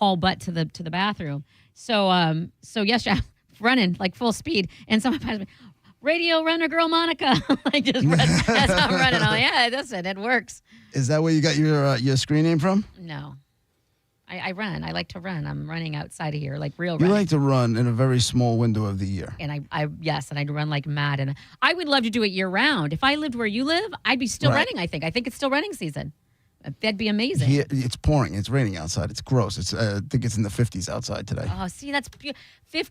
haul butt to the bathroom. So yesterday I'm running like full speed, and someone passed me. Radio runner girl Monica, like just run as I'm running. Oh yeah, listen, it works. Is that where you got your screen name from? No, I run. I like to run. I'm running outside of here, like real. You running. like to run in a very small window of the year. And I'd run like mad, and I would love to do it year round. If I lived where you live, I'd be still running. I think it's still running season. That'd be amazing. Here, it's pouring. It's raining outside. It's gross. It's I think it's in the 50s outside today. Oh, see, that's 50,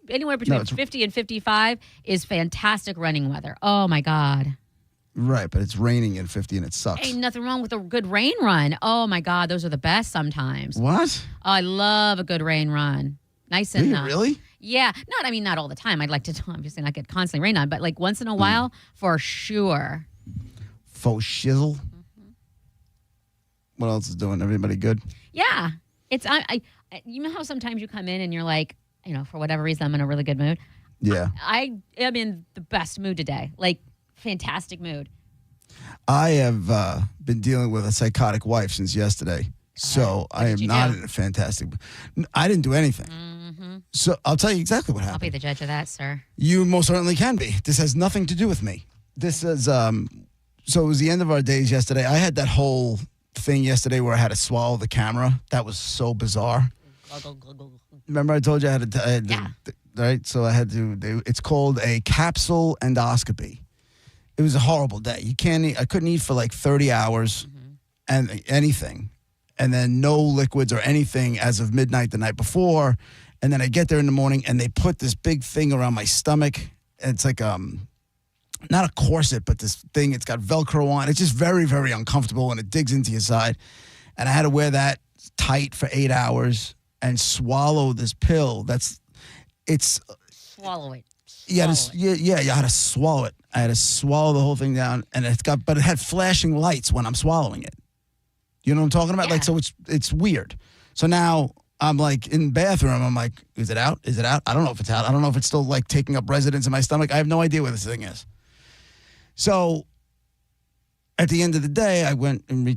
anywhere between 50 and 55 is fantastic running weather. Oh my God. Right, but it's raining in 50 and it sucks. Ain't nothing wrong with a good rain run. Oh my God, those are the best sometimes. What? Oh, I love a good rain run. Nice and really? Yeah, not all the time. I'd like to obviously not get constantly rain on, but like once in a while for sure. Faux shizzle. What else is doing? Everybody good? Yeah. It's I you know how sometimes you come in and you're like, for whatever reason I'm in a really good mood. Yeah. I am in the best mood today. Like fantastic mood. I have been dealing with a psychotic wife since yesterday. So I am not in a fantastic mood. I didn't do anything. Mm-hmm. So I'll tell you exactly what happened. I'll be the judge of that, sir. You most certainly can be. This has nothing to do with me. This is so it was the end of our days yesterday. I had that whole thing yesterday where I had to swallow the camera. That was so bizarre. Remember I told you I had to right? So I had to it's called a capsule endoscopy. It was a horrible day. You can't eat, I couldn't eat for like 30 hours and anything. And then no liquids or anything as of midnight the night before. And then I get there in the morning and they put this big thing around my stomach. And it's like not a corset, but this thing, it's got Velcro on. It's just very, very uncomfortable and it digs into your side. And I had to wear that tight for 8 hours and swallow this pill. Swallow it. You had to swallow it. I had to swallow the whole thing down, and but it had flashing lights when I'm swallowing it. You know what I'm talking about? Yeah. Like, so it's weird. So now I'm like in the bathroom. I'm like, is it out? Is it out? I don't know if it's out. I don't know if it's still like taking up residence in my stomach. I have no idea where this thing is. So at the end of the day, I went and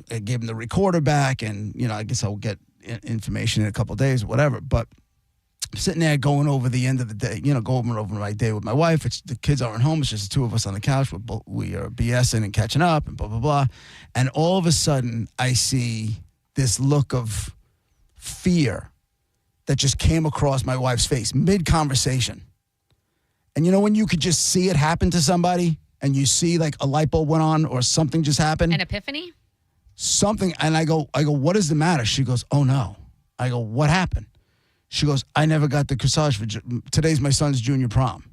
I gave him the recorder back, and I guess I'll get information in a couple of days or whatever. But sitting there going over the end of the day, going over my day with my wife. The kids aren't home. It's just the two of us on the couch. We are BSing and catching up and blah, blah, blah. And all of a sudden, I see this look of fear that just came across my wife's face mid-conversation. And when you could just see it happen to somebody and you see like a light bulb went on or something just happened. An epiphany? Something. And I go, what is the matter? She goes, oh no. I go, what happened? She goes, I never got the corsage. Today's my son's junior prom.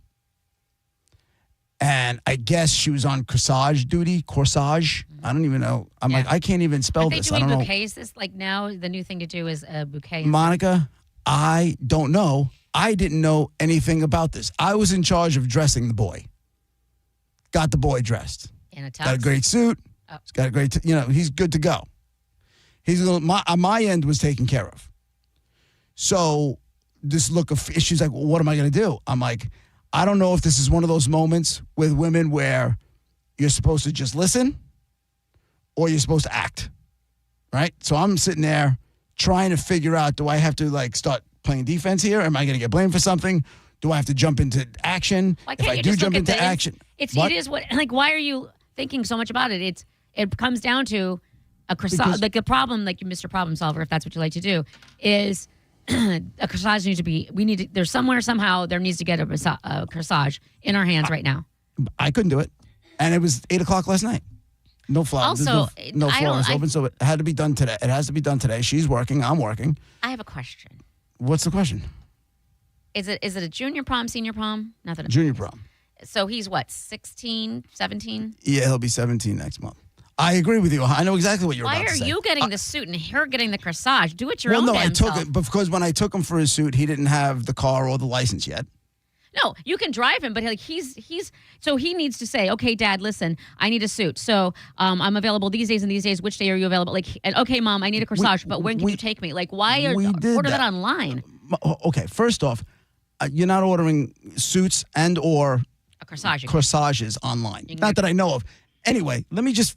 And I guess she was on corsage duty. Corsage. I don't even know. I'm like, I can't even spell this. I don't know. Bouquets? This like now the new thing to do is a bouquet. Monica, I don't know. I didn't know anything about this. I was in charge of dressing the boy. Got the boy dressed. In a tux. Got a great suit. Oh. He's got a great, he's good to go. My end was taken care of. So this look of, she's like, well, what am I going to do? I'm like, I don't know if this is one of those moments with women where you're supposed to just listen or you're supposed to act, right? So I'm sitting there trying to figure out, do I have to like start playing defense here? Am I going to get blamed for something? Do I have to jump into action? If I do jump into action. It is what, like, why are you thinking so much about it? It comes down to a corsage, like a problem, like Mr. Problem Solver, if that's what you like to do, is a corsage needs to be, there's somehow there needs to get a corsage in our hands right now. I couldn't do it. And it was 8:00 last night. No flowers. Also, no flowers open, so it had to be done today. It has to be done today. She's working. I'm working. I have a question. What's the question? Is it a junior prom, senior prom? Nothing. Junior prom. So he's what, 16, 17? Yeah, he'll be 17 next month. I agree with you. I know exactly what you're about to say. Why are you getting the suit and her getting the corsage? Do it your own I took self. it because when I took him for his suit, he didn't have the car or the license yet. No, you can drive him, but like so he needs to say, okay, Dad, listen, I need a suit. So I'm available these days and these days. Which day are you available? Like, and okay, Mom, I need a corsage, but when can you take me? Like, why order that online? Okay, first off, you're not ordering suits and or corsages online. Not that I know of. Anyway, let me just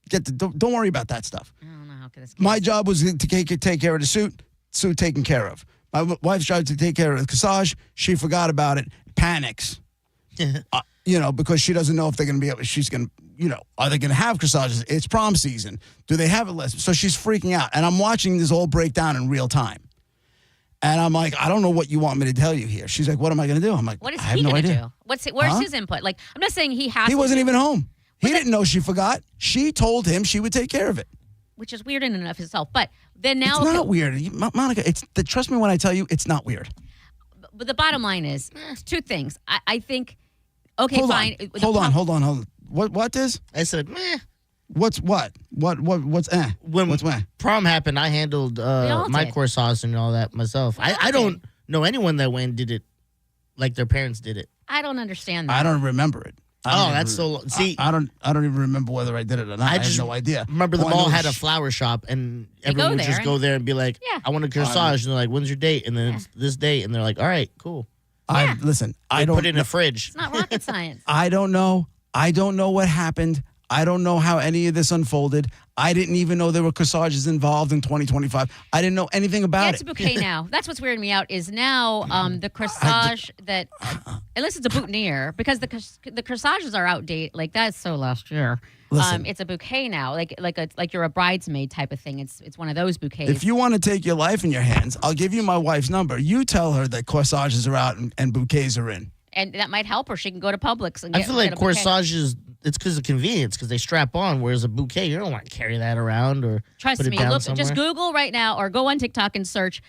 don't worry about that stuff. I don't know how Okay, this My job was to take care of the suit taken care of. My wife's job to take care of the corsage. She forgot about it, panics. Because she doesn't know if they're going to be able, she's going to, are they going to have corsages? It's prom season. Do they have it less? So she's freaking out. And I'm watching this all break down in real time. And I'm like, I don't know what you want me to tell you here. She's like, what am I going to do? I'm like, what is I have he no going to idea. do? Where's his input? Like, I'm not saying he has He to wasn't do- even home. He didn't know she forgot. She told him she would take care of it. which is weird in and of itself. But then now, It's not weird. Monica, trust me when I tell you, it's not weird. But the bottom line is two things. I think, okay, Hold fine. on. Hold on. What is? I said, meh. What's what? What's When What's meh? prom happened, I handled all my did. corsage and all that myself. We all I don't did. know anyone that went and did it like their parents did it. I don't understand that. I don't remember it. That's so. See, I don't even remember whether I did it or not. I have no idea. Remember, the All I know mall is had a flower shop, and They go everyone would there just and- go there and be like, Yeah. "I want a corsage," and they're like, "When's your date?" And then it's this date, and they're like, "All right, cool." Listen. I They don't put it in a fridge. It's not rocket science. I don't know. I don't know what happened. I don't know how any of this unfolded. I didn't even know there were corsages involved in 2025. I didn't know anything Yeah, about it's a it. bouquet now. That's what's weirding me out is now the corsage that, unless it's a boutonniere, because the corsages are outdated. Like that's so last year. Listen. It's a bouquet now, like you're a bridesmaid type of thing. It's one of those bouquets. If you want to take your life in your hands, I'll give you my wife's number. You tell her that corsages are out and bouquets are in. and that might help her. She can go to Publix and I get, feel get like a bouquet. corsages. It's because of convenience, because they strap on. Whereas a bouquet, you don't want to carry that around or Trust put it me. down Look, somewhere. just Google right now or go on TikTok and search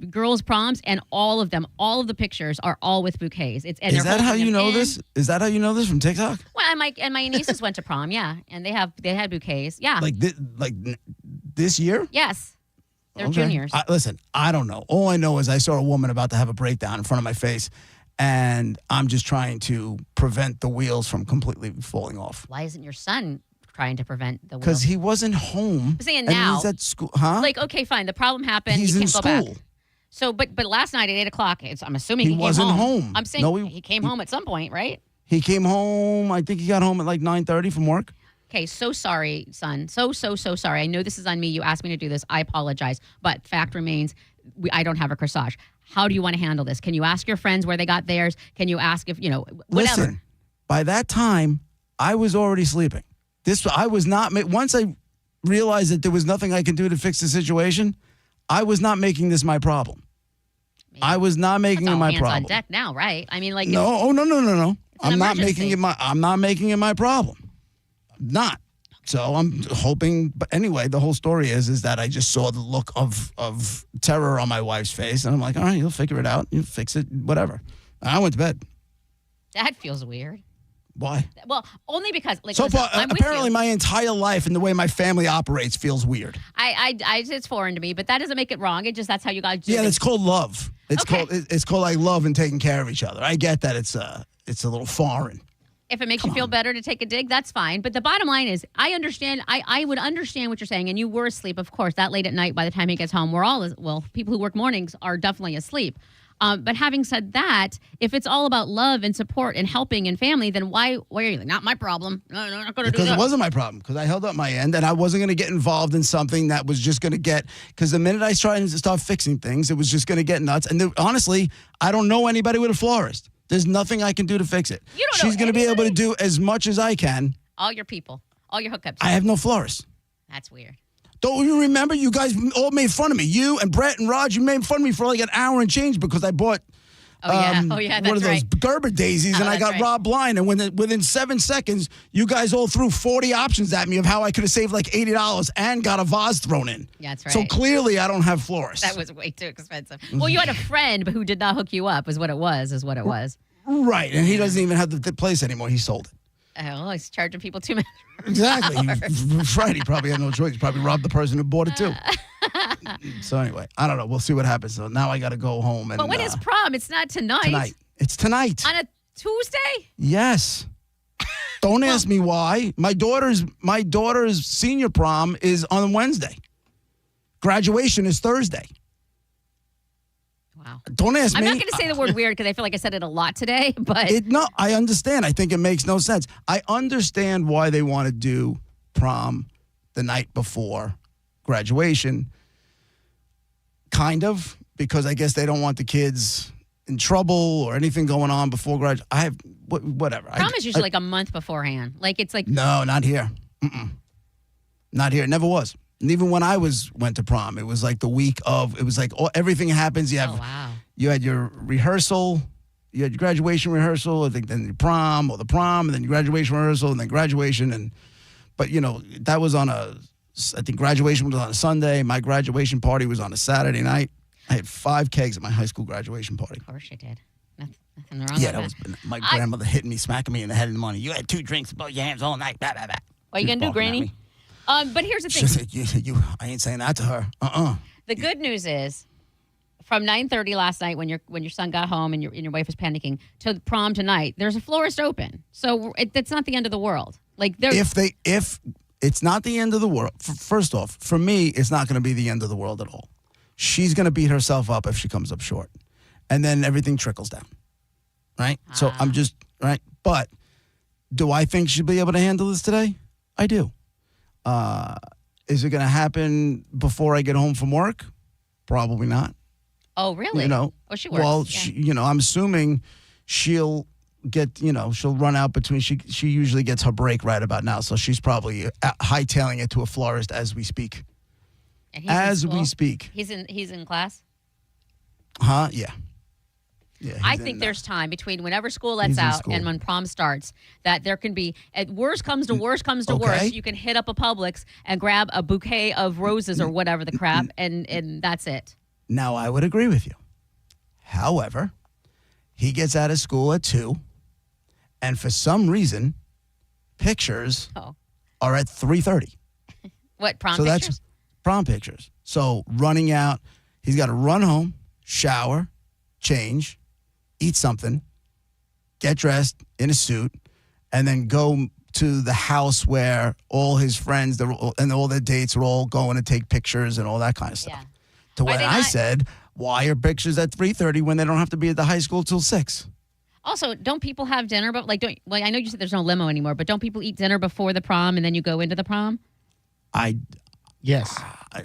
girls' proms, and all of them, all of the pictures are all with bouquets. And Is they're that how holding you them know in. this? Is that how you know this from TikTok? Well, and my nieces went to prom, yeah, and they had bouquets, yeah, This year? yes, they're Okay. juniors. Listen, I don't know. All I know is I saw a woman about to have a breakdown in front of my face, and I'm just trying to prevent the wheels from completely falling off. Why isn't your son trying to prevent the Because wheel? he wasn't home. I'm saying and now. he's at school. Huh? Like, okay, fine, the problem happened. He's you in can't go school. back. So, but last night at 8:00, I'm assuming He he came wasn't home. home. I'm saying No, he came home at some point, right? He came home. I think he got home at like 9:30 from work. Okay, so sorry, son. So sorry. I know this is on me. You asked me to do this. I apologize. But fact remains, I don't have a corsage. How do you want to handle this? Can you ask your friends where they got theirs? Can you ask if, whatever? Listen, by that time, I was already sleeping. I was not. Once I realized that there was nothing I can do to fix the situation, I was not making this my problem. I was not making That's it all my hands problem. on deck now, right? I mean, like, No, oh no. an I'm not making emergency. I'm not making it my problem. Not. So I'm hoping, but anyway, the whole story is that I just saw the look of terror on my wife's face, and I'm like, all right, you'll figure it out, you'll fix it, whatever. And I went to bed. that feels weird. Why? Well, only because, like, So listen, far, I'm with apparently, you. my entire life and the way my family operates feels weird. It's foreign to me, but that doesn't make it wrong. It just that's how you guys do Yeah, things. it's called love. Okay. It's called like love and taking care of each other. I get that it's a little foreign. If it makes you feel better to take a dig, that's fine. But the bottom line is, I understand. I would understand what you're saying, and you were asleep, of course, that late at night. By the time he gets home, we're all people who work mornings are definitely asleep. But having said that, if it's all about love and support and helping and family, then why are you like, not my problem? No, I'm not going to do Because that. it wasn't my problem. Because I held up my end, and I wasn't going to get involved in something that was just going to get. Because the minute I tried to start fixing things, it was just going to get nuts. And honestly, I don't know anybody with a florist. There's nothing I can do to fix it. You don't know She's going to be able to anybody? do as much as I can. All your people, all your hookups. I have no florist. That's weird. Don't you remember? You guys all made fun of me. You and Brett and Raj, you made fun of me for like an hour and change because I bought. Oh yeah, What that's are those right. Gerber daisies? Oh, and I that's got right. robbed blind. And within 7 seconds, you guys all threw 40 options at me of how I could have saved like $80 and got a vase thrown in. Yeah, that's So right. clearly, I don't have florists. That was way too expensive. Well, you had a friend who did not hook you up, is what it was. Right, and he doesn't even have the place anymore. He sold it. Oh, he's charging people too much. Exactly. Right. He probably had no choice. He probably robbed the person who bought it too. So anyway, I don't know. We'll see what happens. So now I got to go home and. But when is prom? It's not tonight. tonight? It's tonight. On a Tuesday? Yes. Don't ask me why. My daughter's senior prom is on Wednesday. Graduation is Thursday. Wow. Don't ask I'm me. not going to say the word weird because I feel like I said it a lot today, but I understand. I think it makes no sense. I understand why they want to do prom the night before graduation. Kind of, because I guess they don't want the kids in trouble or anything going on before graduation. I have, whatever. Prom is usually like a month beforehand. Like, it's like. No, not here. Not here. It never was. And even when I went to prom, it was like the week of, it was like everything happens. You have, wow. You had your rehearsal, you had your graduation rehearsal, I think then the prom, and then your graduation rehearsal, and then graduation. But that was I think graduation was on a Sunday. My graduation party was on a Saturday night. I had 5 kegs at my high school graduation party. Of course you did. Nothing wrong Yeah, with that was my grandmother hitting me, smacking me in the head in the morning. You had 2 drinks, both your hands all night. Blah, blah, blah. What are you going to do, Granny? But here's the thing. She said, I ain't saying that to her. The good news is, from 9:30 last night when your son got home and your wife was panicking to prom tonight, there's a florist open. So it's not the end of the world. Like if it's not the end of the world. First off, for me, it's not going to be the end of the world at all. She's going to beat herself up if she comes up short, and then everything trickles down. Right. So I'm just right. But do I think she'll be able to handle this today? I do. Is it going to happen before I get home from work? Probably not. Oh, really? Oh, she works. Well, yeah. I'm assuming she'll get, she'll run out between, she usually gets her break right about now. So she's probably hightailing it to a florist as we speak. And he's we speak. He's in class? Huh? Yeah. Yeah, I think there's time between whenever school lets out and when prom starts that there can be, at worst comes to worst, you can hit up a Publix and grab a bouquet of roses or whatever the crap, and that's it. Now, I would agree with you. However, he gets out of school at 2, and for some reason, pictures are at 3:30. What, prom so pictures? That's prom pictures. So running out, he's got to run home, shower, change, eat something, get dressed in a suit, and then go to the house where all his friends and all their dates are all going to take pictures and all that kind of stuff. Yeah. To where I said, why are pictures at 3:30 when they don't have to be at the high school till 6? Also, don't people have dinner? But I know you said there's no limo anymore, but don't people eat dinner before the prom and then you go into the prom? Yes.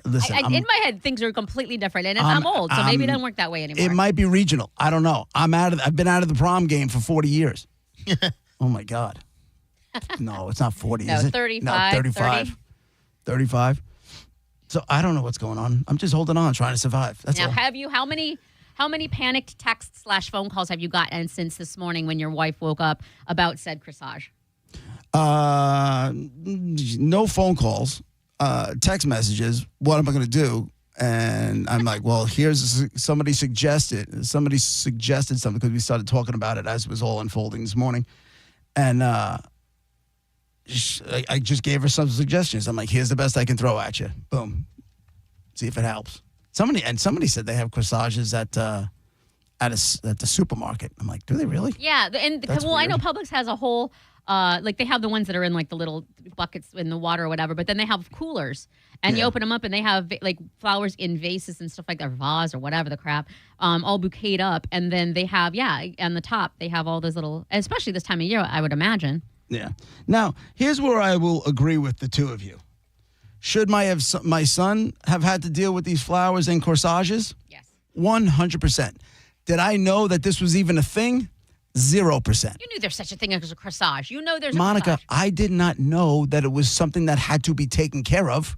Listen, in my head, things are completely different, and I'm old, so maybe it doesn't work that way anymore. It might be regional. I don't know. I've been out of the prom game for 40 years. Oh my God. No, it's not 40. No, is it? 35. No, 35. 30. 35. So I don't know what's going on. I'm just holding on, trying to survive. That's now, all. how many panicked texts/phone calls have you gotten since this morning when your wife woke up about said corsage? No phone calls. Text messages. What am I going to do? And I'm like, well, somebody suggested something because we started talking about it as it was all unfolding this morning. And I just gave her some suggestions. I'm like, here's the best I can throw at you. Boom. See if it helps. Somebody said they have corsages at the supermarket. I'm like, do they really? Yeah. And I know Publix has a whole, they have the ones that are in like the little buckets in the water or whatever, but then they have coolers and you open them up and they have like flowers in vases and stuff like that, or vase or whatever the crap, all bouqueted up. And then they have, on the top, they have all those little, especially this time of year, I would imagine. Yeah. Now, here's where I will agree with the two of you. Should my son have had to deal with these flowers and corsages? Yes. 100%. Did I know that this was even a thing? 0%. You knew there's such a thing as a corsage. You know there's Monica, a corsage. I did not know that it was something that had to be taken care of.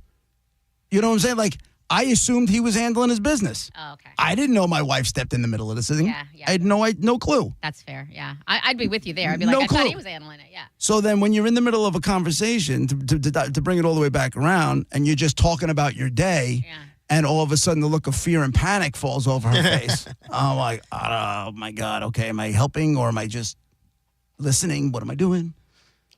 You know what I'm saying? Like, I assumed he was handling his business. Oh, okay. I didn't know my wife stepped in the middle of this thing. Yeah. I had no clue. That's fair, yeah. I'd be with you there. I'd be No like, I thought clue. he was handling it, yeah. So then when you're in the middle of a conversation, to bring it all the way back around, and you're just talking about your day, and all of a sudden the look of fear and panic falls over her face. I'm like, oh, my God, okay, am I helping or am I just listening? What am I doing?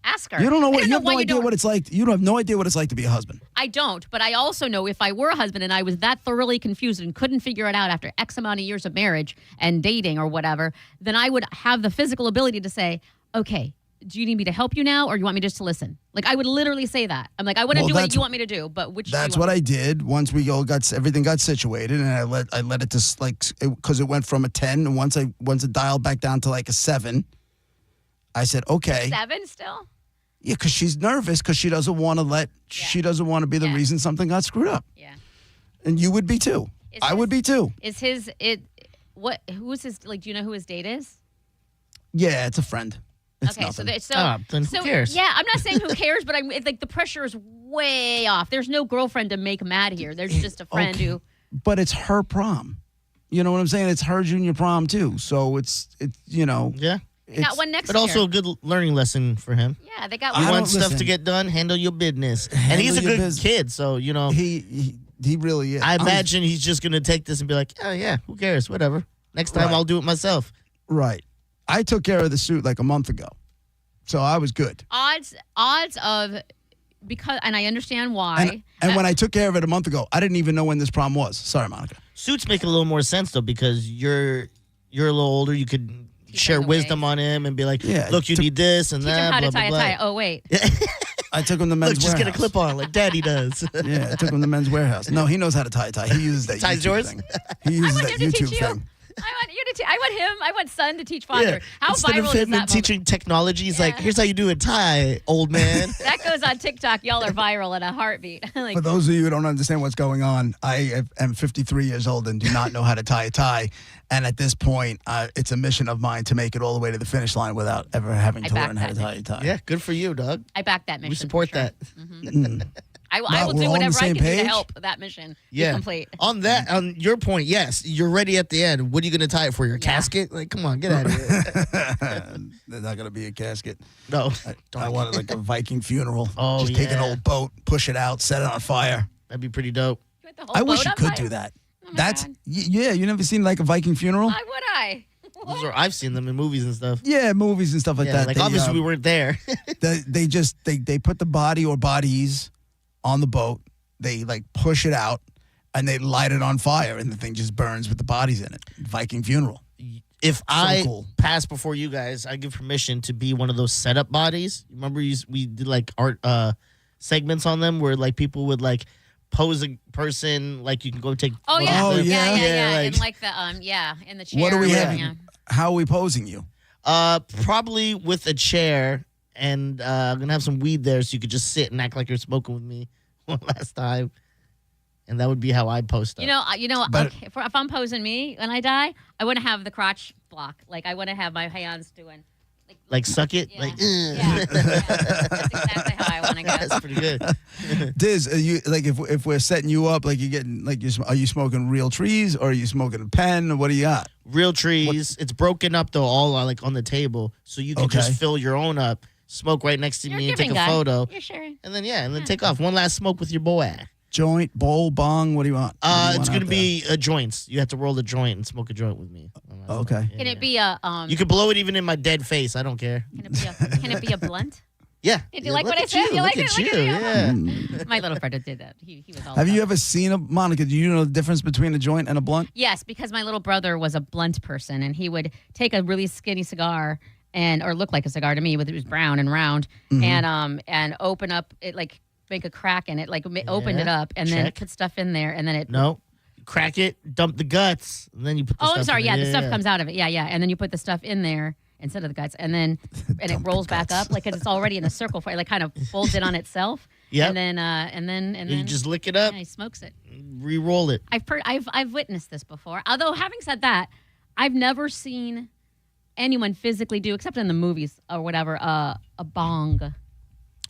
Ask her. You don't know what. You have no idea what it's like. You have no idea what it's like to be a husband. I don't, but I also know if I were a husband and I was that thoroughly confused and couldn't figure it out after X amount of years of marriage and dating or whatever, then I would have the physical ability to say, okay, do you need me to help you now or you want me just to listen? Like, I would literally say that. I'm like, I wouldn't do what you want me to do, but which That's what I did once we all everything got situated, and I let it just because it went from a 10, and once it dialed back down to like a 7, I said, okay. 7 still? Yeah, because she's nervous because she doesn't want to she doesn't want to be the Yeah. reason something got screwed up. Yeah. And you would be too. I would be too. Is who is his, like, do you know who his date is? Yeah, it's a friend. It's Okay, nothing. Then who cares? Yeah, I'm not saying who cares, but it's like the pressure is way off. There's no girlfriend to make mad here. There's just a friend Okay. who. But it's her prom. You know what I'm saying? It's her junior prom too. So it's Yeah. They got one next But year. also a good learning lesson for him. Yeah, they got I You one. want don't- stuff listen. to get done, handle your business. And Handle he's a your good business. kid, so, he really is. I imagine he's just going to take this and be like, oh, yeah, who cares? Whatever. Next time Right. I'll do it myself. Right. I took care of the suit like a month ago. So I was good. Odds of, because, and I understand why. And when I took care of it a month ago, I didn't even know when this prom was. Sorry, Monica. Suits make a little more sense, though, because you're a little older. You could share him the wisdom ways. on him and be like, Yeah, look, you to- need this and Teach that. him how blah, to tie blah, a tie. blah. Oh, wait. I took him to men's Look, just warehouse. get a clip on like Daddy does. Yeah, I took him to men's warehouse. No, he knows how to tie a tie. He uses that Ties YouTube yours? thing. He uses want that him to YouTube teach you. thing. I want son to teach father. How Instead viral of is him that moment? teaching technology, he's like, here's how you do a tie, old man. That goes on TikTok. Y'all are viral in a heartbeat. Like, For those of you who don't understand what's going on, I am 53 years old and do not know how to tie a tie. And at this point, it's a mission of mine to make it all the way to the finish line without ever having I to back learn how to that tie a tie. Yeah, good for you, dog. I back that mission. We support for sure. that. I Wow, will we're do all on the whatever I same can do to page? help that mission be Yeah. complete. On your point, yes, you're ready at the end. What are you going to tie it for? Your casket? Like, come on, get out of here. There's not going to be a casket. No, I wanted like a Viking funeral. Oh, Just take an yeah. old boat, push it out, set it on fire. that'd be pretty dope. You want the whole I wish boat you on could fire? do that. Oh my That's God. yeah. You never seen like a Viking funeral? Why would I? Those are, I've seen them in movies and stuff. Yeah, movies and stuff like Yeah, that. like They, obviously we weren't there. they put the body or bodies on the boat. They like push it out and they light it on fire and the thing just burns with the bodies in it. Viking funeral. If I cool. pass before you guys, I give permission to be one of those setup bodies. Remember, we did like art segments on them where like people would like pose a person, like you can go take. Oh yeah, Oh, yeah, yeah? Yeah, in like- like the in the chair. What do we or have? whatever, yeah. How are we posing you? Probably with a chair, and I'm gonna have some weed there, so you could just sit and act like you're smoking with me one last time, and that would be how I post up. You know. But- Okay, if I'm posing me when I die, I want to have the crotch block. Like I want to have my hands doing. like suck it, Yeah. like. Yeah. That's exactly how I want to go. That's pretty good. Diz, are you like if we're setting you up, like you getting like are you smoking real trees or are you smoking a pen or what do you got? Real trees. It's broken up though, all like on the table, so you can Okay. just fill your own up, smoke right next to You're me, and take giving a guy. photo, You're sharing. and then take off. One last smoke with your boy. Joint, bowl, bong. What do you want? What do you It's want gonna out be joints. You have to roll a joint and smoke a joint with me. there? Okay. Can it be a You can blow it even in my dead face. I don't care. Can it be a blunt? Yeah. Did you like Look what I at said? You You like look it? at Look you. at Yeah. My little brother did that. He was all. Have you about it. ever seen Monica? Do you know the difference between a joint and a blunt? Yes, because my little brother was a blunt person, and he would take a really skinny cigar or look like a cigar to me, but it was brown and round, and open up it, like make a crack in it, like opened it up, and then check. put stuff in there, and then it. No. Crack it, dump the guts, and then you put the Oh, stuff I'm sorry. in Yeah, it. the stuff comes out of it. Yeah, and then you put the stuff in there instead of the guts, and then it Dump the rolls back guts. up, like 'cause it's already in a circle for it, like kind of folds it on itself. Yep. And then You just lick it up, yeah, he smokes it. re-roll it. I've witnessed this before. Although having said that, I've never seen anyone physically do, except in the movies or whatever, a bong.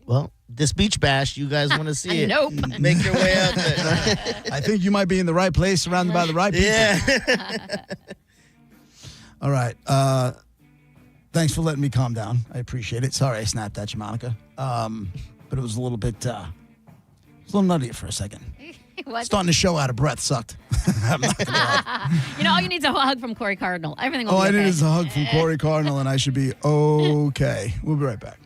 Well, this beach bash, you guys want to see it? Nope. Make your way out there. I think you might be in the right place, surrounded by the right people. Yeah. All right. Thanks for letting me calm down. I appreciate it. Sorry I snapped at you, Monica. But it was a little bit, nutty for a second. What? Starting the show out of breath sucked. I'm not gonna lie. All you need is a hug from Corey Cardinal. Everything will All be I okay. need is a hug from Corey Cardinal, and I should be okay. We'll be right back.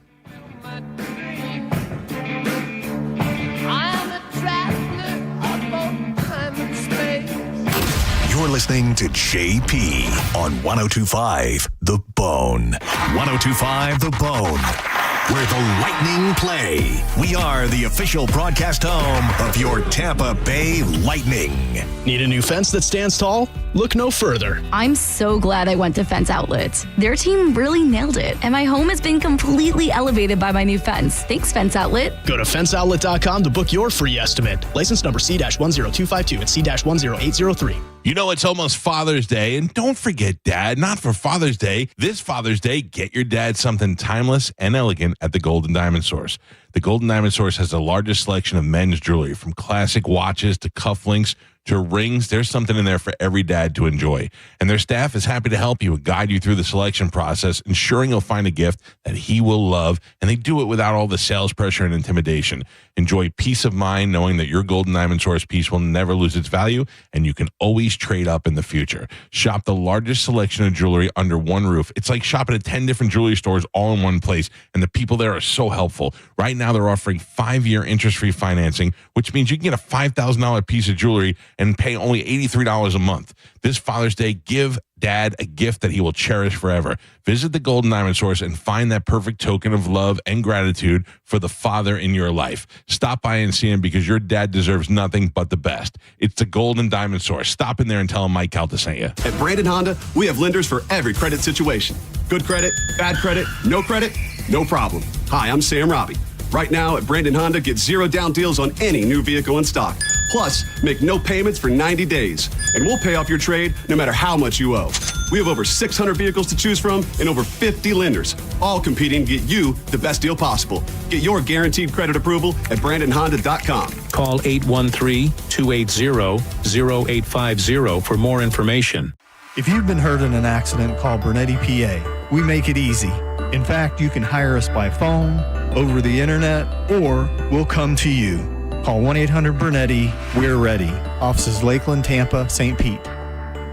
You're listening to JP on 1025 The Bone. 1025 The Bone, where the Lightning play. We are the official broadcast home of your Tampa Bay Lightning. Need a new fence that stands tall? Look no further. I'm so glad I went to Fence Outlet. Their team really nailed it, and my home has been completely elevated by my new fence. Thanks, Fence Outlet. Go to fenceoutlet.com to book your free estimate. License number C-10252 and C-10803. You know, it's almost Father's Day, and don't forget, Dad, not for Father's Day. This Father's Day, get your dad something timeless and elegant at the Golden Diamond Source. The Golden Diamond Source has the largest selection of men's jewelry, from classic watches to cufflinks to rings. There's something in there for every dad to enjoy. And their staff is happy to help you and guide you through the selection process, ensuring you'll find a gift that he will love. And they do it without all the sales pressure and intimidation. Enjoy peace of mind knowing that your Golden Diamond Source piece will never lose its value, and you can always trade up in the future. Shop the largest selection of jewelry under one roof. It's like shopping at 10 different jewelry stores all in one place, and the people there are so helpful. Right now, they're offering 5-year interest-free financing, which means you can get a $5,000 piece of jewelry and pay only $83 a month. This Father's Day, give Dad a gift that he will cherish forever. Visit the Golden Diamond Source and find that perfect token of love and gratitude for the father in your life. Stop by and see him, because your dad deserves nothing but the best. It's the Golden Diamond Source. Stop in there and tell him Mike Calta sent you. At Brandon Honda, we have lenders for every credit situation. Good credit, bad credit, no problem. Hi, I'm Sam Robbie. Right now at Brandon Honda, get 0 down deals on any new vehicle in stock. Plus, make no payments for 90 days, and we'll pay off your trade no matter how much you owe. We have over 600 vehicles to choose from and over 50 lenders, all competing to get you the best deal possible. Get your guaranteed credit approval at BrandonHonda.com. Call 813-280-0850 for more information. If you've been hurt in an accident, call Bernetti PA. We make it easy. In fact, you can hire us by phone, over the internet, or we'll come to you. Call 1-800-BERNETTI. We're ready. Offices Lakeland, Tampa, St. Pete.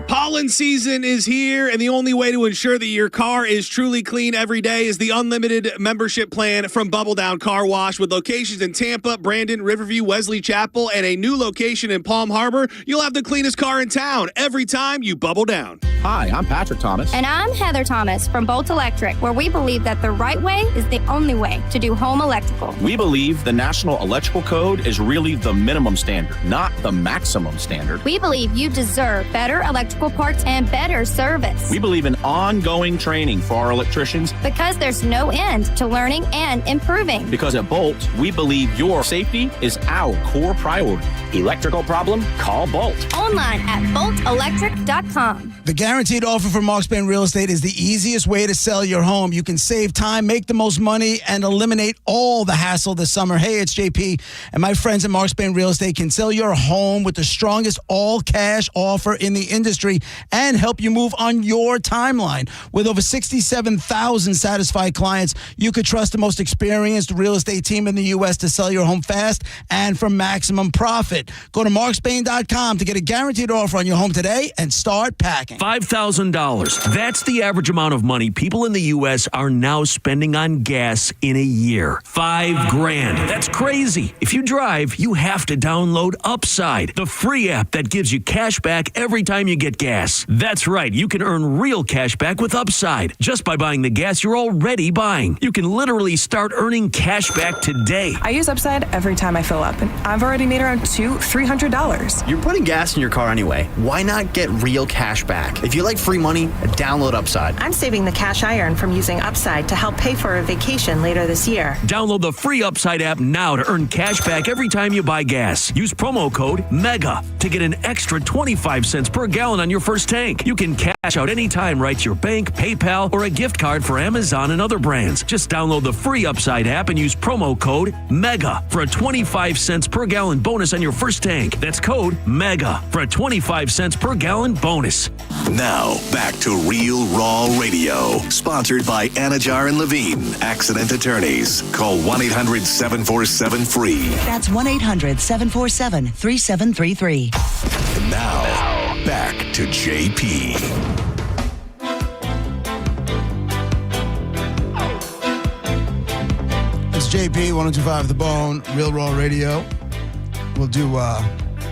Pollen season is here, and the only way to ensure that your car is truly clean every day is the unlimited membership plan from Bubble Down Car Wash. With locations in Tampa, Brandon, Riverview, Wesley Chapel, and a new location in Palm Harbor, you'll have the cleanest car in town every time you bubble down. Hi, I'm Patrick Thomas. And I'm Heather Thomas from Bolt Electric, where we believe that the right way is the only way to do home electrical. We believe the National Electrical Code is really the minimum standard, not the maximum standard. We believe you deserve better electrical parts and better service. We believe in ongoing training for our electricians, because there's no end to learning and improving. Because at Bolt, we believe your safety is our core priority. Electrical problem? Call Bolt. Online at boltelectric.com. The guaranteed offer for Mark Spain Real Estate is the easiest way to sell your home. You can save time, make the most money, and eliminate all the hassle this summer. Hey, it's JP, and my friends at Mark Spain Real Estate can sell your home with the strongest all-cash offer in the industry and help you move on your timeline. With over 67,000 satisfied clients, you could trust the most experienced real estate team in the U.S. to sell your home fast and for maximum profit. Go to markspain.com to get a guaranteed offer on your home today and start packing. $5,000. That's the average amount of money people in the U.S. are now spending on gas in a year. $5,000. That's crazy. If you drive, you have to download Upside, the free app that gives you cash back every time you get gas. That's right. You can earn real cash back with Upside just by buying the gas you're already buying. You can literally start earning cash back today. I use Upside every time I fill up, and I've already made around $300. You're putting gas in your car anyway. Why not get real cash back? If you like free money, download Upside. I'm saving the cash I earn from using Upside to help pay for a vacation later this year. Download the free Upside app now to earn cash back every time you buy gas. Use promo code MEGA to get an extra 25 cents per gallon on your first tank. You can cash out anytime right to your bank, PayPal, or a gift card for Amazon and other brands. Just download the free Upside app and use promo code MEGA for a 25 cents per gallon bonus on your first tank. That's code MEGA for a 25 cents per gallon bonus. Now, back to Real Raw Radio. Sponsored by Anajar and Levine, accident attorneys. Call 1-800-747-FREE. That's 1-800-747-3733. And now, back to JP. It's JP, 102.5 The Bone, Real Raw Radio. We'll do,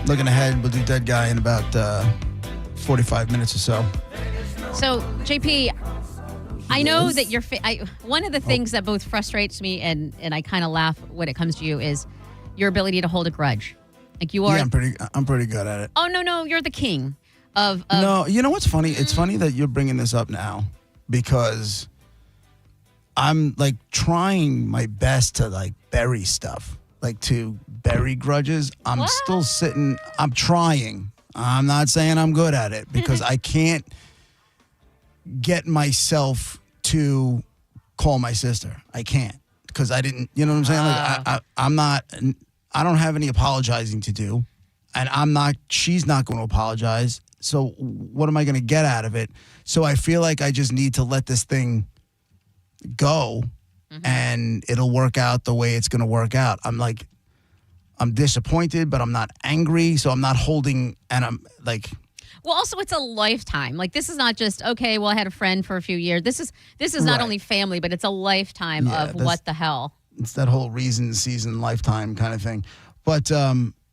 looking ahead, we'll do Dead Guy in about 45 minutes or so. So, JP, I know that you're. One of the things that both frustrates me and I kind of laugh when it comes to you is your ability to hold a grudge. Like you are. Yeah, I'm pretty good at it. Oh no, you're the king No, you know what's funny? It's funny that you're bringing this up now because I'm like trying my best to like bury stuff, like to bury grudges. I'm still sitting. I'm trying. I'm not saying I'm good at it because I can't get myself to call my sister. I can't because I didn't. You know what I'm saying? Like I'm not. I don't have any apologizing to do, and I'm not. She's not going to apologize. So what am I going to get out of it? So I feel like I just need to let this thing go and it'll work out the way it's going to work out. I'm disappointed, but I'm not angry. So I'm not holding, and I'm like. Well, also it's a lifetime. Like this is not just, okay, well, I had a friend for a few years. This is not only family, but it's a lifetime of what the hell. It's that whole reason, season, lifetime kind of thing. But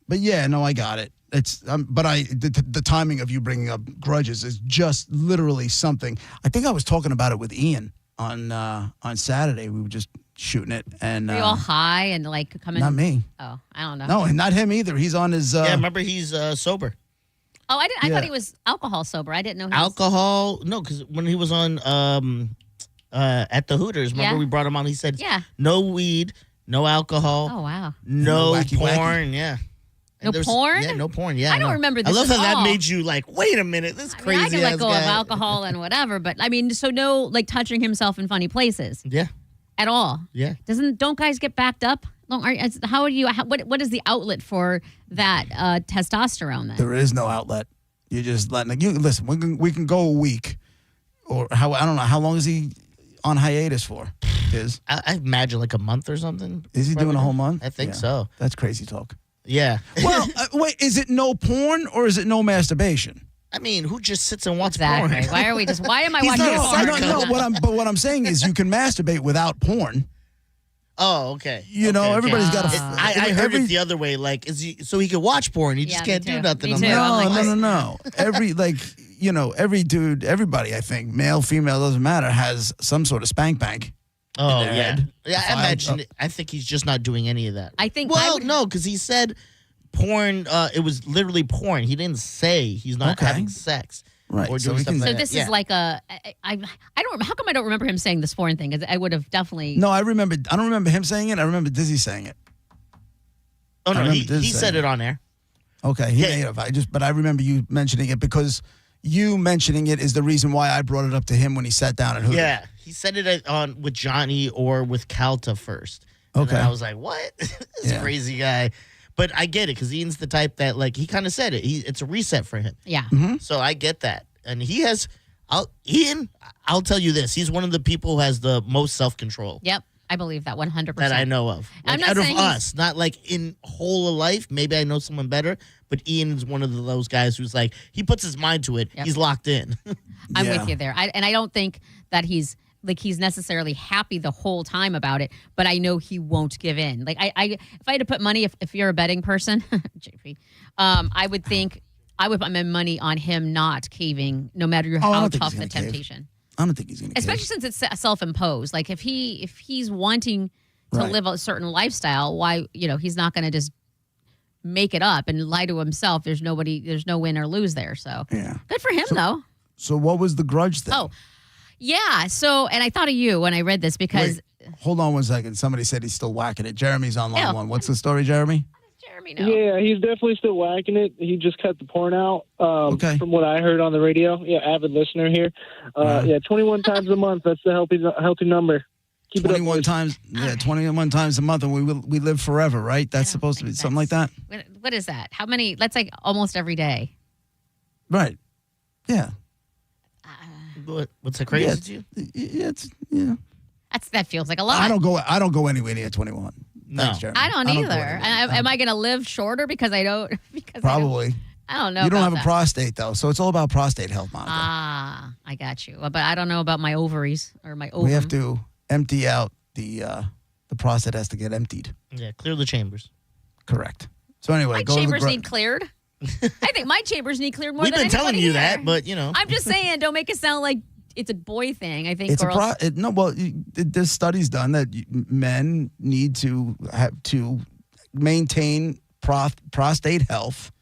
yeah, no, I got it. It's the timing of you bringing up grudges is just literally something. I think I was talking about it with Ian on Saturday. We were just shooting it, and were you all high and like coming? Not me. Oh, I don't know. No, and not him either. He's on his. Yeah, remember he's sober. Oh, I thought he was alcohol sober. I didn't know. Alcohol? No, because when he was on at the Hooters, remember we brought him on. He said, no weed, no alcohol. Oh wow. No wacky, porn. wacky. Yeah. No porn? Yeah, no porn. Yeah, I don't remember this. I love at how that all. made you like, wait a minute, this crazy. I can let go guy. of alcohol and whatever, but I mean, so no like touching himself in funny places. Yeah. At all. Yeah. Don't guys get backed up? What is the outlet for that testosterone then? There is no outlet. You're just letting you listen. We can go a week, or I don't know how long is he on hiatus for? I imagine like a month or something. Is he doing a whole month? I think so. That's crazy talk. Yeah. Well, wait, is it no porn or is it no masturbation? I mean, who just sits and watches porn? porn? Why am I watching porn? No. What I'm saying is you can masturbate without porn. Oh, okay. You know, everybody's got to. I heard it the other way. Like, so he could watch porn. He just can't do nothing. Me too. No. Every every dude, everybody, I think, male, female, doesn't matter, has some sort of spank bank. Oh, yeah. Yeah, I imagine. I think he's just not doing any of that. I think. Well, no, because he said porn. It was literally porn. He didn't say he's not having sex. Right. Or doing stuff like that. This is like a. I don't. How come I don't remember him saying this foreign thing? Because I would have definitely. No, I don't remember him saying it. I remember Dizzy saying it. Oh no, he said it on air. Okay, he may have. But I remember you mentioning it because you mentioning it is the reason why I brought it up to him when he sat down at Hooters. Yeah, he said it on with Johnny or with Calta first. And then I was like, what? This crazy guy. But I get it because Ian's the type that, like, he kind of said it. It's a reset for him. Yeah. So I get that. And he has, Ian, I'll tell you this. He's one of the people who has the most self-control. Yep. I believe that 100%. That I know of. Like, I'm not out of saying us. Not like in whole of life. Maybe I know someone better. But Ian is one of those guys who's like, he puts his mind to it. Yep. He's locked in. I'm with you there. And I don't think that he's necessarily happy the whole time about it, but I know he won't give in. Like if I had to put money, if you're a betting person, JP, I would think I would put my money on him not caving, no matter how tough the temptation. I don't think he's going to. Especially since it's self-imposed. Like if he's wanting to live a certain lifestyle, why he's not going to just make it up and lie to himself. There's no win or lose there. So good for him though. So what was the grudge thing? Oh. Yeah, so, and I thought of you when I read this because... Wait, hold on one second. Somebody said he's still whacking it. Jeremy's on line one. What's the story, Jeremy? Jeremy know? Yeah, he's definitely still whacking it. He just cut the porn out from what I heard on the radio. Yeah, avid listener here. 21 times a month. That's the healthy number. Keep 21 it up, times. Yeah, 21 times a month, and we live forever, right? That's supposed to be something like that? What is that? How many? That's like almost every day. Right. Yeah. What's that crazy to you? That feels like a lot. I don't go anywhere near 21. No. Thanks, Jeremy. I don't either. Am I going to live shorter because I don't? Probably. I don't know. You don't have that. a prostate though, so it's all about prostate health, Monica. I got you. But I don't know about my ovaries or my ovum. We have to empty out the prostate has to get emptied. Yeah, clear the chambers. Correct. So anyway, my chambers need cleared. I think my chambers need cleared more We've than been telling you here. that, but I'm just saying, don't make it sound like it's a boy thing. I think it's girls. There's studies done that men need to have to maintain prostate health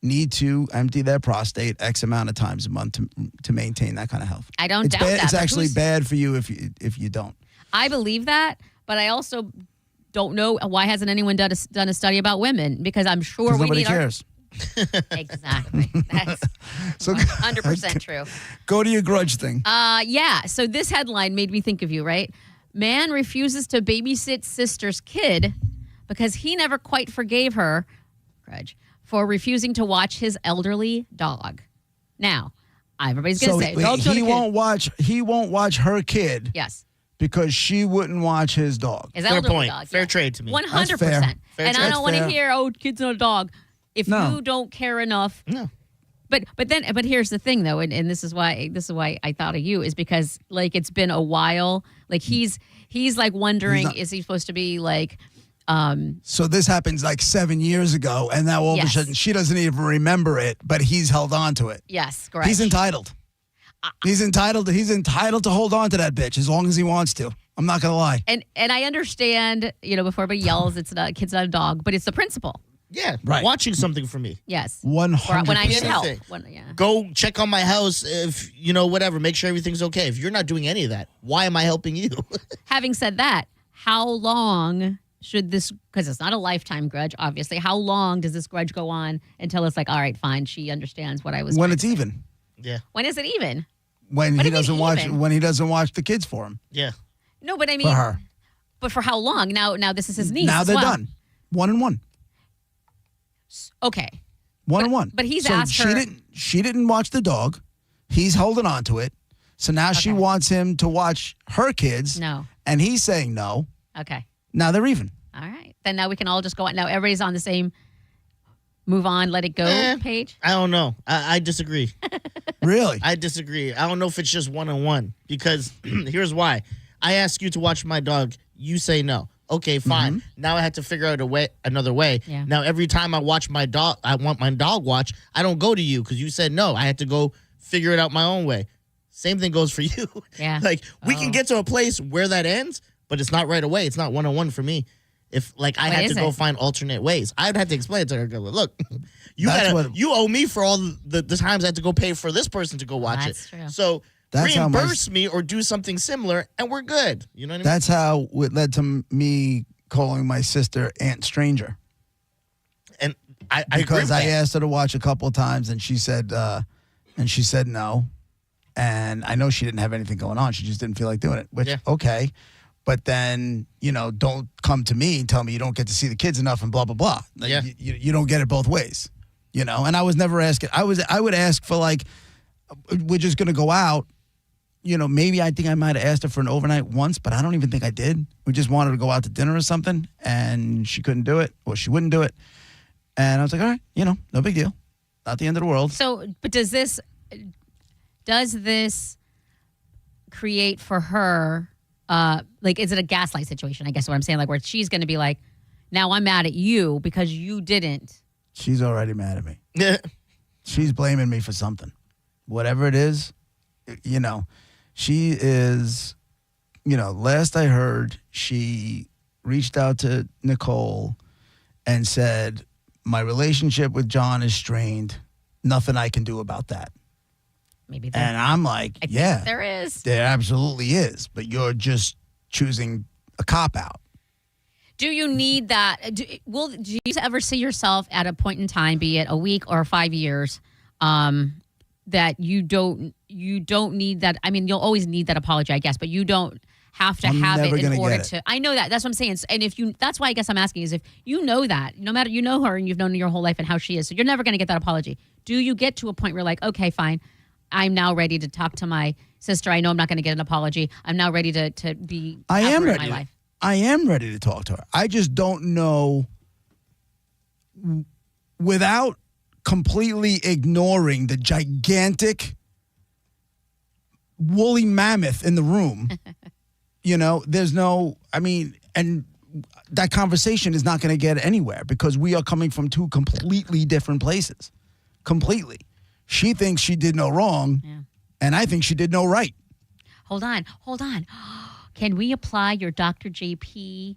need to empty their prostate X amount of times a month to maintain that kind of health. I don't doubt that. It's actually bad for you if you don't. I believe that, but I also don't know why hasn't anyone done a study about women, because I'm sure we nobody need cares. Exactly. That's So 100% true. Go to your grudge thing. Yeah. So this headline made me think of you, right? Man refuses to babysit sister's kid because he never quite forgave her, grudge, for refusing to watch his elderly dog. Now, everybody's going to say, he won't watch her kid. Yes. Because she wouldn't watch his dog. His Fair elderly point. dog. Fair trade to me. 100%. Fair And I don't want to hear, kid's not a dog. If you don't care enough. No. But here's the thing though, and this is why I thought of you, is because like it's been a while. Like he's like wondering, is he supposed to be like So this happens like 7 years ago, and now all of a sudden she doesn't even remember it, but he's held on to it. Yes, correct. He's entitled. He's entitled to hold on to that bitch as long as he wants to. I'm not gonna lie. And I understand, before everybody yells, it's not kid's not a dog, but it's the principle. Yeah, right. Watching something for me. Yes. 100%. When I need help. Go check on my house if, whatever, make sure everything's okay. If you're not doing any of that, why am I helping you? Having said that, how long should this, because it's not a lifetime grudge, obviously, how long does this grudge go on until it's like, all right, fine, she understands what I was When trying it's to say. even. Yeah. When is it even? When he doesn't watch the kids for him. Yeah. No, but I mean, For her. But for how long? Now this is his niece. Now as they're well. done. 1-1. Okay. 1-1. But he's so asked her. She didn't watch the dog. He's holding on to it. So now she wants him to watch her kids. No. And he's saying no. Okay. Now they're even. All right. Then now we can all just go on. Now everybody's on the same move on, let it go page. I don't know. I disagree. Really? I disagree. I don't know if it's just 1-on-1 because here's why. I ask you to watch my dog. You say no. Okay, fine. Now I have to figure out another way. Yeah. Now every time I watch my dog, I want my dog watch. I don't go to you because you said no. I had to go figure it out my own way. Same thing goes for you. Yeah. Like we can get to a place where that ends, but it's not right away. It's not 1-on-1 for me. If like I had to go find alternate ways, I'd have to explain it to her. Go, look, you owe me for all the times I had to go pay for this person to go watch it. True. So That's how reimburse me or do something similar, and we're good. You know what I mean? That's how it led to me calling my sister Aunt Stranger. And I agree because with I that. asked her to watch a couple of times, and she said no. And I know she didn't have anything going on. She just didn't feel like doing it. Which okay, but then don't come to me and tell me you don't get to see the kids enough and blah blah blah. Like, you don't get it both ways. And I was never asking. I would ask for like, we're just gonna go out. Maybe I think I might have asked her for an overnight once, but I don't even think I did. We just wanted to go out to dinner or something, and she couldn't do it, or she wouldn't do it. And I was like, all right, no big deal. Not the end of the world. So, but does this create for her, is it a gaslight situation? I guess what I'm saying, like where she's going to be like, now I'm mad at you because you didn't. She's already mad at me. She's blaming me for something. Whatever it is, she is, last I heard, she reached out to Nicole and said, my relationship with John is strained. Nothing I can do about that. Maybe and I'm like, I think yeah, there is. There absolutely is. But you're just choosing a cop out. Do you need that? Do you ever see yourself at a point in time, be it a week or 5 years, that you don't need that? I mean, you'll always need that apology, I guess, but you don't have to have it in order to. I know that. That's what I'm saying. And that's why I guess I'm asking is if you know that, no matter her and you've known her your whole life and how she is, so you're never going to get that apology. Do you get to a point where like, okay, fine, I'm now ready to talk to my sister. I know I'm not going to get an apology. I'm now ready to be. I am ready. In my life. I am ready to talk to her. I just don't know, without completely ignoring the gigantic woolly mammoth in the room. There's no. I mean, and that conversation is not going to get anywhere because we are coming from two completely different places. Completely. She thinks she did no wrong, and I think she did no right. Hold on. Can we apply your Dr. JP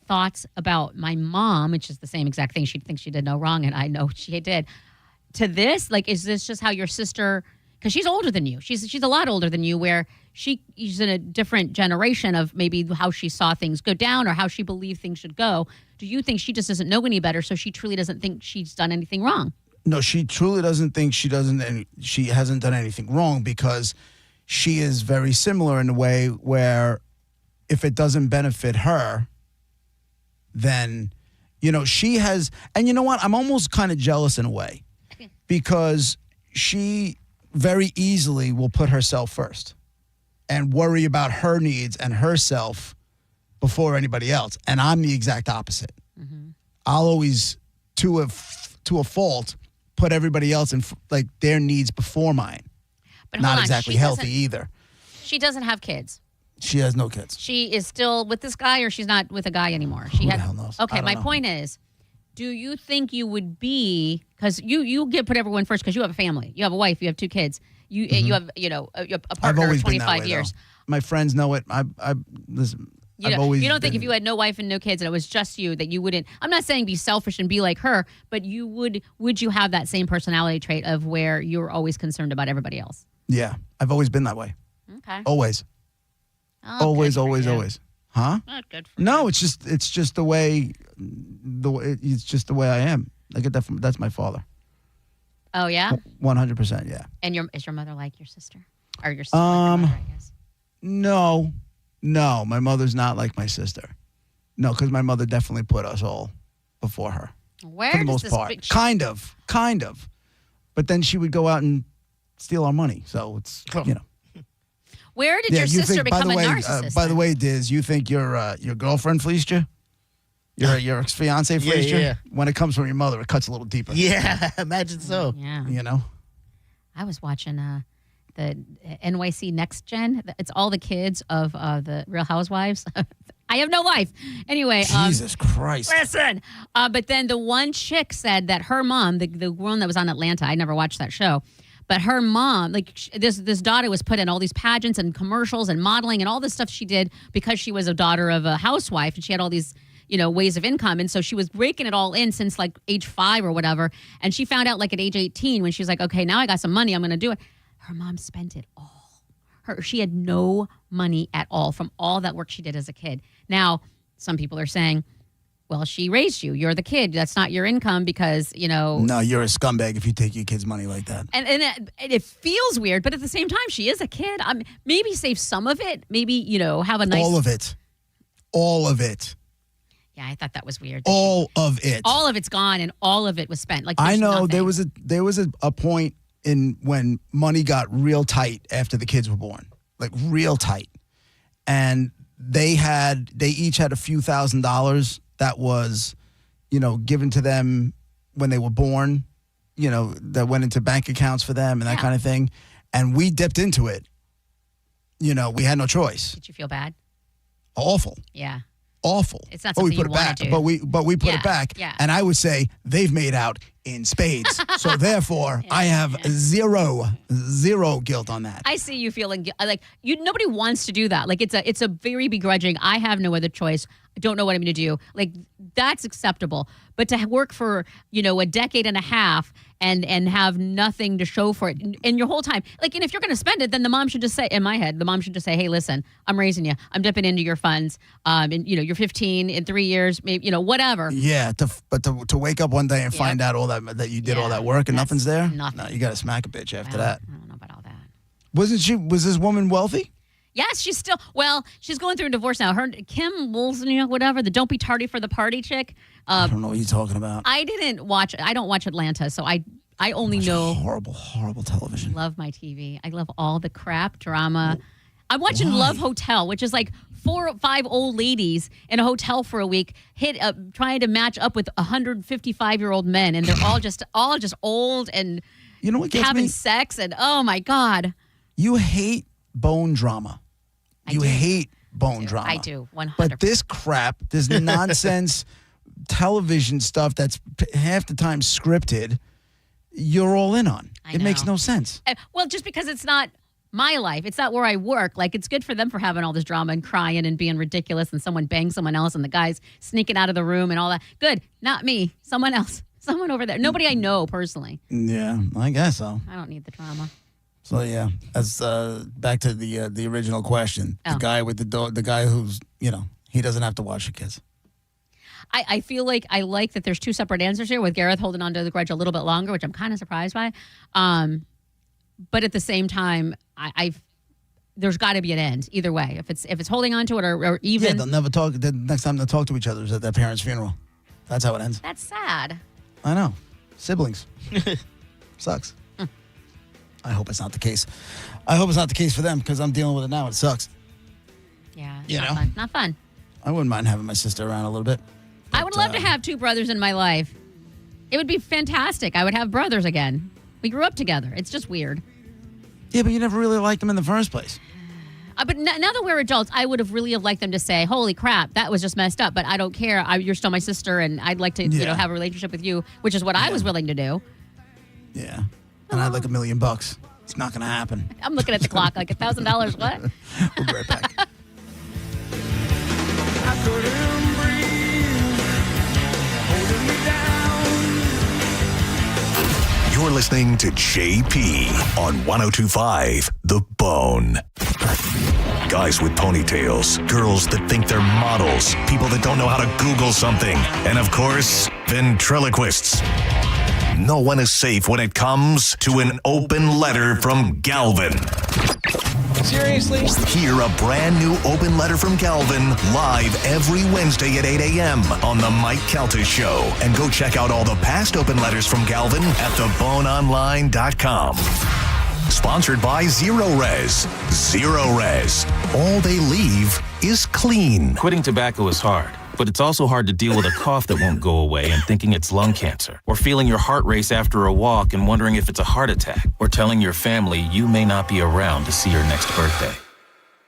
thoughts about my mom, which is the same exact thing? She thinks she did no wrong, and I know she did. to this? Like, is this just how your sister? Because she's older than you. She's a lot older than you. Where she's in a different generation of maybe how she saw things go down or how she believed things should go. Do you think she just doesn't know any better, so she truly doesn't think she's done anything wrong? No, she truly doesn't think she hasn't done anything wrong, because she is very similar in a way where if it doesn't benefit her, then, she has, and you know what? I'm almost kind of jealous in a way, because she very easily will put herself first and worry about her needs and herself before anybody else. And I'm the exact opposite. Mm-hmm. I'll always, to a fault, put everybody else in like their needs before mine. But not exactly healthy either. She doesn't have kids. She has no kids. She is still with this guy, or she's not with a guy anymore? Who the hell knows? Okay, my point is, do you think you would be, because you get put everyone first because you have a family, you have a wife, you have 2 kids, you have a partner of 25 years. My friends know it. You don't think if you had no wife and no kids and it was just you that you wouldn't, I'm not saying be selfish and be like her, but would you have that same personality trait of where you're always concerned about everybody else? Yeah, I've always been that way. Okay. Always. Oh, always. Huh? Not good for No, it's just the way it's just the way I am. I get that from, that's my father. Oh yeah? 100%, yeah. And is your mother like your sister? Or your sister like your mother, I guess? No, my mother's not like my sister. No, because my mother definitely put us all before her. Where for the most part. Kind of. But then she would go out and steal our money. So it's, Where did your sister become a narcissist? By the way, Diz, you think your girlfriend fleeced you? Your ex-fiance fleeced you? Yeah. When it comes from your mother, it cuts a little deeper. Yeah, imagine so. Yeah. I was watching the NYC Next Gen. It's all the kids of the Real Housewives. I have no life. Anyway. Jesus Christ. Listen. But then the one chick said that her mom, the one that was on Atlanta, I never watched that show, but her mom, this daughter was put in all these pageants and commercials and modeling and all this stuff she did because she was a daughter of a housewife and she had all these, ways of income. And so she was breaking it all in since like age 5 or whatever. And she found out like at age 18 when she was like, okay, now I got some money, I'm going to do it. Her mom spent it all. She had no money at all from all that work she did as a kid. Now, some people are saying, well, she raised you. You're the kid. That's not your income because, No, you're a scumbag if you take your kid's money like that. And it feels weird, but at the same time, she is a kid. Maybe save some of it. Maybe, have a nice... All of it. Yeah, I thought that was weird. All of it. All of it's gone and all of it was spent. Like I know nothing. there was a point in when money got real tight after the kids were born. Like real tight. And they each had a few $1,000s that was, given to them when they were born, that went into bank accounts for them and that kind of thing. And we dipped into it. We had no choice. Did you feel bad? Awful. Yeah. Awful. It's not something we put you it back, do. but we put it back. Yeah. And I would say they've made out in spades. So therefore, I have zero guilt on that. I see you feeling like nobody wants to do that. Like it's a very begrudging. I have no other choice. I don't know what I'm going to do. Like that's acceptable. But to work for a decade and a half and have nothing to show for it, and your whole time, and if you're going to spend it, then the mom should just say, in my head, hey, listen, I'm raising you. I'm dipping into your funds. And you're 15 in 3 years, maybe whatever. Yeah, to wake up one day and find out all that you did all that work and nothing's there. Nothing. No, you got to smack a bitch after that. I don't know about all that. Was this woman wealthy? Yes, she's going through a divorce now. Her Kim Wolfson, whatever, the don't be tardy for the party chick. I don't know what you're talking about. I don't watch Atlanta, so I only know horrible television. Love my TV. I love all the crap drama. I'm watching Love Hotel, which is like 4 or 5 old ladies in a hotel for a week, trying to match up with 155-year-old men, and they're all just old and having sex, and oh my God. You hate bone drama. You hate bone drama. I do, 100%. But this crap, this nonsense television stuff that's half the time scripted, you're all in on. It makes no sense. Well, just because it's not my life. It's not where I work. Like, it's good for them for having all this drama and crying and being ridiculous and someone bangs someone else and the guy's sneaking out of the room and all that. Good. Not me. Someone else. Someone over there. Nobody I know personally. Yeah, I guess so. I don't need the drama. So yeah, as back to the original question, the guy with the dog, the guy who's he doesn't have to watch the kids. I feel like I like that there's two separate answers here with Gareth holding on to the grudge a little bit longer, which I'm kind of surprised by. But at the same time, there's got to be an end either way. If it's holding on to it or even they'll never talk. The next time they'll talk to each other is at their parents' funeral. That's how it ends. That's sad. I know, siblings sucks. I hope it's not the case. I hope it's not the case for them because I'm dealing with it now. It sucks. Yeah, not fun. I wouldn't mind having my sister around a little bit. I would love to have two brothers in my life. It would be fantastic. I would have brothers again. We grew up together. It's just weird. Yeah, but you never really liked them in the first place. But now that we're adults, I would have really liked them to say, holy crap, that was just messed up. But I don't care. You're still my sister, and I'd like to have a relationship with you, which is what I was willing to do. Yeah. And I'd like $1 million. It's not going to happen. I'm looking at the clock like $1,000. What? We'll be right back. You're listening to JP on 102.5 The Bone. Guys with ponytails, girls that think they're models, people that don't know how to Google something, and of course, ventriloquists. No one is safe when it comes to an open letter from Galvin. Seriously? Hear a brand new open letter from Galvin live every Wednesday at 8 a.m. on The Mike Calta Show. And go check out all the past open letters from Galvin at theboneonline.com. Sponsored by Zero Res. Zero Res. All they leave is clean. Quitting tobacco is hard, but it's also hard to deal with a cough that won't go away and thinking it's lung cancer, or feeling your heart race after a walk and wondering if it's a heart attack, or telling your family you may not be around to see your next birthday.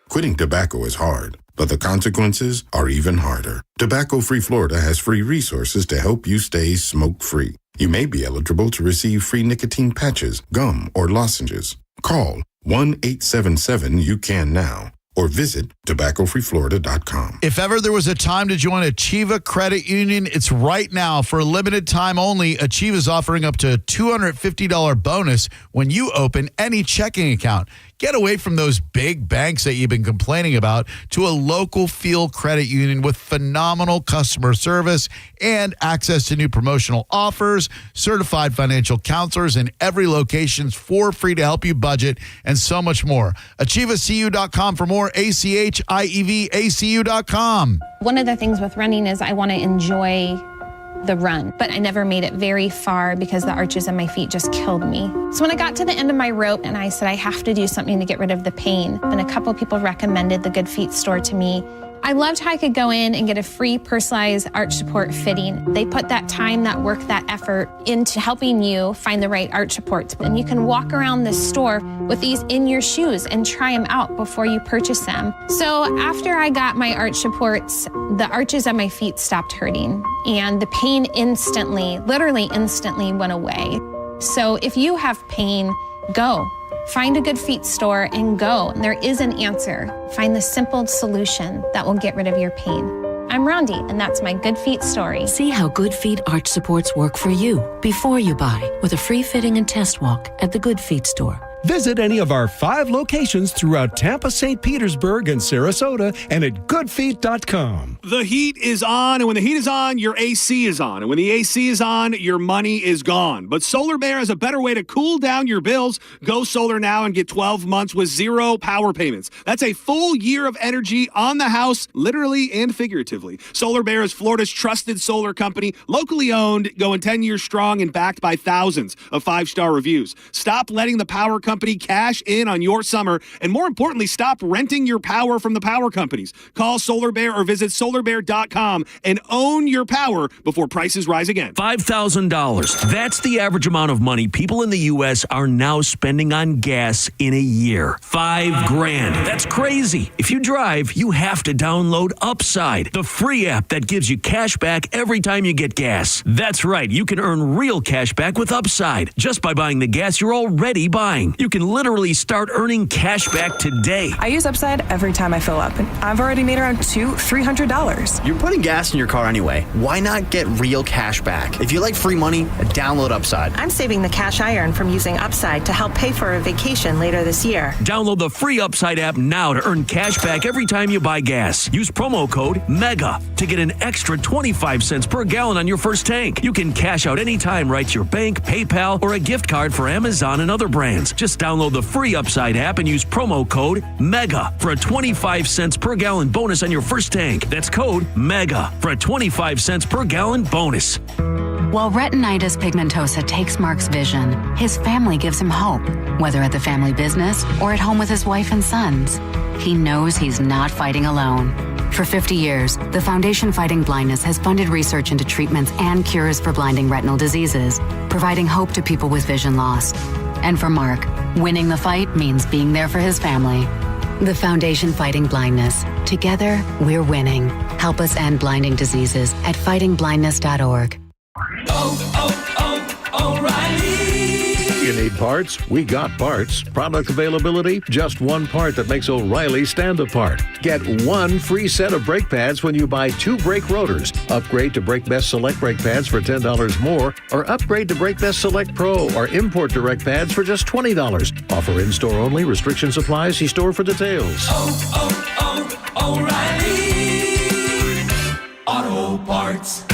Quitting tobacco is hard, but the consequences are even harder. Tobacco-Free Florida has free resources to help you stay smoke-free. You may be eligible to receive free nicotine patches, gum, or lozenges. Call 1-877-YOU-CAN-NOW or visit tobaccofreeflorida.com. If ever there was a time to join Achieva Credit Union, it's right now. For a limited time only, Achieva is offering up to a $250 bonus when you open any checking account. Get away from those big banks that you've been complaining about to a local feel credit union with phenomenal customer service and access to new promotional offers, certified financial counselors in every location for free to help you budget, and so much more. AchievaCU.com for more. AchievaAcu.com. One of the things with running is I want to enjoy the run, but I never made it very far because the arches in my feet just killed me. So when I got to the end of my rope and I said I have to do something to get rid of the pain, and a couple people recommended the Good Feet store to me. I loved how I could go in and get a free personalized arch support fitting. They put that time, that work, that effort into helping you find the right arch supports. And you can walk around the store with these in your shoes and try them out before you purchase them. So after I got my arch supports, the arches on my feet stopped hurting and the pain instantly, literally instantly went away. So if you have pain, go. Find a Good Feet store and go. There is an answer. Find the simple solution that will get rid of your pain. I'm Rondi, and that's my Good Feet story. See how Good Feet arch supports work for you before you buy with a free fitting and test walk at the Good Feet store. Visit any of our 5 locations throughout Tampa, St. Petersburg, and Sarasota, and at goodfeet.com. The heat is on, and when the heat is on, your AC is on. And when the AC is on, your money is gone. But Solar Bear has a better way to cool down your bills. Go solar now and get 12 months with 0 power payments. That's a full year of energy on the house, literally and figuratively. Solar Bear is Florida's trusted solar company, locally owned, going 10 years strong, and backed by thousands of 5-star reviews. Stop letting the power company cash in on your summer, and more importantly, stop renting your power from the power companies. Call Solar Bear or visit solarbear.com and own your power before prices rise again. $5,000. That's the average amount of money people in the U.S. are now spending on gas in a year. $5,000. That's crazy. If you drive, you have to download Upside, the free app that gives you cash back every time you get gas. That's right. You can earn real cash back with Upside just by buying the gas you're already buying. You can literally start earning cash back today. I use Upside every time I fill up, and I've already made around $300. You're putting gas in your car anyway. Why not get real cash back? If you like free money, download Upside. I'm saving the cash I earn from using Upside to help pay for a vacation later this year. Download the free Upside app now to earn cash back every time you buy gas. Use promo code MEGA to get an extra 25 cents per gallon on your first tank. You can cash out anytime right to your bank, PayPal, or a gift card for Amazon and other brands. Just download the free Upside app and use promo code MEGA for a 25 cents per gallon bonus on your first tank. That's code MEGA for a 25 cents per gallon bonus. While retinitis pigmentosa takes Mark's vision, his family gives him hope, whether at the family business or at home with his wife and sons. He knows he's not fighting alone. For 50 years, the Foundation Fighting Blindness has funded research into treatments and cures for blinding retinal diseases, providing hope to people with vision loss. And for Mark, winning the fight means being there for his family. The Foundation Fighting Blindness. Together, we're winning. Help us end blinding diseases at fightingblindness.org. O'Reilly. You need parts? We got parts. Product availability? Just one part that makes O'Reilly stand apart. Get one free set of brake pads when you buy 2 brake rotors. Upgrade to Brake Best Select brake pads for $10 more, or upgrade to Brake Best Select Pro or Import Direct pads for just $20. Offer in-store only. Restrictions apply. See store for details. O'Reilly Auto Parts.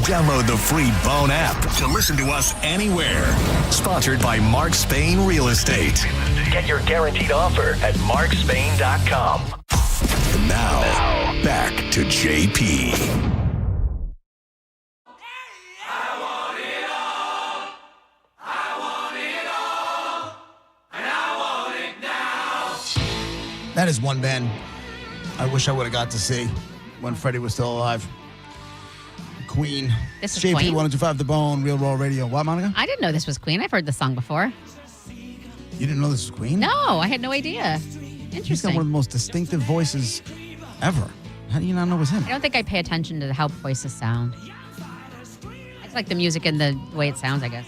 Download the free Bone app to listen to us anywhere. Sponsored by Mark Spain Real Estate. Get your guaranteed offer at markspain.com. Now, back to JP. That is one band I wish I would have got to see when Freddie was still alive. Queen. This is JP Queen? 102.5 The Bone, Real Raw Radio. What, Monica? I didn't know this was Queen. I've heard the song before. You didn't know this was Queen? No, I had no idea. He's got Interesting. one of the most distinctive voices ever. How do you not know it was him? I don't think I pay attention to how voices sound. It's like the music and the way it sounds, I guess.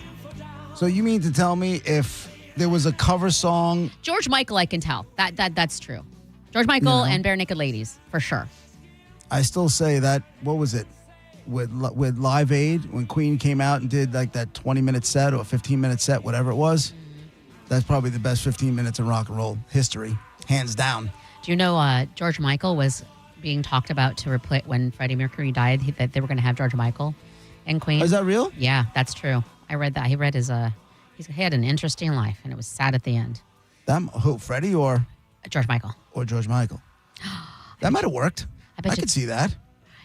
So you mean to tell me if there was a cover song? George Michael, I can tell. That's true. George Michael and Bare Naked Ladies, for sure. I still say that, what was it? With Live Aid, when Queen came out and did like that 20-minute set or 15-minute set, whatever it was, that's probably the best 15 minutes in rock and roll history, hands down. Do you know George Michael was being talked about to replace when Freddie Mercury died, that they were going to have George Michael and Queen? Is that real? Yeah, that's true. I read that. He read he had an interesting life, and it was sad at the end. Who, Freddie or? George Michael. Or George Michael. That might have worked. I could see that.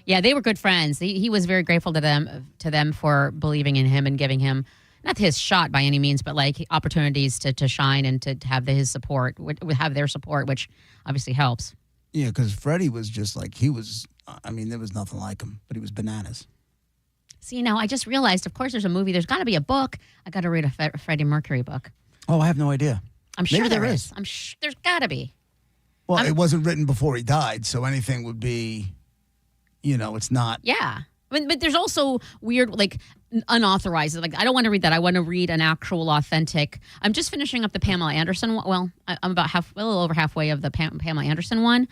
Yeah, they were good friends. He was very grateful to them for believing in him and giving him, not his shot by any means, but like opportunities to shine and to have his support, have their support, which obviously helps. Yeah, because Freddie was just like, there was nothing like him, but he was bananas. See, now I just realized, of course, there's a movie. There's got to be a book. I got to read a Freddie Mercury book. Oh, I have no idea. I'm sure Maybe there is. I'm sure there's got to be. Well, it wasn't written before he died, so anything would be, it's not. Yeah. But there's also weird, like, unauthorized. Like, I don't want to read that. I want to read an actual, authentic. I'm just finishing up the Pamela Anderson one. Well, I'm about a little over halfway of the Pamela Anderson one.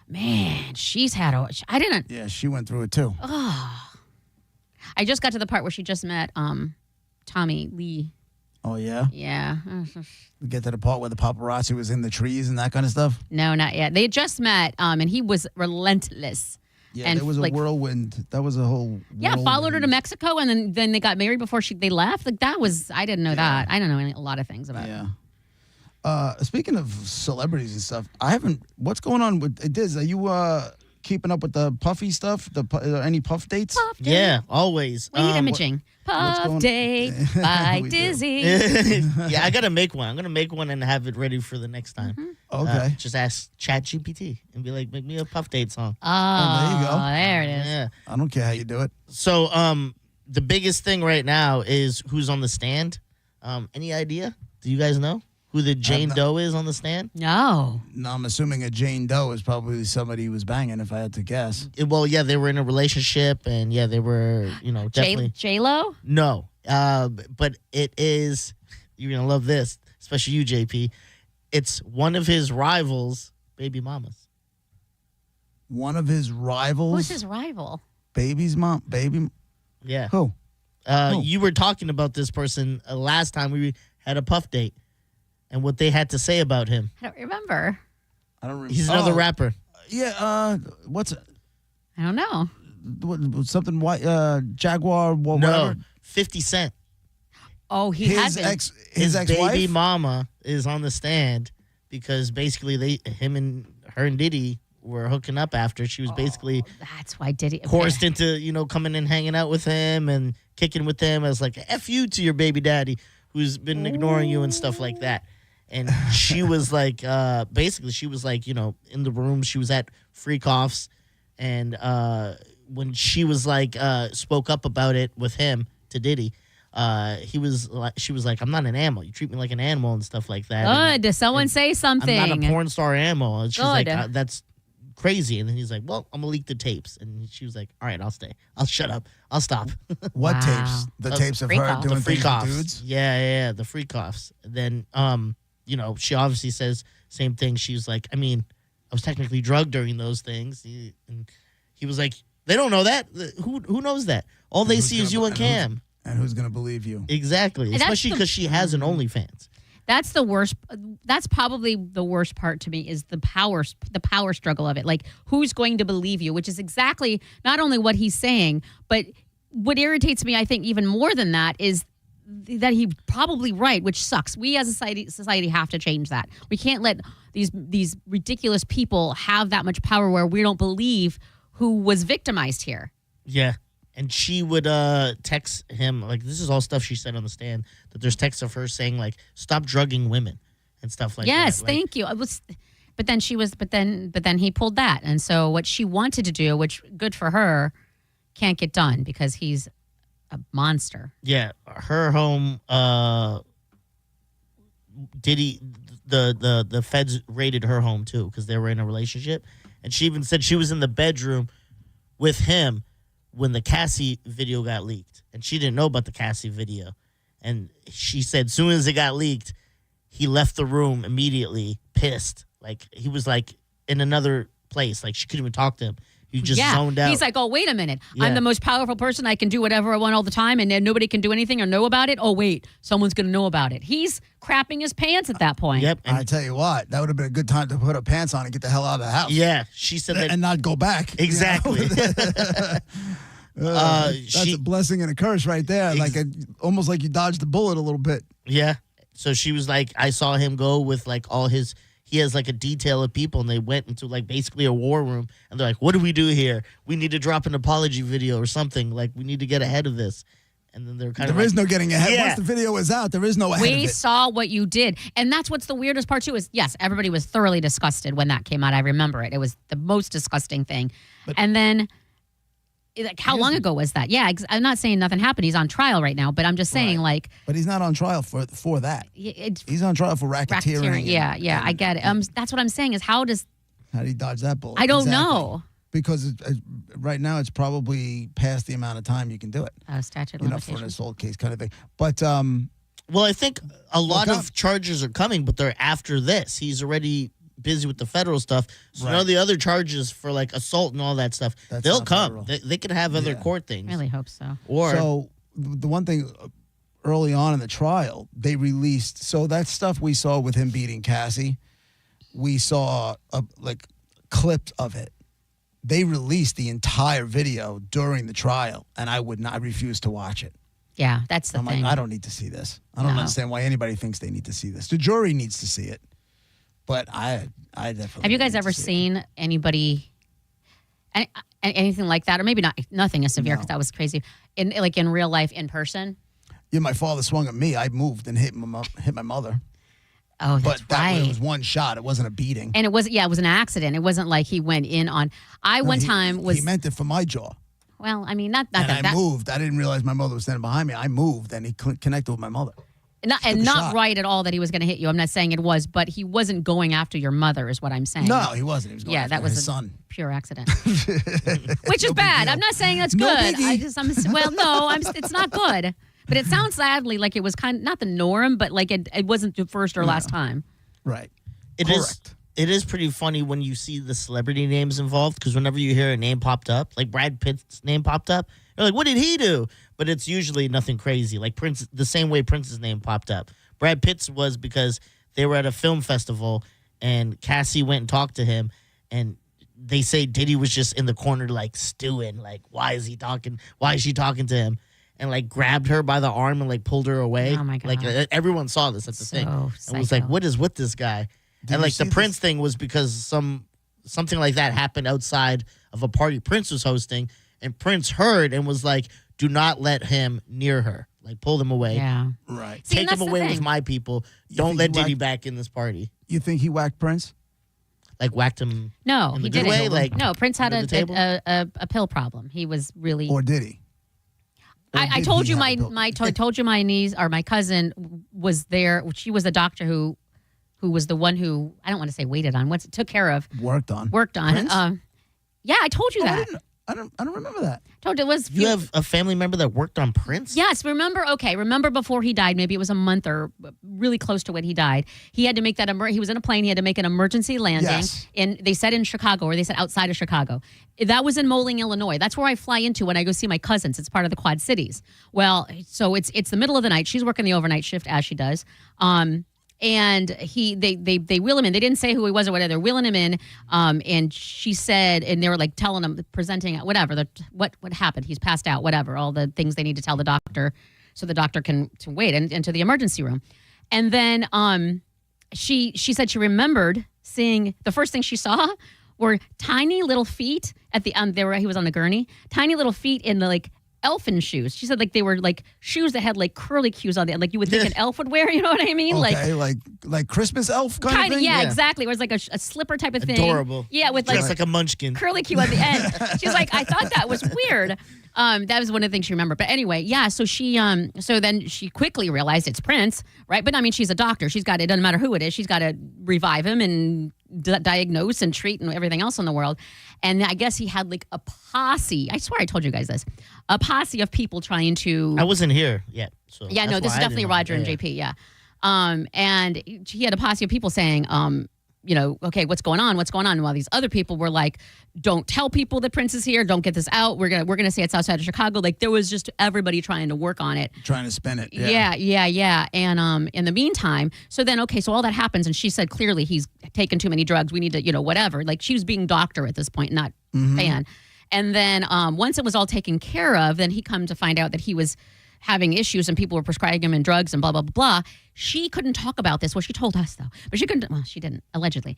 Man, she's had I didn't. Yeah, she went through it too. Oh. I just got to the part where she just met Tommy Lee. Oh, yeah? Yeah. We get to the part where the paparazzi was in the trees and that kind of stuff? No, not yet. They just met, and he was relentless. Yeah, and there was a whirlwind. That was a whole Yeah, followed her to Mexico, and then they got married before they left. Like, that was, I didn't know that. I don't know a lot of things about it. Yeah. Speaking of celebrities and stuff, what's going on with Diz? Are you keeping up with the Puffy stuff? Any Puff dates? Puff date. Yeah, always. Weed imaging. Puff Date by Dizzy. Yeah, I got to make one. I'm going to make one and have it ready for the next time. Mm-hmm. Okay. Just ask ChatGPT and be like, make me a Puff Date song. Oh, there you go. There it is. Yeah. I don't care how you do it. So, the biggest thing right now is who's on the stand. Any idea? Do you guys know who the Jane Doe is on the stand? No. No, I'm assuming a Jane Doe is probably somebody who was banging, if I had to guess. Well, yeah, they were in a relationship, and yeah, they were, definitely. J-Lo? No, but it is You're going to love this, especially you, JP. It's one of his rivals' baby mamas. One of his rivals? Who's his rival? Baby's mom? Baby? Yeah. Who? You were talking about this person last time we had a puff date and what they had to say about him. I don't remember. He's another rapper. Yeah. What's it? I don't know. Something white, Jaguar, whatever. No, 50 Cent. Oh, his ex-wife? Baby mama is on the stand because basically him and Diddy were hooking up after. She was basically that's why Diddy forced into, coming and hanging out with him and kicking with him as like F you to your baby daddy who's been ignoring you and stuff like that. And she was like, basically she was like, in the room. She was at Freak Offs. And when she was like, spoke up about it with him to Diddy, she was like, I'm not an animal. You treat me like an animal and stuff like that. Good. Does someone say something? I'm not a porn star animal. And she's like, that's crazy. And then he's like, well, I'm going to leak the tapes. And she was like, all right, I'll stay. I'll shut up. I'll stop. What tapes? The tapes of her doing things with dudes? Yeah, the Freak Offs. Then, she obviously says same thing. She was like, I mean, I was technically drugged during those things. And he was like, they don't know that. Who knows that? All they see is you and Cam. And who's going to believe you? Exactly. Especially because she has an OnlyFans. That's the worst. That's probably the worst part to me is the power struggle of it. Like, who's going to believe you? Which is exactly not only what he's saying, but what irritates me, I think, even more than that is that he's probably right, which sucks. We as a society have to change that. We can't let these ridiculous people have that much power where we don't believe who was victimized here. Yeah. And she would text him, like, this is all stuff she said on the stand, that there's texts of her saying, like, stop drugging women and stuff like that. Yes, thank you. But then he pulled that. And so what she wanted to do, which good for her, can't get done because he's a monster. Yeah. Her home, Diddy, the feds raided her home, too, because they were in a relationship. And she even said she was in the bedroom with him when the Cassie video got leaked. And she didn't know about the Cassie video. And she said as soon as it got leaked, he left the room immediately, pissed. Like, he was, like, in another place. Like, she couldn't even talk to him. He just zoned out. He's like, oh, wait a minute. Yeah. I'm the most powerful person. I can do whatever I want all the time, and then nobody can do anything or know about it. Oh, wait. Someone's going to know about it. He's crapping his pants at that point. Yep. I tell you what, that would have been a good time to put her pants on and get the hell out of the house. Yeah. She said that. And not go back. Exactly. That's a blessing and a curse right there. Almost like you dodged the bullet a little bit. Yeah. So she was like, I saw him go with like all his, he has like a detail of people, and they went into like basically a war room, and they're like, what do we do here? We need to drop an apology video or something. Like, we need to get ahead of this. And then they're kind of There is no getting ahead. Yeah. Once the video is out, there is no ahead of it. We saw what you did. And that's what's the weirdest part, too, is, yes, everybody was thoroughly disgusted when that came out. I remember it. It was the most disgusting thing. And then, like, how long ago was that? Yeah, I'm not saying nothing happened. He's on trial right now, but I'm just saying, like... But he's not on trial for that. He's on trial for racketeering. Yeah, I get it. That's what I'm saying is how did he dodge that bullet? I don't know. Because right now it's probably past the amount of time you can do it. Statute of limitations. For an assault case kind of thing. But... well, I think a lot of charges are coming, but they're after this. He's already busy with the federal stuff. So none of the other charges for like assault and all that stuff, they'll come. They could have other court things. I really hope so. So the one thing early on in the trial, they released, so that stuff we saw with him beating Cassie, we saw clips of it. They released the entire video during the trial, and I refused to watch it. Yeah, that's the thing. Like, I don't need to see this. I don't understand why anybody thinks they need to see this. The jury needs to see it. But I definitely. Have you guys ever seen anybody, anything like that, or maybe nothing as severe because that was crazy, in real life, in person? Yeah, my father swung at me. I moved and hit my mother. Oh, that's right. It was one shot. It wasn't a beating. And it was an accident. It wasn't like he went in on. He meant it for my jaw. Well, I mean, not and that. I moved. I didn't realize my mother was standing behind me. I moved, and he connected with my mother. Not right at all that he was going to hit you. I'm not saying it was, but he wasn't going after your mother, is what I'm saying. No, he wasn't. He was going after his son. Pure accident, which is bad. I'm not saying that's good. Biggie. It's not good. But it sounds sadly like it was kind of not the norm, but like it wasn't the first or last time. Right. It is pretty funny when you see the celebrity names involved, because whenever you hear a name popped up, like Brad Pitt's name popped up, you're like, what did he do? But it's usually nothing crazy. Like Prince, the same way Prince's name popped up. Brad Pitt's was because they were at a film festival and Cassie went and talked to him, and they say Diddy was just in the corner like stewing, like why is she talking to him, and like grabbed her by the arm and like pulled her away. Oh my God. Like everyone saw this at the thing and was like, what is with this guy? And like the Prince thing was because something like that happened outside of a party Prince was hosting, and Prince heard and was like, do not let him near her. Like, pull them away. Yeah. Right. Take him away with my people. Don't let Diddy back in this party. You think he whacked Prince? Like, whacked him No, in he the good didn't. way? Like, no, Prince had under the table? a pill problem. He was really. Or did he? I told you told you my niece or my cousin was there. She was the doctor who was the one who, I don't want to say waited on, took care of. Worked on. Prince? Yeah, I told you that. I don't remember that. Told it was. You have a family member that worked on Prince? Yes, remember before he died, maybe it was a month or really close to when he died. He had to make that, he was in a plane, he had to make an emergency landing. Yes. And they said in Chicago, or they said outside of Chicago. That was in Moline, Illinois. That's where I fly into when I go see my cousins. It's part of the Quad Cities. Well, so it's the middle of the night. She's working the overnight shift as she does. And they wheel him in. They didn't say who he was or whatever. They're wheeling him in. And she said, and they were like telling him, presenting whatever, what happened. He's passed out, whatever, all the things they need to tell the doctor so the doctor can wait into the emergency room. And then she said she remembered seeing, the first thing she saw were tiny little feet at the he was on the gurney, tiny little feet in the like elfin shoes. She said like they were like shoes that had like curly cues on the end, like you would think an elf would wear. You know what I mean? Okay, like Christmas elf kind of thing? Yeah, exactly. It was like a slipper type of thing. Adorable. Yeah, with Dressed like a munchkin. Curly cue at the end. She's like, I thought that was weird. That was one of the things she remembered. But anyway, yeah, so she so then she quickly realized it's Prince, right? But I mean, she's a doctor. She's got, it doesn't matter who it is. She's got to revive him and diagnose and treat and everything else in the world. And I guess he had like a posse. I swear I told you guys this. A posse of people trying to. I wasn't here yet. So yeah, no, this is definitely Roger and JP. Yeah. And he had a posse of people saying, okay, what's going on? And while these other people were like, don't tell people that Prince is here. Don't get this out. We're gonna say it's outside of Chicago. Like there was just everybody trying to work on it. Trying to spin it. Yeah. And in the meantime, so all that happens, and she said clearly he's taken too many drugs. We need to, whatever. Like she was being doctor at this point, not fan. And then once it was all taken care of, then he come to find out that he was having issues and people were prescribing him and drugs and blah, blah, blah, blah. She couldn't talk about this. Well, she told us though, but she couldn't, well, she didn't, allegedly.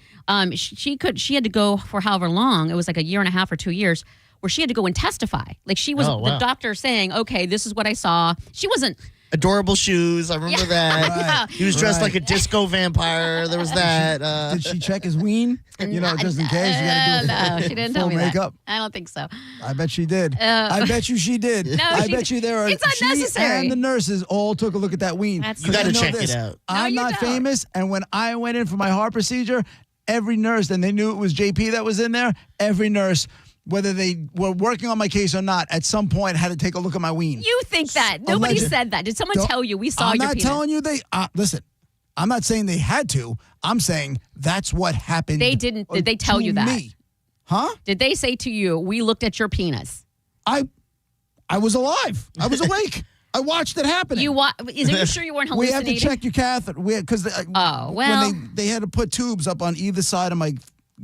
She had to go for however long, it was like a year and a half or 2 years, where she had to go and testify. Like she was the doctor saying, okay, this is what I saw. She wasn't. Adorable shoes. I remember that. He was dressed like a disco vampire. There was that. Did she check his ween? Just in case. You got to do no, she didn't tell me makeup. That. I don't think so. I bet she did. I bet you she did. No, I bet you there are. It's unnecessary. She and the nurses all took a look at that ween. You got to check it out. I'm not famous, and when I went in for my heart procedure, every nurse, and they knew it was JP that was in there, every nurse, whether they were working on my case or not, at some point had to take a look at my ween. You think that. Nobody said that. Did someone tell you we saw your penis? I'm not telling you they, listen, I'm not saying they had to. I'm saying that's what happened. They didn't. Did they tell you that? Me. Huh? Did they say to you, we looked at your penis? I was alive. I was awake. I watched it happen. Are you sure you weren't hallucinating? We had to check your catheter. Because when they had to put tubes up on either side of my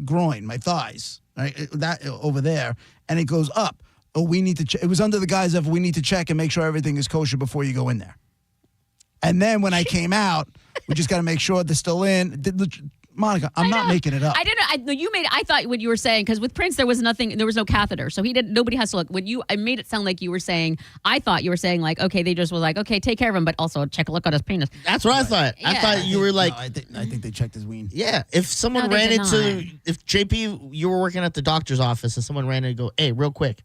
groin, my thighs. Right, that over there, and it goes up. Oh, we need to check. It was under the guise of we need to check and make sure everything is kosher before you go in there. And then when I came out, we just got to make sure they're still in. Monica, I'm not making it up. I thought what you were saying, because with Prince there was no catheter, so nobody has to look. I made it sound like you were saying. I thought you were saying like, okay, they just was like, okay, take care of him, but also check a look at his penis. That's what I thought. Yeah. I thought you were like, no, I think they checked his ween. Yeah, if someone if JP, you were working at the doctor's office and someone ran in and go, hey, real quick,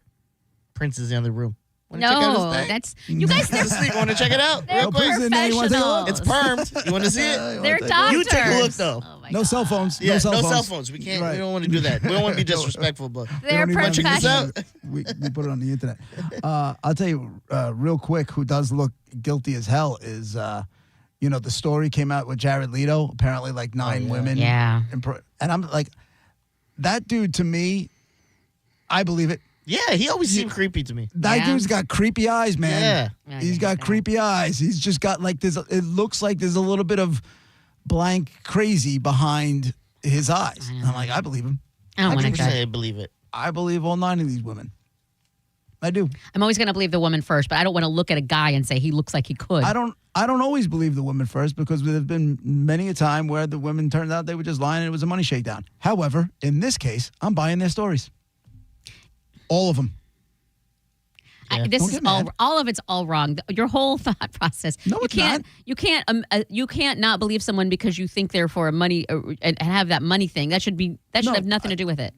Prince is in the other room. No, that's you guys. You want to check it out? They're professionals. It's permed. You want to see it? They're doctors. You take a look though. No cell phones. Yeah, no cell phones. We can't. Right. We don't want to do that. We don't want to be disrespectful, but they're professionals. We put it on the internet. I'll tell you real quick. Who does look guilty as hell is, the story came out with Jared Leto. Apparently, like 9 women. Yeah. And I'm like, that dude to me, I believe it. Yeah, he always seemed creepy to me. That dude's got creepy eyes, man. Yeah. He's got creepy eyes. He's just got like this. It looks like there's a little bit of blank crazy behind his eyes. I'm like, I believe him. I don't want to say I believe it. I believe all 9 of these women. I do. I'm always going to believe the woman first, but I don't want to look at a guy and say he looks like he could. I don't always believe the women first because there's been many a time where the women turned out they were just lying and it was a money shakedown. However, in this case, I'm buying their stories. All of them. This is all of it's all wrong. Your whole thought process. No, it's not. You can't not believe someone because you think they're for a money and have that money thing. That should have nothing to do with it.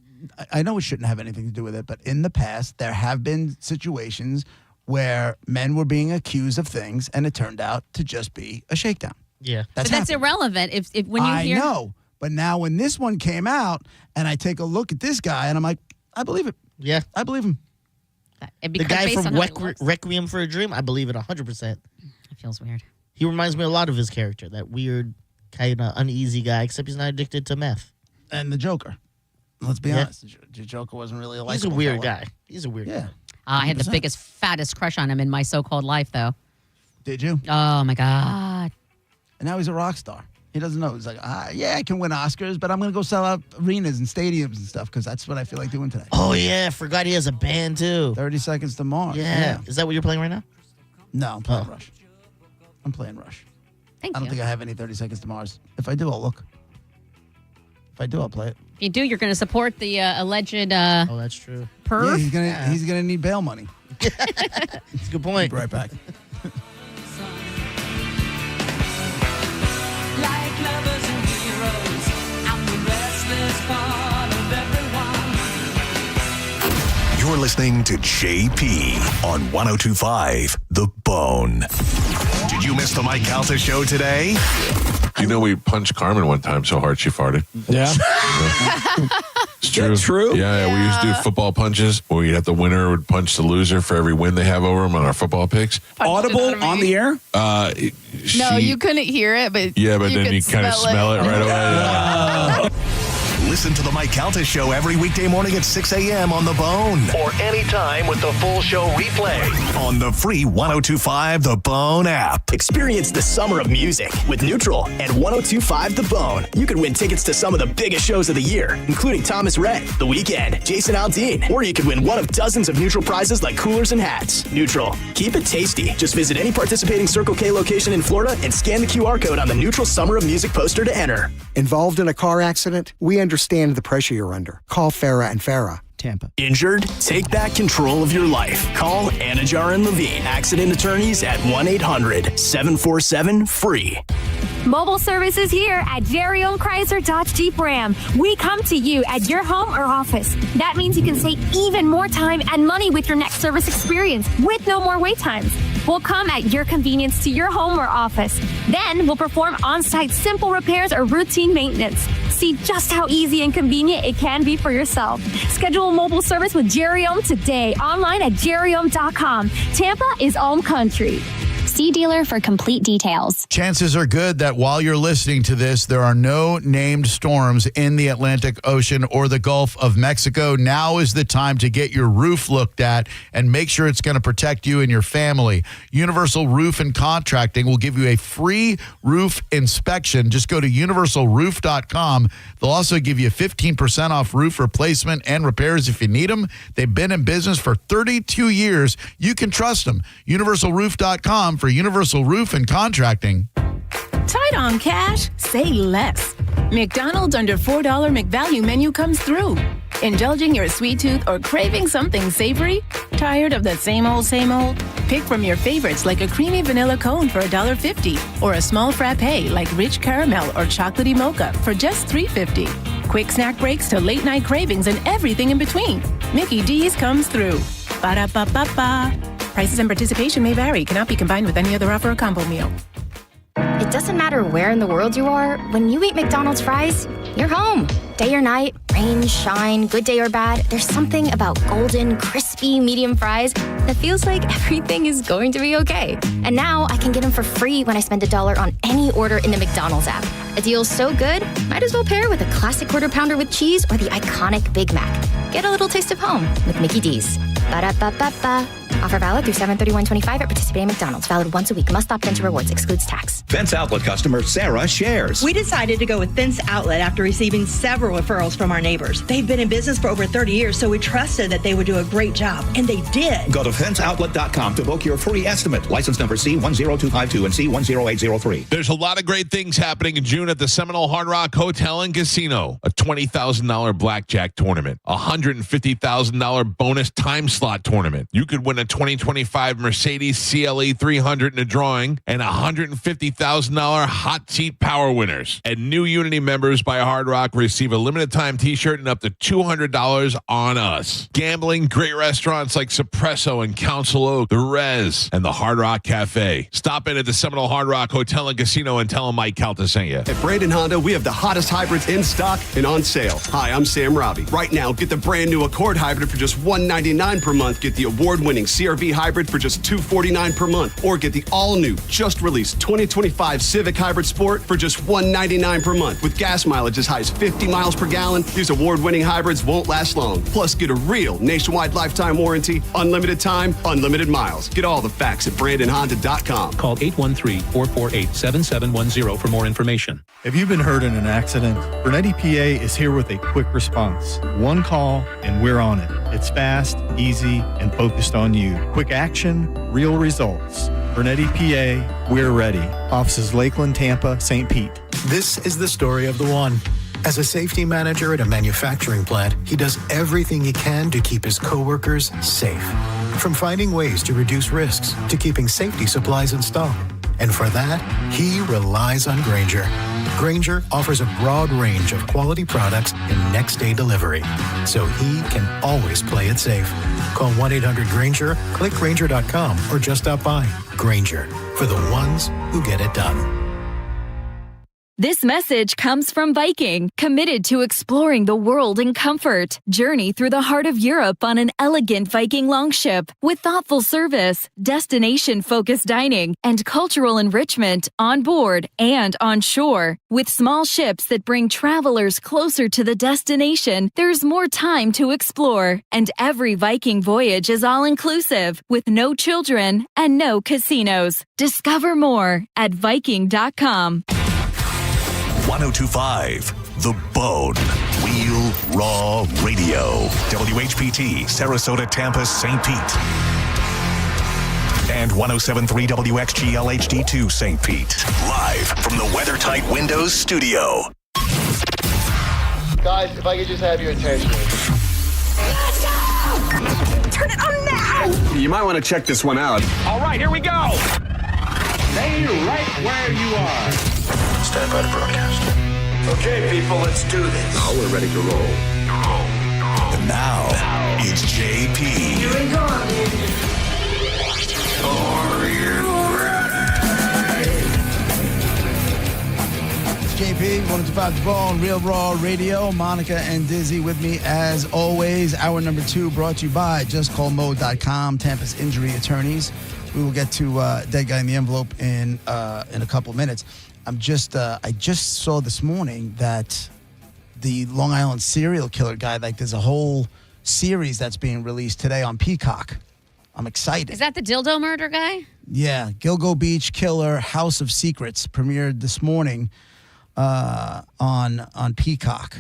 I know it shouldn't have anything to do with it, but in the past there have been situations where men were being accused of things and it turned out to just be a shakedown. Yeah, that's irrelevant. If when you hear, I know, but now when this one came out and I take a look at this guy and I'm like, I believe it. Yeah, I believe him. The guy from Requiem for a Dream, I believe it 100%. It feels weird. He reminds me a lot of his character, that weird, kind of uneasy guy, except he's not addicted to meth. And the Joker. Let's be honest. The Joker wasn't really a He's a weird guy. He's a weird guy. I had the biggest, fattest crush on him in my so-called life, though. Did you? Oh, my God. And now he's a rock star. He doesn't know. He's like, I can win Oscars, but I'm going to go sell out arenas and stadiums and stuff because that's what I feel like doing today. Oh, yeah. I forgot he has a band, too. 30 Seconds to Mars. Yeah. Is that what you're playing right now? No, I'm playing Rush. I'm playing Rush. I don't think I have any 30 Seconds to Mars. If I do, I'll look. If I do, I'll play it. If you do, you're going to support the alleged oh, that's true. perv? Yeah, he's gonna need bail money. That's a good point. Be right back. Like lovers and heroes, I'm the restless part of everyone. You're listening to JP on 102.5 The Bone. Did you miss the Mike Calta show today? You know, we punched Carmen one time so hard she farted. Yeah. It's true. True? Yeah, we used to do football punches where we'd have the winner would punch the loser for every win they have over them on our football picks. Audible on the air? No, you couldn't hear it, but yeah, but then you kind of smell it right away. Listen to the Mike Calta show every weekday morning at 6 a.m. on The Bone. Or anytime with the full show replay on the free 102.5 The Bone app. Experience the summer of music with Neutral and 102.5 The Bone. You can win tickets to some of the biggest shows of the year, including Thomas Rhett, The Weeknd, Jason Aldean, or you could win one of dozens of Neutral prizes like coolers and hats. Neutral. Keep it tasty. Just visit any participating Circle K location in Florida and scan the QR code on the Neutral Summer of Music poster to enter. Involved in a car accident? We understand the pressure you're under. Call Farah and Farah, Tampa. Injured? Take back control of your life. Call Anajar and Levine, accident attorneys at 1-800-747-FREE. Mobile service is here at Jerry Owned Chrysler Dodge Jeep Ram. We come to you at your home or office. That means you can save even more time and money with your next service experience with no more wait times. We'll come at your convenience to your home or office. Then we'll perform on-site simple repairs or routine maintenance. See just how easy and convenient it can be for yourself. Schedule a mobile service with Jerry Ohm today online at jerryohm.com. Tampa is Ohm Country. See dealer for complete details. Chances are good that while you're listening to this, there are no named storms in the Atlantic Ocean or the Gulf of Mexico. Now is the time to get your roof looked at and make sure it's going to protect you and your family. Universal Roof and Contracting will give you a free roof inspection. Just go to universalroof.com. They'll also give you 15% off roof replacement and repairs if you need them. They've been in business for 32 years. You can trust them. Universalroof.com for Universal Roof and Contracting. Tight on cash? Say less. McDonald's under $4 McValue menu comes through. Indulging your sweet tooth or craving something savory? Tired of the same old, same old? Pick from your favorites like a creamy vanilla cone for $1.50 or a small frappe like rich caramel or chocolatey mocha for just $3.50. Quick snack breaks to late night cravings and everything in between. Mickey D's comes through. Ba-da-ba-ba-ba. Prices and participation may vary. Cannot be combined with any other offer or combo meal. It doesn't matter where in the world you are, when you eat McDonald's fries, you're home. Day or night, rain, shine, good day or bad, there's something about golden, crispy, medium fries that feels like everything is going to be okay. And now I can get them for free when I spend $1 on any order in the McDonald's app. A deal so good, might as well pair with a classic Quarter Pounder with cheese or the iconic Big Mac. Get a little taste of home with Mickey D's. Ba-da-ba-ba-ba. Offer valid through 7/31/25 at participating McDonald's. Valid once a week. Must opt into rewards. Excludes tax. Fence Outlet customer Sarah shares. We decided to go with Fence Outlet after receiving several referrals from our neighbors. They've been in business for over 30 years, so we trusted that they would do a great job. And they did. Go to fenceoutlet.com to book your free estimate. License number C10252 and C10803. There's a lot of great things happening in June at the Seminole Hard Rock Hotel and Casino. A $20,000 blackjack tournament. A $150,000 bonus time slot tournament. You could win a 2025 Mercedes CLE 300 in a drawing and $150,000 hot seat power winners. And new Unity members by Hard Rock receive a limited time t-shirt and up to $200 on us. Gambling, great restaurants like Suppresso and Council Oak, the Rez, and the Hard Rock Cafe. Stop in at the Seminole Hard Rock Hotel and Casino and tell them Mike Calta sent you. At Brandon Honda, we have the hottest hybrids in stock and on sale. Hi, I'm Sam Robbie. Right now, get the brand new Accord hybrid for just $199 per month. Get the award-winning CR-V hybrid for just $249 per month. Or get the all-new, just released 2025 Civic Hybrid Sport for just $199 per month. With gas mileage as high as 50 miles per gallon, these award-winning hybrids won't last long. Plus, get a real nationwide lifetime warranty, unlimited time, unlimited miles. Get all the facts at BrandonHonda.com. Call 813-448-7710 for more information. If you've been hurt in an accident, Bernetti PA is here with a quick response. One call and we're on it. It's fast, easy, and focused on you. Quick action, real results. Bernetti PA, we're ready. Offices Lakeland, Tampa, St. Pete. This is the story of the one. As a safety manager at a manufacturing plant, he does everything he can to keep his coworkers safe. From finding ways to reduce risks to keeping safety supplies in stock. And for that, he relies on Grainger. Grainger offers a broad range of quality products and next-day delivery, so he can always play it safe. Call 1-800-GRAINGER, click Grainger.com, or just stop by. Grainger, for the ones who get it done. This message comes from Viking, committed to exploring the world in comfort. Journey through the heart of Europe on an elegant Viking longship with thoughtful service, destination-focused dining, and cultural enrichment on board and on shore. With small ships that bring travelers closer to the destination, there's more time to explore. And every Viking voyage is all-inclusive, with no children and no casinos. Discover more at Viking.com. 1025 The Bone. Real Raw Radio. WHPT, Sarasota, Tampa, St. Pete. And 1073 WXGL HD2 St. Pete. Live from the WeatherTight Windows studio. Guys, if I could just have your attention. Turn it on now! You might want to check this one out. All right, here we go! Stay right where you are. Stand by to broadcast. Okay, people, let's do this. Now we're ready to roll. And now, it's JP. Here we go, baby. Are you ready? It's JP, 125 The Bone, Real Raw Radio. Monica and Dizzy with me as always. Hour number 2 brought to you by JustCallMo.com, Tampa's injury attorneys. We will get to Dead Guy in the Envelope in a couple of minutes. I just saw this morning that the Long Island serial killer guy, like there's a whole series that's being released today on Peacock. I'm excited. Is that the dildo murder guy? Yeah, Gilgo Beach Killer, House of Secrets premiered this morning on Peacock.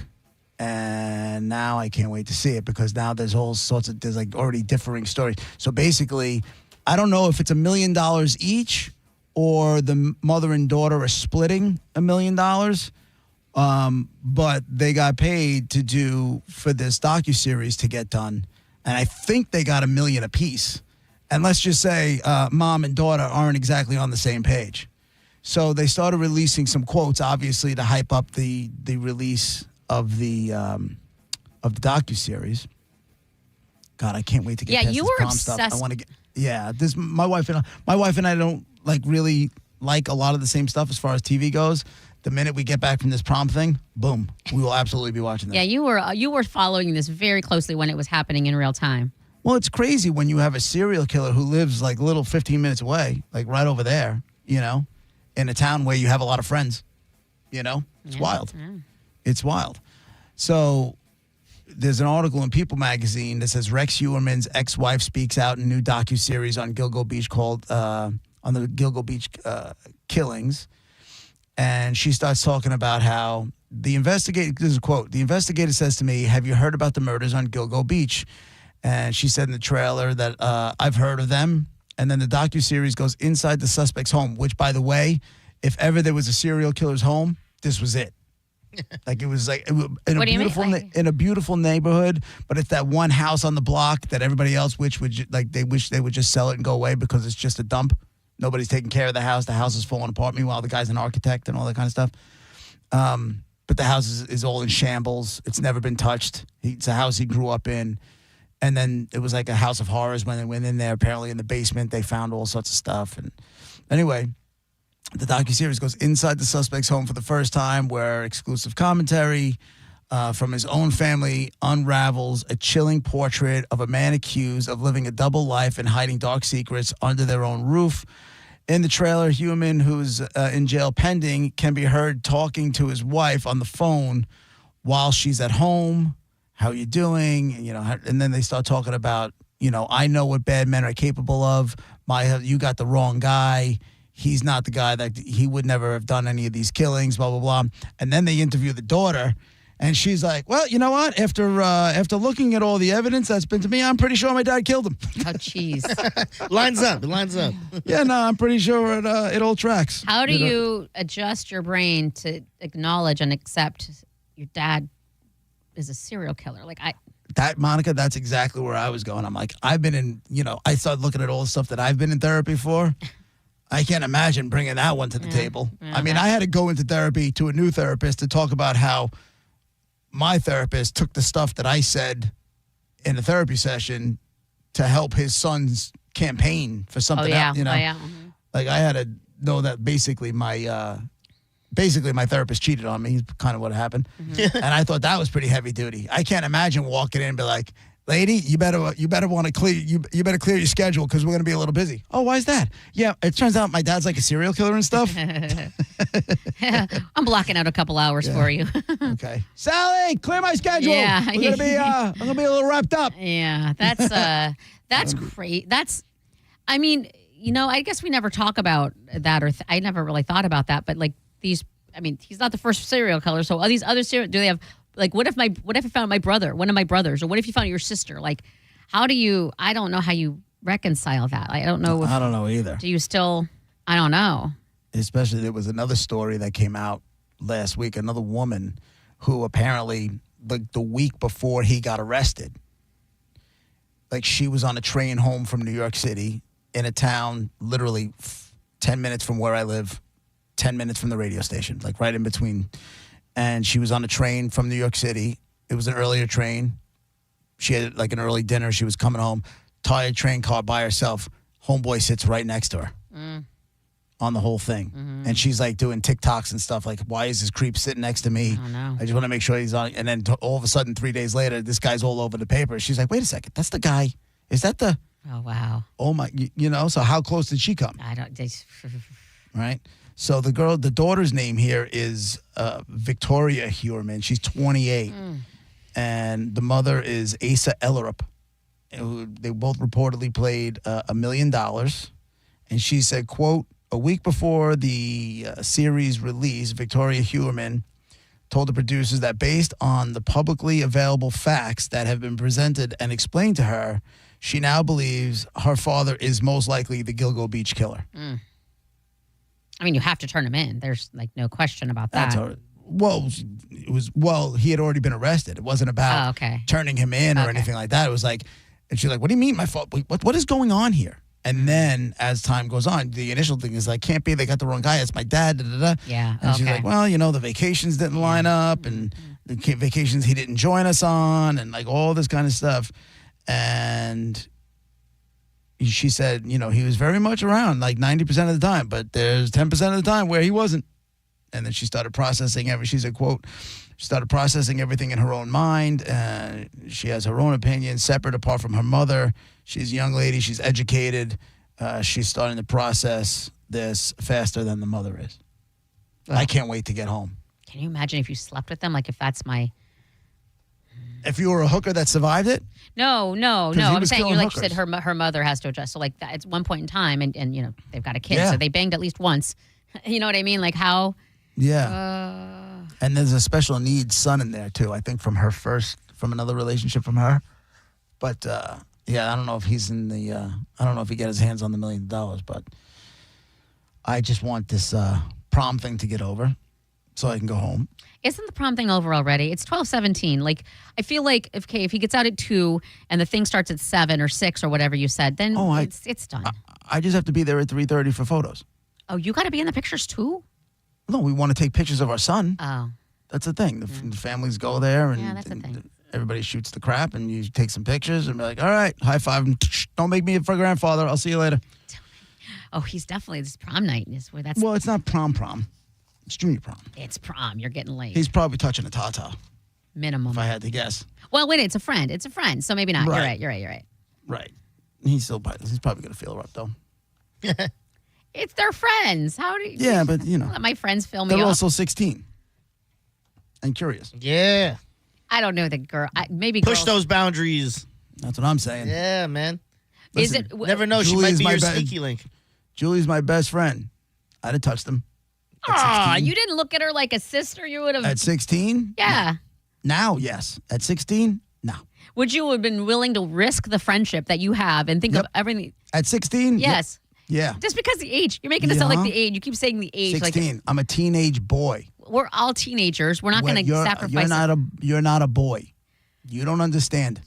And now I can't wait to see it because now there's like already differing stories. So basically, I don't know if it's $1 million each or the mother and daughter are splitting $1 million. But they got paid for this docuseries to get done. And I think they got $1 million apiece. And let's just say mom and daughter aren't exactly on the same page. So they started releasing some quotes, obviously, to hype up the release of the docuseries. God, I can't wait to get past you this were prom stuff. obsessed. Yeah, my wife and I don't really like a lot of the same stuff as far as TV goes. The minute we get back from this prom thing, boom, we will absolutely be watching this. Yeah, you were following this very closely when it was happening in real time. Well, it's crazy when you have a serial killer who lives like little 15 minutes away, like right over there, in a town where you have a lot of friends. It's wild. Yeah. It's wild. So there's an article in People magazine that says Rex Heuermann's ex-wife speaks out in a new docuseries on Gilgo Beach called on the Gilgo Beach killings. And she starts talking about how this is a quote, the investigator says to me, "Have you heard about the murders on Gilgo Beach?" And she said in the trailer that I've heard of them. And then the docuseries goes inside the suspect's home, which, by the way, if ever there was a serial killer's home, this was it. Like it was like in a beautiful neighborhood, but it's that one house on the block that everybody else they wish they would just sell it and go away because it's just a dump. Nobody's taking care of the house. The house is falling apart. Meanwhile, the guy's an architect and all that kind of stuff. But the house is all in shambles. It's never been touched. It's a house he grew up in. And then it was like a house of horrors when they went in there. Apparently in the basement, they found all sorts of stuff. And anyway, the docuseries goes inside the suspect's home for the first time, where exclusive commentary from his own family unravels a chilling portrait of a man accused of living a double life and hiding dark secrets under their own roof. In the trailer, Heuermann, who's in jail pending, can be heard talking to his wife on the phone while she's at home. How you doing? And then they start talking about, I know what bad men are capable of. You got the wrong guy. He's not the guy that he would never have done any of these killings, blah, blah, blah. And then they interview the daughter, and she's like, well, you know what? After looking at all the evidence that's been to me, I'm pretty sure my dad killed him. Oh, jeez. Lines up. Yeah, no, I'm pretty sure it all tracks. How do you adjust your brain to acknowledge and accept your dad is a serial killer? Monica, that's exactly where I was going. I'm like, I've been in, I started looking at all the stuff that I've been in therapy for. I can't imagine bringing that one to the table. Yeah. I mean, I had to go into therapy to a new therapist to talk about how my therapist took the stuff that I said in a therapy session to help his son's campaign for something else, Mm-hmm. Like I had to know that basically my therapist cheated on me, is kind of what happened. Mm-hmm. And I thought that was pretty heavy duty. I can't imagine walking in and be like, lady, you better want to clear you better clear your schedule because we're going to be a little busy. Oh, why is that? Yeah, it turns out my dad's like a serial killer and stuff. I'm blocking out a couple hours for you. Okay. Sally, clear my schedule. Yeah. I'm going to be a little wrapped up. Yeah, that's great. I mean, I guess we never talk about that, or I never really thought about that, but like he's not the first serial killer. So all these other do they have, like, what if I found my brother, one of my brothers, or what if you found your sister? Like, I don't know how you reconcile that. I don't know. I don't know either. Do you still, I don't know. Especially there was another story that came out last week, another woman who apparently, like the week before he got arrested, like she was on a train home from New York City in a town literally 10 minutes from where I live, 10 minutes from the radio station, like right in between. And she was on a train from New York City. It was an earlier train. She had like an early dinner. She was coming home, tired train car by herself. Homeboy sits right next to her on the whole thing. Mm-hmm. And she's like doing TikToks and stuff like, why is this creep sitting next to me? Oh, no. I just want to make sure he's on. And then all of a sudden, 3 days later, this guy's all over the paper. She's like, wait a second. That's the guy. Is that the... Oh, wow. Oh, my... so how close did she come? I don't... Right? So the daughter's name here is Victoria Heuermann. She's 28. And the mother is Asa Ellerup. They both reportedly played $1 million. And she said, quote, a week before the series release, Victoria Heuermann told the producers that based on the publicly available facts that have been presented and explained to her, she now believes her father is most likely the Gilgo Beach killer. I mean, you have to turn him in. There's like no question about that. He had already been arrested. It wasn't about turning him in or anything like that. It was like, and she's like, what do you mean my fault? What is going on here? And then as time goes on, the initial thing is like, can't be, they got the wrong guy. It's my dad. Da, da, da. Yeah. And she's like, well, the vacations didn't line up and the vacations he didn't join us on and like all this kind of stuff. And she said, he was very much around like 90% of the time, but there's 10% of the time where he wasn't. And then she started processing she said, quote, she started processing everything in her own mind. She has her own opinion, separate apart from her mother. She's a young lady. She's educated. She's starting to process this faster than the mother is. I can't wait to get home. Can you imagine if you slept with them? Like if that's my... If you were a hooker that survived it? No. he I'm was saying, killing you said hookers. her mother has to adjust. So like that, it's one point in time and they've got a kid. Yeah. So they banged at least once. You know what I mean? Like how... Yeah. And there's a special needs son in there too, I think from another relationship from her. But I don't know if he's in the, I don't know if he got his hands on the $1 million, but I just want this prom thing to get over so I can go home. Isn't the prom thing over already? It's 12:17. Like, I feel like, if he gets out at 2 and the thing starts at 7 or 6 or whatever you said, then it's done. I just have to be there at 3:30 for photos. Oh, you got to be in the pictures too? No, we want to take pictures of our son. Oh. That's the thing. The families go there and, Yeah, that's the thing. Everybody shoots the crap and you take some pictures and be like, all right, high five. Don't make me for grandfather. I'll see you later. Oh, he's definitely, this prom night is where that's... Well, it's not prom. It's junior prom. It's prom. You're getting late. He's probably touching a tata. Minimum. If I had to guess. Well, wait, it's a friend. So maybe not. Right. You're right. Right. He's probably going to feel her up, though. It's their friends. How do you... Yeah, but, Let my friends film me they're off. also 16 and curious. Yeah. I don't know the girl. Maybe Push girls. those boundaries. That's what I'm saying. Yeah, man. Listen, Is it... Never know. She might be your sneaky link. Julie's my best friend. I'd have touched him. Aw, you didn't look at her like a sister? You would have... At 16? Yeah. Now, yes. At 16? No. Would you have been willing to risk the friendship that you have and think of everything? At 16? Yes. Yeah. Just because the age. You're making it sound like the age. You keep saying the age. 16. Like, I'm a teenage boy. we're all teenagers. We're not going to sacrifice... You're not a boy. You don't understand.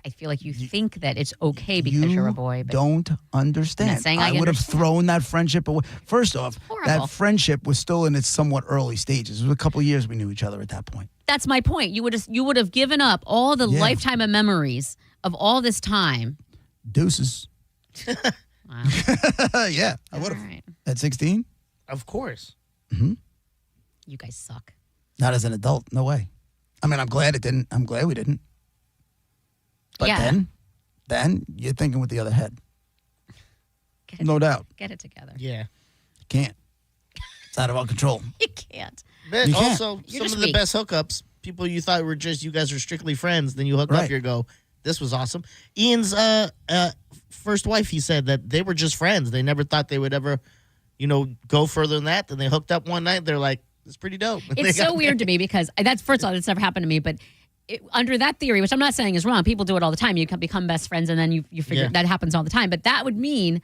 I feel like you think that it's okay because you're a boy. But don't understand. I'm not saying I would have understand. thrown that friendship away. First off, Horrible. that friendship was still in its somewhat early stages. It was a couple of years we knew each other at that point. That's my point. You would have given up all the Yeah. lifetime of memories of all this time. Deuces. Wow. Yeah, I would have. Right. At 16? Of course. Mm-hmm. You guys suck. Not as an adult. No way. I mean, I'm glad it didn't. I'm glad we didn't. But Yeah. then you're thinking with the other head. No doubt. Get it together. Yeah. You can't. It's out of our control. You can't. But You can't. also, You're some just of the weak. best hookups, people you thought were just, you guys are strictly friends, then you hook Right. up, you go, this was awesome. Ian's first wife, he said that they were just friends. They never thought they would ever, go further than that. Then they hooked up one night. They're like, it's pretty dope. They It's so got weird to me because that's, first of all, it's never happened to me, but under that theory, which I'm not saying is wrong, people do it all the time. You can become best friends and then you figure Yeah. that happens all the time. But that would mean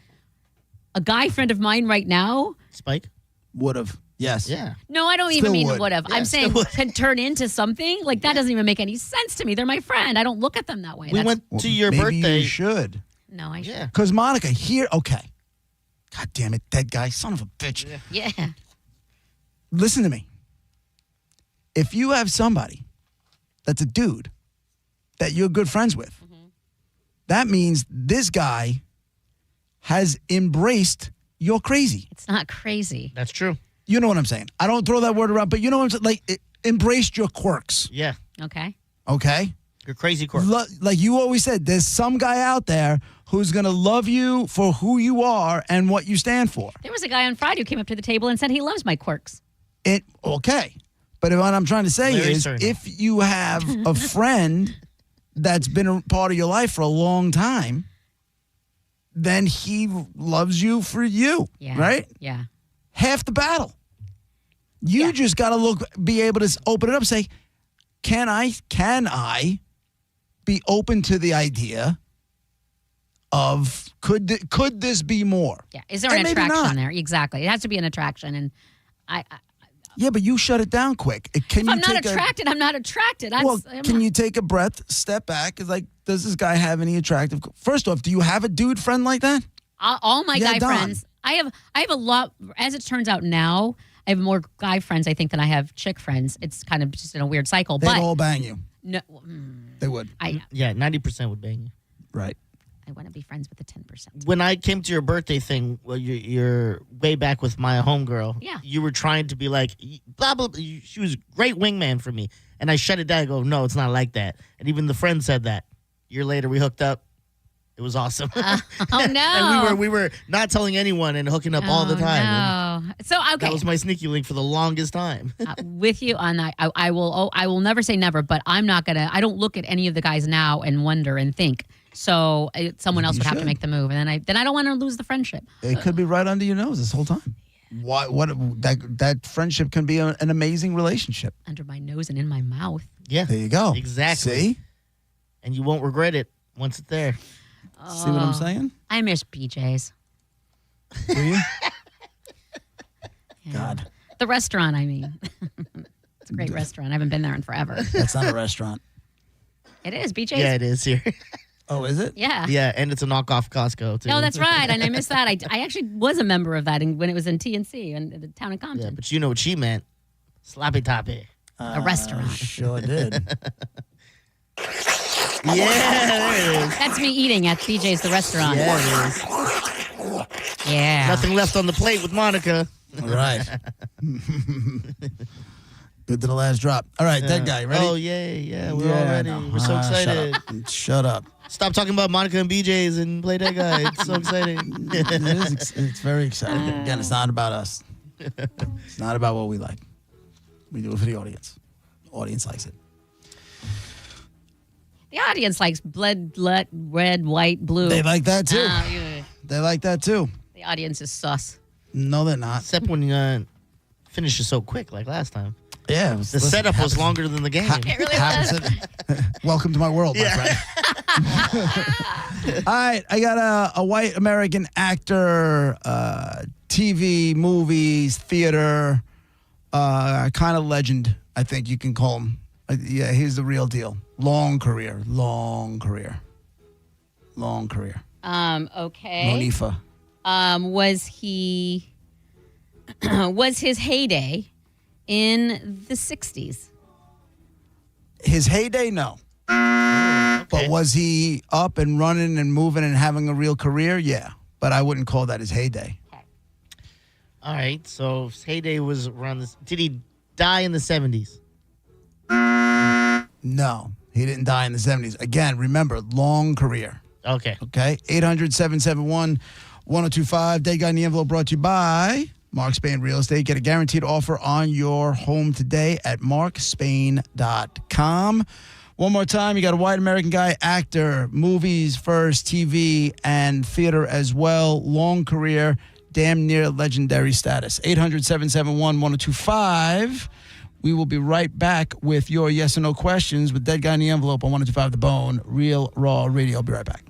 a guy friend of mine right now. Spike? Would have. Yes. Yeah. No, I don't Still even mean would. would have. Yeah, I'm still saying would. can turn into something. Like that doesn't even make any sense to me. They're my friend. I don't look at them that way. We went to your maybe birthday. You should. No, I should. Yeah. Because Monica, here, okay. God damn it, dead guy, son of a bitch. Yeah. Listen to me. If you have somebody that's a dude that you're good friends with, that means this guy has embraced your crazy. It's not crazy. That's true. You know what I'm saying? I don't throw that word around, but you know what I'm saying? Like, embraced your quirks, Yeah. Okay. okay? You're crazy, Court. Like you always said, there's some guy out there who's going to love you for who you are and what you stand for. There was a guy on Friday who came up to the table and said he loves my quirks. Okay. But what I'm trying to say Larry is Cerny. if you have a friend that's been a part of your life for a long time, then he loves you for you, Yeah. right? Yeah. Half the battle. You just got to be able to open it up and say, can I be open to the idea of could this be more? Yeah. Is there And an maybe attraction not. there? Exactly. It has to be an attraction. And Yeah, but you shut it down quick. Can if you I'm not take attracted, I'm not attracted. Can you take a breath, step back? It's like, does this guy have any attractive? First off, do you have a dude friend like that? All my Yeah, guy Don. friends, I have a lot. As it turns out now, I have more guy friends, I think, than I have chick friends. It's kind of just in a weird cycle. They'd but all bang you. no, They would. Yeah, 90% would bang you. Right. I want to be friends with the 10%. When I came to your birthday thing, well, you're way back with my homegirl. Yeah. You were trying to be like, blah, blah, blah. She was a great wingman for me. And I shut it down. I go, no, it's not like that. And even the friend said that. A year later, we hooked up. It was awesome. Oh, no. And we were not telling anyone and hooking up all the time. No. So, okay. That was my sneaky link for the longest time. With you on that, I will never say never, but I don't look at any of the guys now and wonder and think. So someone else would have to make the move. And then I don't want to lose the friendship. It could be right under your nose this whole time. That friendship can be an amazing relationship. Under my nose and in my mouth. Yeah. There you go. Exactly. See? And you won't regret it once it's there. See what I'm saying? I miss BJ's. Do you? Yeah. God. The restaurant, I mean. It's a great restaurant. I haven't been there in forever. That's not a restaurant. It is. BJ's. Yeah, it is here. Oh, is it? Yeah. Yeah, and it's a knockoff Costco, too. No, that's right. And I missed that. I actually was a member of that when it was in TNC in the town of Compton. Yeah, but you know what she meant. Sloppy Toppy. A restaurant. Sure did. Yeah, there it is. That's me eating at BJ's, the restaurant. Yeah, it is. Yeah. Nothing left on the plate with Monica. Right. Good to the last drop. All right, that guy, ready? Oh, yeah. We're all ready. no. We're so excited. Shut up. Stop talking about Monica and BJ's and play that guy. It's so exciting. It's very exciting. Again, it's not about us. It's not about what we like. We do it for the audience. The audience likes it. The audience likes blood, red, white, blue. They like that too. Yeah. They like that too. The audience is sus. No, they're not. Except when you finish it so quick like last time. Yeah. The setup was longer than the game. It really was. Welcome to my world, my friend. All right, I got a white American actor, TV, movies, theater, kind of legend, I think you can call him. Yeah, he's the real deal. Long career. Okay. Monifa. Was his heyday in the 60s? His heyday, no. But was he up and running and moving and having a real career? Yeah. But I wouldn't call that his heyday. All right, so his heyday was around this. Did he die in the 70s? No, he didn't die in the 70s. Again, remember, long career. Okay. 800-771-1025. Day Guy in the Envelope brought to you by Mark Spain Real Estate. Get a guaranteed offer on your home today at markspain.com. One more time, you got a white American guy, actor, movies first, TV, and theater as well. Long career, damn near legendary status. 800-771-1025. We will be right back with your yes or no questions with Dead Guy in the Envelope on 102.5 The Bone, Real Raw Radio. I'll be right back.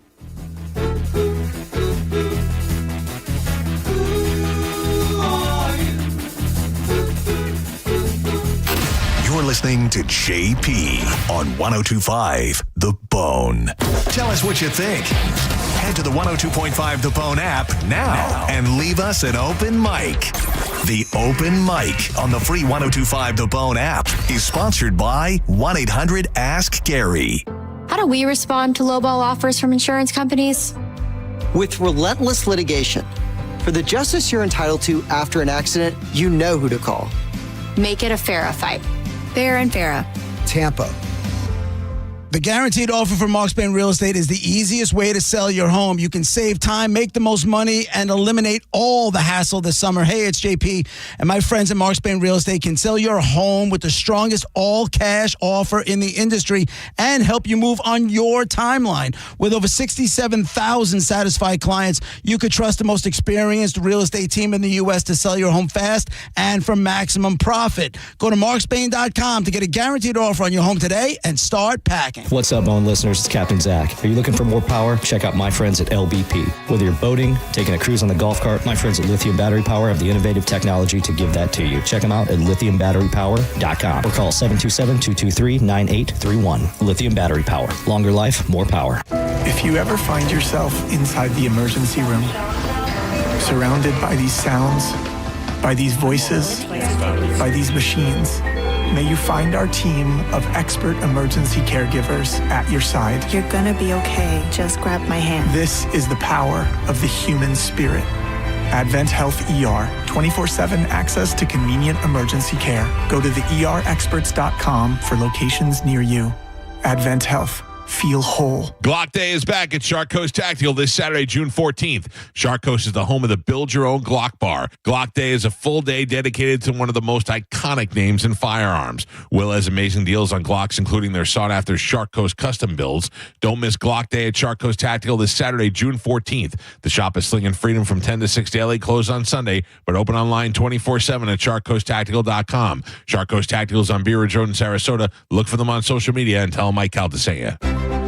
You're listening to JP on 102.5 The Bone. Tell us what you think. Head to the 102.5 The Bone app now and leave us an open mic. The Open Mic on the free 102.5 The Bone app is sponsored by 1-800-ASK-GARY. How do we respond to lowball offers from insurance companies? With relentless litigation. For the justice you're entitled to after an accident, you know who to call. Make it a FARA fight. Fair and FARA. Tampa. The guaranteed offer for Mark Spain Real Estate is the easiest way to sell your home. You can save time, make the most money, and eliminate all the hassle this summer. Hey, it's JP, and my friends at Mark Spain Real Estate can sell your home with the strongest all-cash offer in the industry and help you move on your timeline. With over 67,000 satisfied clients, you could trust the most experienced real estate team in the U.S. to sell your home fast and for maximum profit. Go to markspain.com to get a guaranteed offer on your home today and start packing. What's up, Bone listeners? It's Captain Zach. Are you looking for more power? Check out my friends at LBP. Whether you're boating, taking a cruise on the golf cart, my friends at Lithium Battery Power have the innovative technology to give that to you. Check them out at lithiumbatterypower.com or call 727-223-9831. Lithium Battery Power. Longer life, more power. If you ever find yourself inside the emergency room, surrounded by these sounds, by these voices, by these machines, May you find our team of expert emergency caregivers at your side. You're gonna be okay. Just grab my hand. This is the power of the human spirit. Advent Health ER, 24/7 access to convenient emergency care. Go to theerexperts.com for locations near you. Advent Health. Feel whole. Glock Day is back at Shark Coast Tactical this Saturday, June 14th. Shark Coast is the home of the Build Your Own Glock Bar. Glock Day is a full day dedicated to one of the most iconic names in firearms. Will has amazing deals on Glocks, including their sought-after Shark Coast custom builds. Don't miss Glock Day at Shark Coast Tactical this Saturday, June 14th. The shop is slinging freedom from 10 to 6 daily, closed on Sunday, but open online 24/7 at sharkcoasttactical.com. Shark Coast Tactical is on Bee Ridge Road in Sarasota. Look for them on social media and tell them Mike Cal to say ya.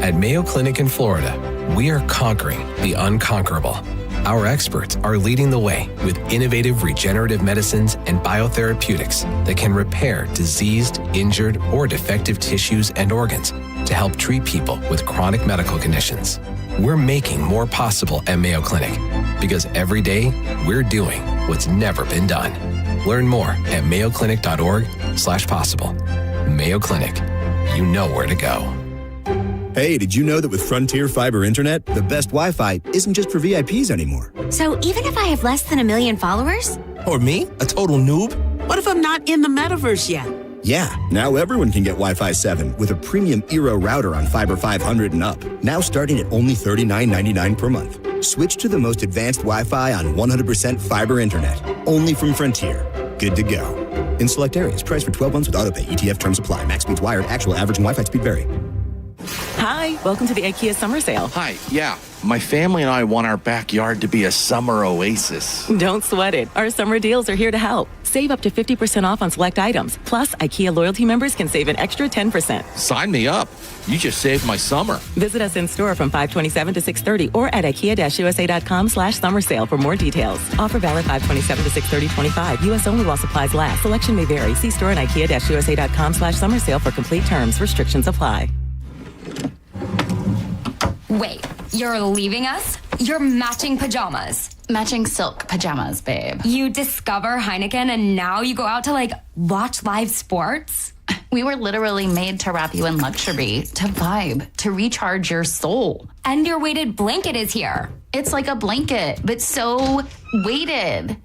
At Mayo Clinic in Florida, we are conquering the unconquerable. Our experts are leading the way with innovative regenerative medicines and biotherapeutics that can repair diseased, injured, or defective tissues and organs to help treat people with chronic medical conditions. We're making more possible at Mayo Clinic because every day we're doing what's never been done. Learn more at mayoclinic.org/possible. Mayo Clinic, you know where to go. Hey, did you know that with Frontier Fiber Internet, the best Wi-Fi isn't just for VIPs anymore? So even if I have less than 1 million followers? Or me, a total noob? What if I'm not in the metaverse yet? Yeah, now everyone can get Wi-Fi 7 with a premium Eero router on Fiber 500 and up. Now starting at only $39.99 per month. Switch to the most advanced Wi-Fi on 100% fiber internet. Only from Frontier. Good to go. In select areas, price for 12 months with autopay. ETF terms apply. Max speeds wired. Actual average and Wi-Fi speed vary. Hi, welcome to the IKEA summer sale. Hi, yeah. My family and I want our backyard to be a summer oasis. Don't sweat it. Our summer deals are here to help. Save up to 50% off on select items. Plus, IKEA loyalty members can save an extra 10%. Sign me up. You just saved my summer. Visit us in store from 5/27 to 6/30 or at IKEA-USA.com/summer sale for more details. Offer valid 5/27 to 6/30/25. U.S. only while supplies last. Selection may vary. See store and IKEA-USA.com/summer sale for complete terms. Restrictions apply. Wait, you're leaving us? You're matching pajamas. Matching silk pajamas, babe. You discover Heineken and now you go out to watch live sports? We were literally made to wrap you in luxury, to vibe, to recharge your soul. And your weighted blanket is here. It's like a blanket, but so weighted.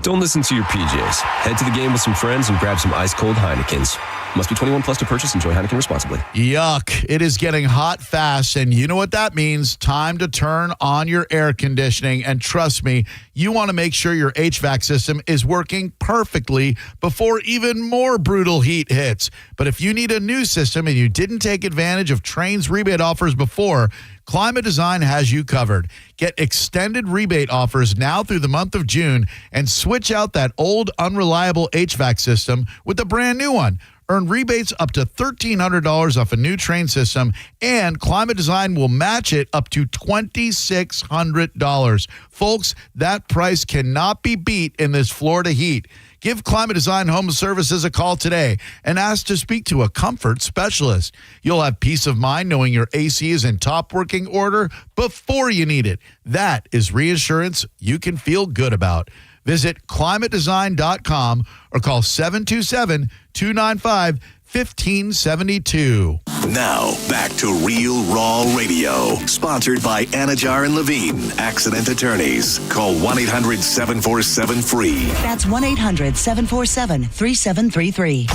Don't listen to your PJs. Head to the game with some friends and grab some ice-cold Heinekens. Must be 21 plus to purchase. Enjoy Heineken responsibly. Yuck. It is getting hot fast, and you know what that means. Time to turn on your air conditioning, and trust me, you want to make sure your HVAC system is working perfectly before even more brutal heat hits. But if you need a new system and you didn't take advantage of Trane's rebate offers before, Climate Design has you covered. Get extended rebate offers now through the month of June and switch out that old, unreliable HVAC system with a brand new one. Earn rebates up to $1,300 off a new Trane system, and Climate Design will match it up to $2,600. Folks, that price cannot be beat in this Florida heat. Give Climate Design Home Services a call today and ask to speak to a comfort specialist. You'll have peace of mind knowing your AC is in top working order before you need it. That is reassurance you can feel good about. Visit climatedesign.com or call 727-295-1572. Now, back to Real Raw Radio, sponsored by Anajar and Levine, accident attorneys. Call 1-800-747-FREE. That's 1-800-747-3733.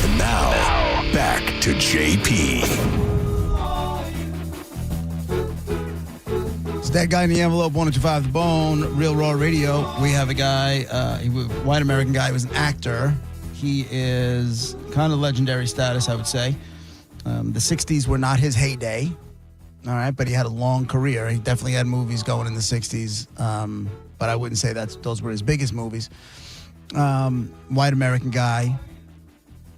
And now, back to JP. It's that guy in the envelope, 102.5 The Bone, Real Raw Radio. We have a guy, white American guy, who was an actor. He is kind of legendary status, I would say. The 60s were not his heyday, all right, but he had a long career. He definitely had movies going in the 60s, but I wouldn't say those were his biggest movies. White American guy,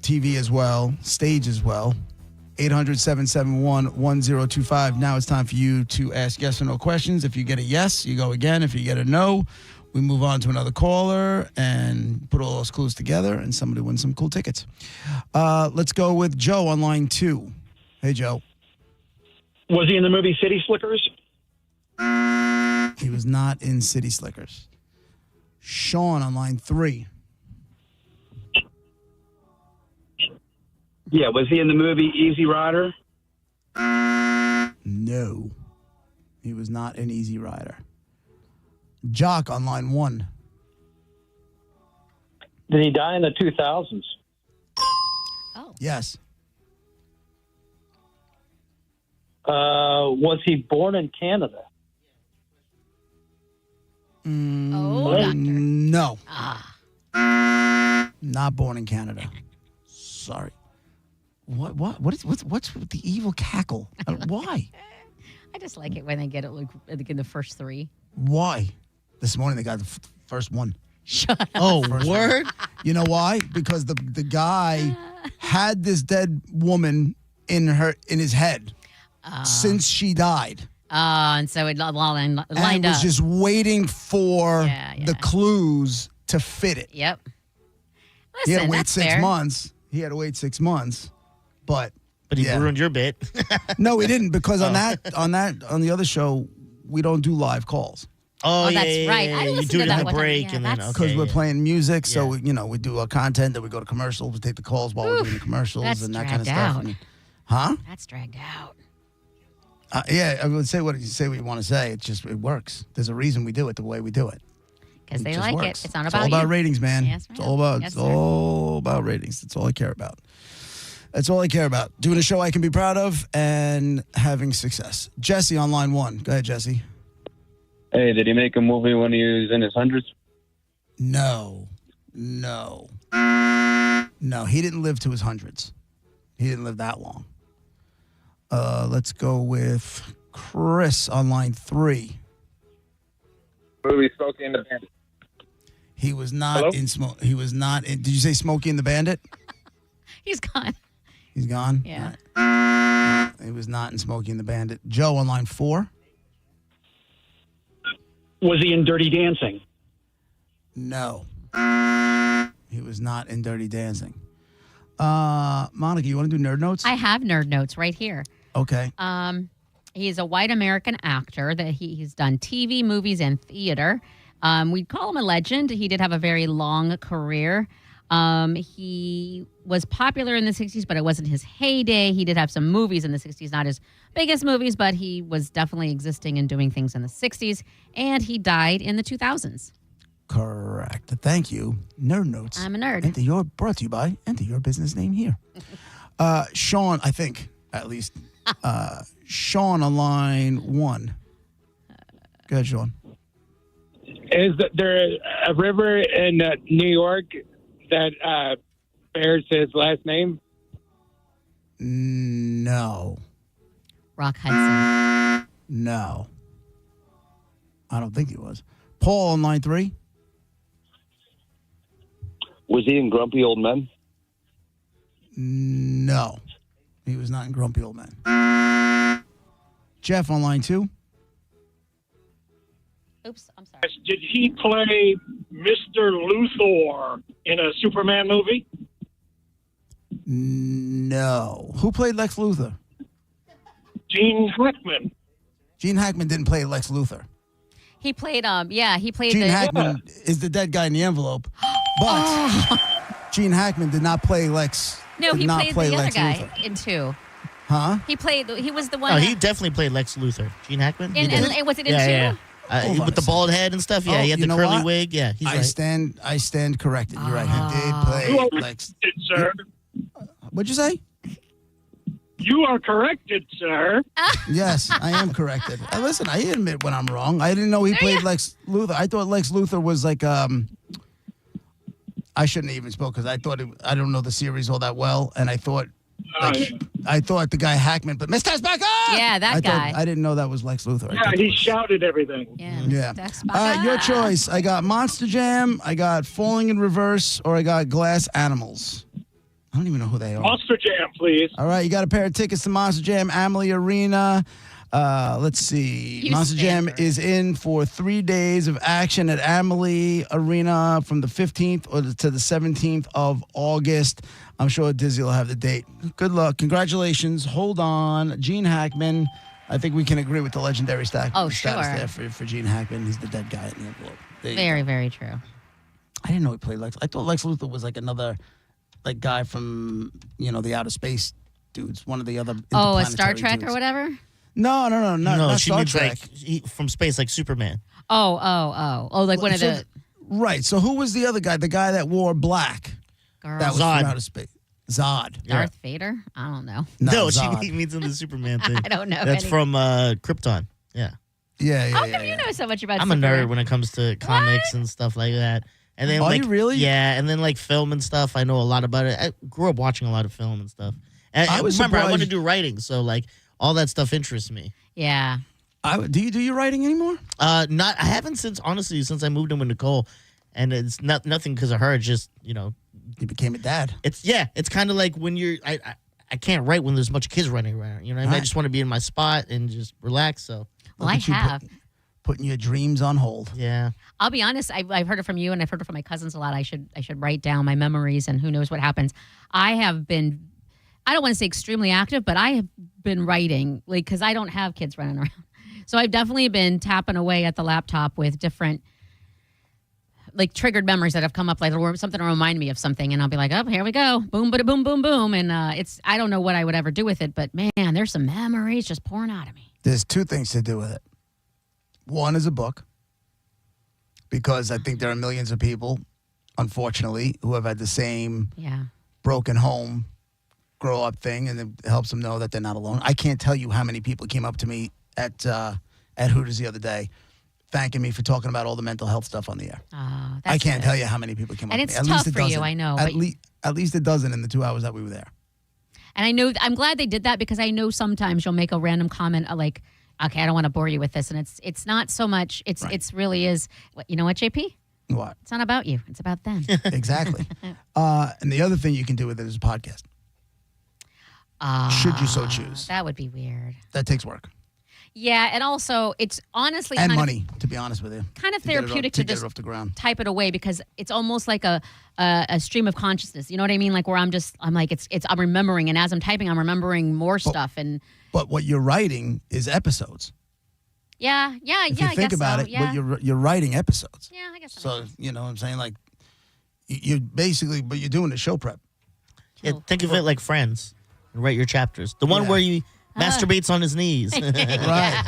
TV as well, stage as well. 800-771-1025. Now it's time for you to ask yes or no questions. If you get a yes, you go again. If you get a no, we move on to another caller and put all those clues together, and somebody wins some cool tickets. Let's go with Joe on line 2. Hey, Joe. Was he in the movie City Slickers? He was not in City Slickers. Sean on line 3. Yeah, was he in the movie Easy Rider? No. He was not an Easy Rider. Jock on line 1. Did he die in the 2000s? Yes. Was he born in Canada? No. Not born in Canada. Sorry. What's with the evil cackle? Why? I just like it when they get it like in the first 3. Why? This morning they got the first one. Shut up. Oh, First word? one. You know why? Because the guy had this dead woman in his head since she died. And so it lined up. And was just waiting for the clues to fit it. Yep. He had Listen, to wait that's 6 fair. months. He had to wait 6 months, but he ruined your bit. No, he didn't, because on the other show we don't do live calls. Oh, that's right. I you listened do to it that in the one time. break, Yeah, and then that's- Because we're playing music, so we do our content, then we go to commercials, we take the calls while we're doing the commercials That's and that kind of dragged stuff. out. And- huh? That's dragged out. Yeah, I would say what you want to say. It works. There's a reason we do it the way we do it. Because they just like works. it. It's not It's about all about you. ratings, man. Yes, It's all about ratings. That's all I care about. That's all I care about. Doing a show I can be proud of and having success. Jesse on line 1. Go ahead, Jesse. Hey, did he make a movie when he was in his hundreds? No. He didn't live to his hundreds. He didn't live that long. Let's go with Chris on line 3. Movie Smokey and the Bandit. He was not in Smoke. He was not in. Did you say Smokey and the Bandit? He's gone. He's gone? Yeah. All right. He was not in Smokey and the Bandit. Joe on line 4. Was he in Dirty Dancing? No. He was not in Dirty Dancing. Monica, you want to do nerd notes? I have nerd notes right here. Okay. He's a white American actor that he's done TV, movies, and theater. We'd call him a legend. He did have a very long career. He was popular in the 60s, but it wasn't his heyday. He did have some movies in the 60s, not his biggest movies, but he was definitely existing and doing things in the 60s. And he died in the 2000s. Correct. Thank you. Nerd notes. I'm a nerd. Brought to you by Enter Your Business Name here. Sean, I think, at least. Sean on line 1. Go ahead, Sean. Is there a river in New York that bears his last name? No. Rock Hudson. No. I don't think he was. Paul on line 3. Was he in Grumpy Old Men? No. He was not in Grumpy Old Men. Jeff on line 2. Oops, I'm sorry. Did he play Mr. Luthor in a Superman movie? No. Who played Lex Luthor? Gene Hackman. Gene Hackman didn't play Lex Luthor. He played, he played Gene the... Hackman is the dead guy in the envelope. But Gene Hackman did not play Lex. No, did he not played play the other Lex guy Luthor. in 2. Huh? He was the one Oh, that- he definitely played Lex Luthor. Gene Hackman? He And did. was it in 2? Yeah. Hold on With a the bald head and stuff. Yeah, Oh, he had you the know curly what? wig. Yeah, he's right. I stand corrected. You're right. He did You play are Lex. corrected, sir. What'd you say? You are corrected, sir. Yes, I am corrected. Listen, I admit when I'm wrong. I didn't know he played Lex Luthor. I thought Lex Luthor was like I shouldn't have even spoke because I don't know the series all that well, and I thought the guy Hackman, but Mr. Specker! Yeah, that guy. I didn't know that was Lex Luthor. I Yeah, thought he shouted everything. Yeah. Your choice. I got Monster Jam, I got Falling in Reverse, or I got Glass Animals. I don't even know who they are. Monster Jam, please. All right, you got a pair of tickets to Monster Jam, Amalie Arena. Let's see. Monster Jam is in for 3 days of action at Amalie Arena from the 15th to the 17th of August. I'm sure Dizzy will have the date. Good luck. Congratulations. Hold on. Gene Hackman. I think we can agree with the legendary status sure. there for Gene Hackman. He's the dead guy in the envelope. There you Very, go. very true. I didn't know he played Lex. I thought Lex Luthor was like another like guy from the outer space dudes, one of the other. Oh, a Star interplanetary Trek dudes. or whatever. No, not she Star means Trek. like from space, like Superman. Oh, like one of the Right. So who was the other guy? The guy that wore black. girls. That was Zod. from outer space. Zod. Darth Vader. I don't know. No, Zod. she means in the Superman thing. I don't know That's any. from Krypton. Yeah. Yeah. How come you know so much about? I'm a Superman? nerd when it comes to comics and stuff like that. And then, Are you really? Yeah, and then like film and stuff. I know a lot about it. I grew up watching a lot of film and stuff. And I was remember, I surprised- want to do writing, so like all that stuff interests me. Yeah. Do you do your writing anymore? Not. I haven't since I moved in with Nicole, and it's nothing because of her. It's just you became a dad. It's kind of like when you're. I can't write when there's a bunch of kids running around. You know, what I mean? I Right. just want to be in my spot and just relax. So. Well, I have. Putting your dreams on hold. Yeah. I'll be honest. I've heard it from you, and I've heard it from my cousins a lot. I should write down my memories, and who knows what happens. I have been. I don't want to say extremely active, but I have been writing, like, because I don't have kids running around. So I've definitely been tapping away at the laptop with different, like, triggered memories that have come up, like something to remind me of something, and I'll be like, oh, here we go, boom, bada, boom, boom, boom, and I don't know what I would ever do with it, but man, there's some memories just pouring out of me. There's two things to do with it. One is a book, because I think there are millions of people, unfortunately, who have had the same broken home grow up thing, and it helps them know that they're not alone. I can't tell you how many people came up to me at Hooters the other day thanking me for talking about all the mental health stuff on the air. Oh, I can't tell you how many people came up and to me. it's tough for you, I know. At least a dozen in the 2 hours that we were there. And I know I'm glad they did that, because I know sometimes you'll make a random comment like, okay, I don't want to bore you with this, and it's not so much. It's really is. You know what, JP? What? It's not about you. It's about them. Exactly. And the other thing you can do with it is a podcast. Should you so choose. That would be weird. That takes work. Yeah, and also it's honestly And kind money, to be honest with you. kind of To get it therapeutic off- to to get it just off the ground. type it away, because it's almost like a stream of consciousness. You know what I mean? Like where I'm remembering, and as I'm typing, I'm remembering more stuff. And But what you're writing is episodes. yeah, If you I think guess about so. it, Yeah. what you're writing episodes. Yeah, I guess. So, you know what I'm saying? Like, you basically, but you're doing the show prep. Yeah, think of it like Friends. Write your chapters. The one where he masturbates on his knees. Right.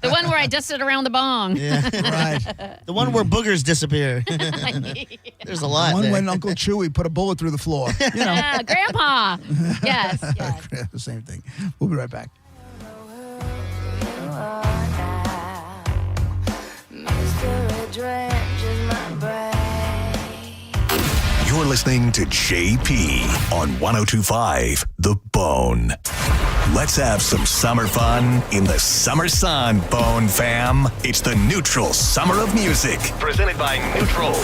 The one where I dusted around the bong. Right. The one where boogers disappear. There's a lot One there. when Uncle Chewy put a bullet through the floor. You know. Yeah, Grandpa. Yes. The same thing. We'll be right back. You're listening to JP on 102.5 The Bone. Let's have some summer fun in the summer sun, Bone fam. It's the Neutral Summer of Music. Presented by Neutral.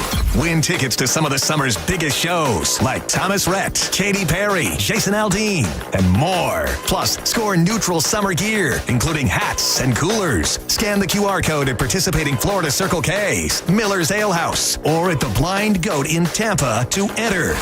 Win tickets to some of the summer's biggest shows like Thomas Rhett, Katy Perry, Jason Aldean, and more. Plus, score Neutral summer gear, including hats and coolers. Scan the QR code at participating Florida Circle K's, Miller's Ale House, or at the Blind Goat in Tampa to enter.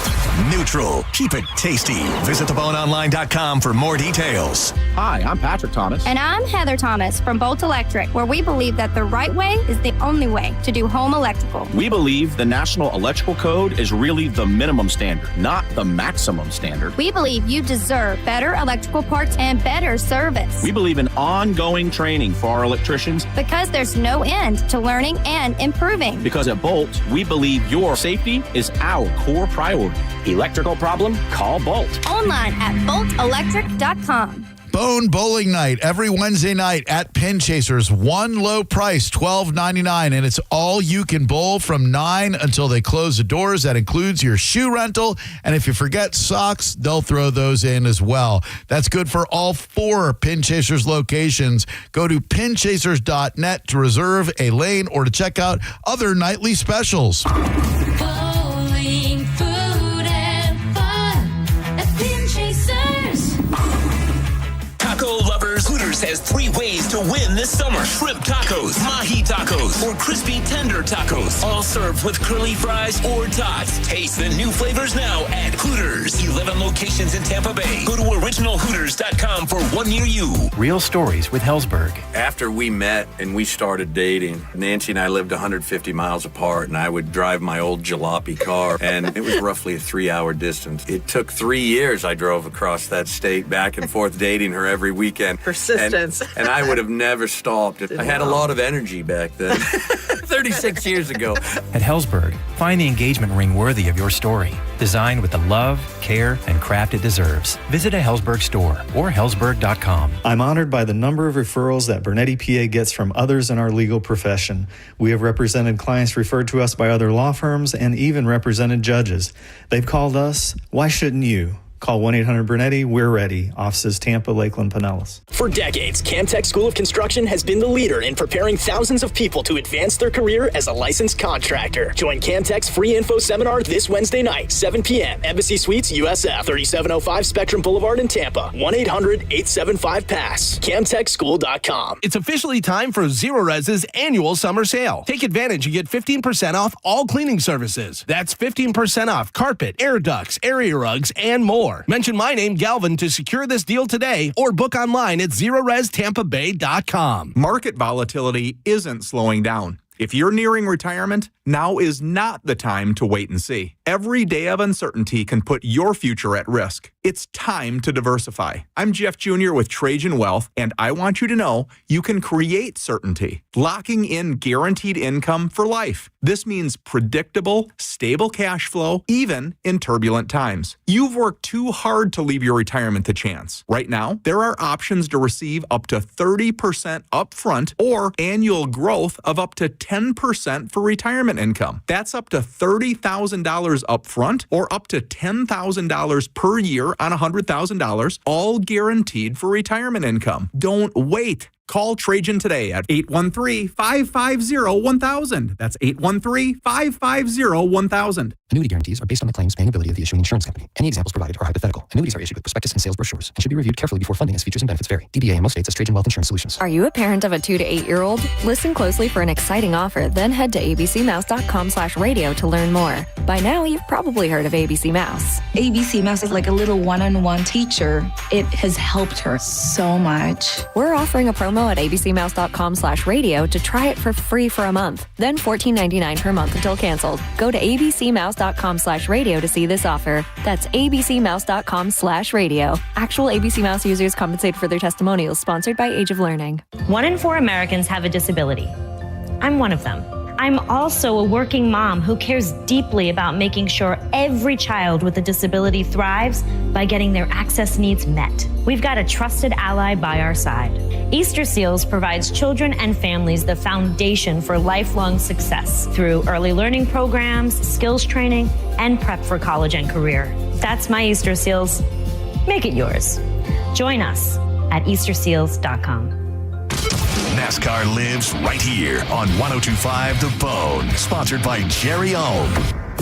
Neutral. Keep it tasty. Visit theboneonline.com for more details. Hi, I'm Patrick Thomas. And I'm Heather Thomas from Bolt Electric, where we believe that the right way is the only way to do home electrical. We believe the National Electrical Code is really the minimum standard, not the maximum standard. We believe you deserve better electrical parts and better service. We believe in ongoing training for our electricians. Because there's no end to learning and improving. Because at Bolt, we believe your safety is our core priority. Electrical problem? Call Bolt. Online at boltelectric.com. Bone Bowling Night every Wednesday night at Pin Chasers. One low price, $12.99, and it's all you can bowl from 9 until they close the doors. That includes your shoe rental, and if you forget socks, they'll throw those in as well. That's good for all 4 Pin Chasers locations. Go to pinchasers.net to reserve a lane or to check out other nightly specials. Bowling, food, and fun at Pin Chasers. Taco lovers, Hooters Tacos has 3 ways to win this summer. Shrimp tacos, mahi tacos, or crispy tender tacos. All served with curly fries or tots. Taste the new flavors now at Hooters. 11 locations in Tampa Bay. Go to originalhooters.com for one near you. Real stories with Hellsberg. After we met and we started dating, Nancy and I lived 150 miles apart, and I would drive my old jalopy car, and it was roughly a 3-hour distance. It took 3 years I drove across that state, back and forth, dating her every weekend. Persistence. And I would have never stopped. I had a lot of energy back then. 36 years ago. At Hellsberg, find the engagement ring worthy of your story. Designed with the love, care, and craft it deserves. Visit a Hellsberg store or hellsberg.com. I'm honored by the number of referrals that Bernetti PA gets from others in our legal profession. We have represented clients referred to us by other law firms and even represented judges. They've called us. Why shouldn't you? Call 1-800-BURNETTI. We're ready. Offices Tampa, Lakeland, Pinellas. For decades, Camtech School of Construction has been the leader in preparing thousands of people to advance their career as a licensed contractor. Join Camtech's free info seminar this Wednesday night, 7 p.m. Embassy Suites, USF, 3705 Spectrum Boulevard in Tampa. 1-800-875-PASS. CamtechSchool.com. It's officially time for Zero Res's annual summer sale. Take advantage and get 15% off all cleaning services. That's 15% off carpet, air ducts, area rugs, and more. Mention my name, Galvin, to secure this deal today or book online at ZeroResTampaBay.com. Market volatility isn't slowing down. If you're nearing retirement, now is not the time to wait and see. Every day of uncertainty can put your future at risk. It's time to diversify. I'm Jeff Jr. with Trajan Wealth, and I want you to know you can create certainty, locking in guaranteed income for life. This means predictable, stable cash flow, even in turbulent times. You've worked too hard to leave your retirement to chance. Right now, there are options to receive up to 30% upfront or annual growth of up to 10% for retirement income. That's up to $30,000 upfront or up to $10,000 per year on $100,000, all guaranteed for retirement income. Don't wait. Call Trajan today at 813-550-1000. That's 813-550-1000. Annuity guarantees are based on the claims paying ability of the issuing insurance company. Any examples provided are hypothetical. Annuities are issued with prospectus and sales brochures and should be reviewed carefully before funding as features and benefits vary. DBA in most states as Trajan Wealth Insurance Solutions. Are you a parent of a 2 to 8 year old? Listen closely for an exciting offer, then head to abcmouse.com/radio to learn more. By now, you've probably heard of ABC Mouse. ABC Mouse is like a little one-on-one teacher. It has helped her so much. We're offering a promo at abcmouse.com/radio to try it for free for a month, then $14.99 per month until canceled. Go to abcmouse.com/radio to see this offer. That's abcmouse.com/radio. Actual ABC Mouse users compensated for their testimonials, sponsored by Age of Learning. 1 in 4 Americans have a disability. I'm one of them. I'm also a working mom who cares deeply about making sure every child with a disability thrives by getting their access needs met. We've got a trusted ally by our side. Easter Seals provides children and families the foundation for lifelong success through early learning programs, skills training, and prep for college and career. That's my Easter Seals. Make it yours. Join us at easterseals.com. NASCAR lives right here on 102.5 The Bone. Sponsored by Jerry Ohm.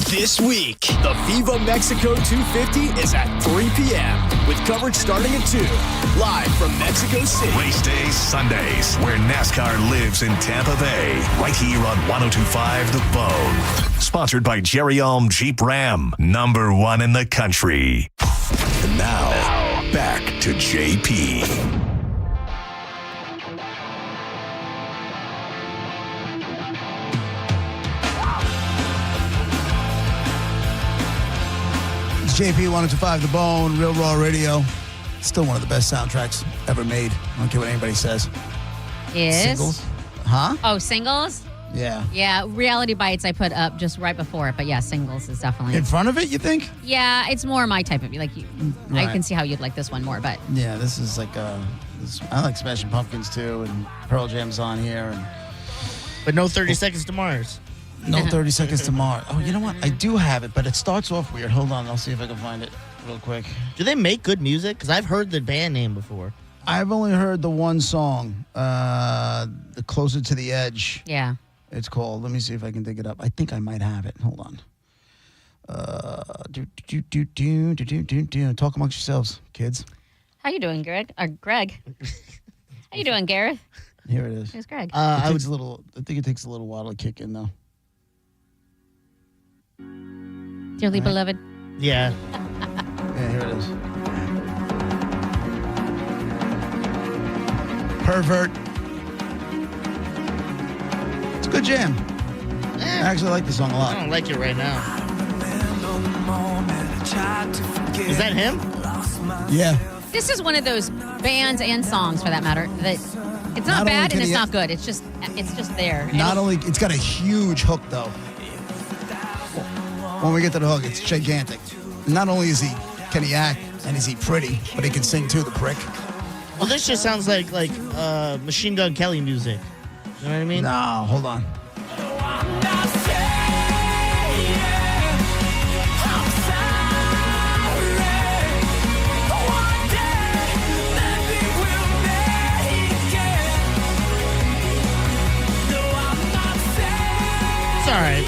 This week, the Viva Mexico 250 is at 3 p.m. with coverage starting at 2. Live from Mexico City. Race days, Sundays, where NASCAR lives in Tampa Bay. Right here on 102.5 The Bone. Sponsored by Jerry Ohm Jeep Ram. #1 in the country. And now, back to JP. JP 102.5 The Bone, Real Raw Radio. Still one of the best soundtracks ever made. I don't care what anybody says. Is? Singles? Huh? Oh, Singles? Yeah. Yeah, Reality Bites I put up just right before it, but yeah, Singles is definitely. In front of it, you think? Yeah, it's more my type of, like, Right. I can see how you'd like this one more, but. Yeah, this is like, I like Smashing Pumpkins too, and Pearl Jam's on here. But no 30 Seconds to Mars. No 30 Seconds to Mars. Oh, you know what? I do have it, but it starts off weird. Hold on, I'll see if I can find it real quick. Do they make good music? Because I've heard the band name before. I've only heard the one song, The Closer to the Edge. Yeah. It's called. Let me see if I can dig it up. I think I might have it. Hold on. Talk amongst yourselves, kids. How you doing, Greg? Greg. How you doing, Gareth? Here it is. Here's Greg. I think it takes a little while to kick in, though. Dearly beloved. Yeah. Yeah, here it is. Pervert. It's a good jam. I actually like the song a lot. I don't like it right now. Is that him? Yeah. This is one of those bands and songs, for that matter, that it's not Not bad only and can it's he- not good. It's just there. Not only, it's got a huge hook, though. When we get to the hook, it's gigantic. Not only can he act and is he pretty, but he can sing too, the prick. Well, this just sounds like Machine Gun Kelly music. You know what I mean? No, hold on. It's all right.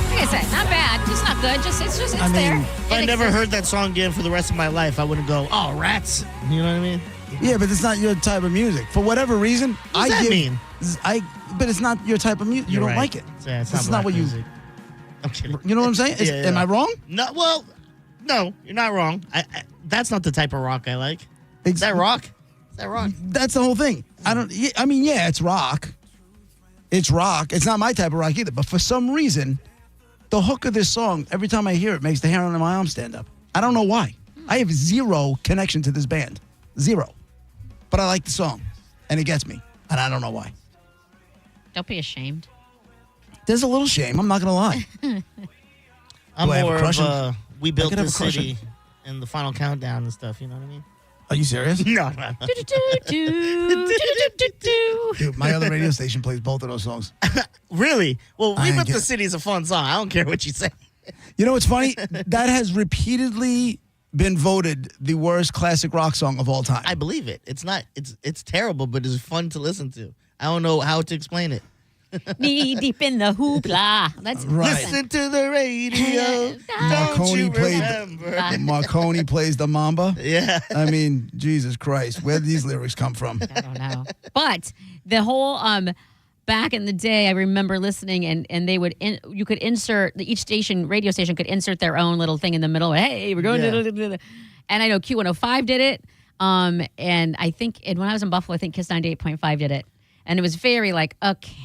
Like I said, not bad, just not good. It's there. If I never heard that song again for the rest of my life, I wouldn't go, oh, rats. You know what I mean? Yeah, but it's not your type of music. For whatever reason, What does that mean? But it's not your type of music. You You're don't right. like it. Yeah, it's This is not not what black you. music. I'm kidding. You know what I'm saying? Am I wrong? No, well, no, you're not wrong. That's not the type of rock I like. Is that rock? Is that rock? That's the whole thing. Yeah, it's rock. It's rock. It's not my type of rock either. But for some reason, the hook of this song, every time I hear it, makes the hair on my arm stand up. I don't know why. I have zero connection to this band. Zero. But I like the song. And it gets me. And I don't know why. Don't be ashamed. There's a little shame. I'm not going to lie. I'm Do I have a more crush of on- We I Built could have This a crush on- City and the Final Countdown and stuff. You know what I mean? Are you serious? No. Dude, my other radio station plays both of those songs. Really? Well, I We ain't Built get- This City is a fun song. I don't care what you say. You know what's funny? That has repeatedly been voted the worst classic rock song of all time. I believe it. It's not. It's terrible, but it's fun to listen to. I don't know how to explain it. Knee deep in the hoopla. Let's Right. Listen to the radio. Don't you remember? Marconi plays the Mamba. Yeah. I mean, Jesus Christ, where did these lyrics come from? I don't know. But the whole back in the day, I remember listening, and they would you could insert each radio station could insert their own little thing in the middle. Hey, we're going to, and I know Q105 did it. And I think when I was in Buffalo, I think Kiss 98.5 did it, and it was very like okay.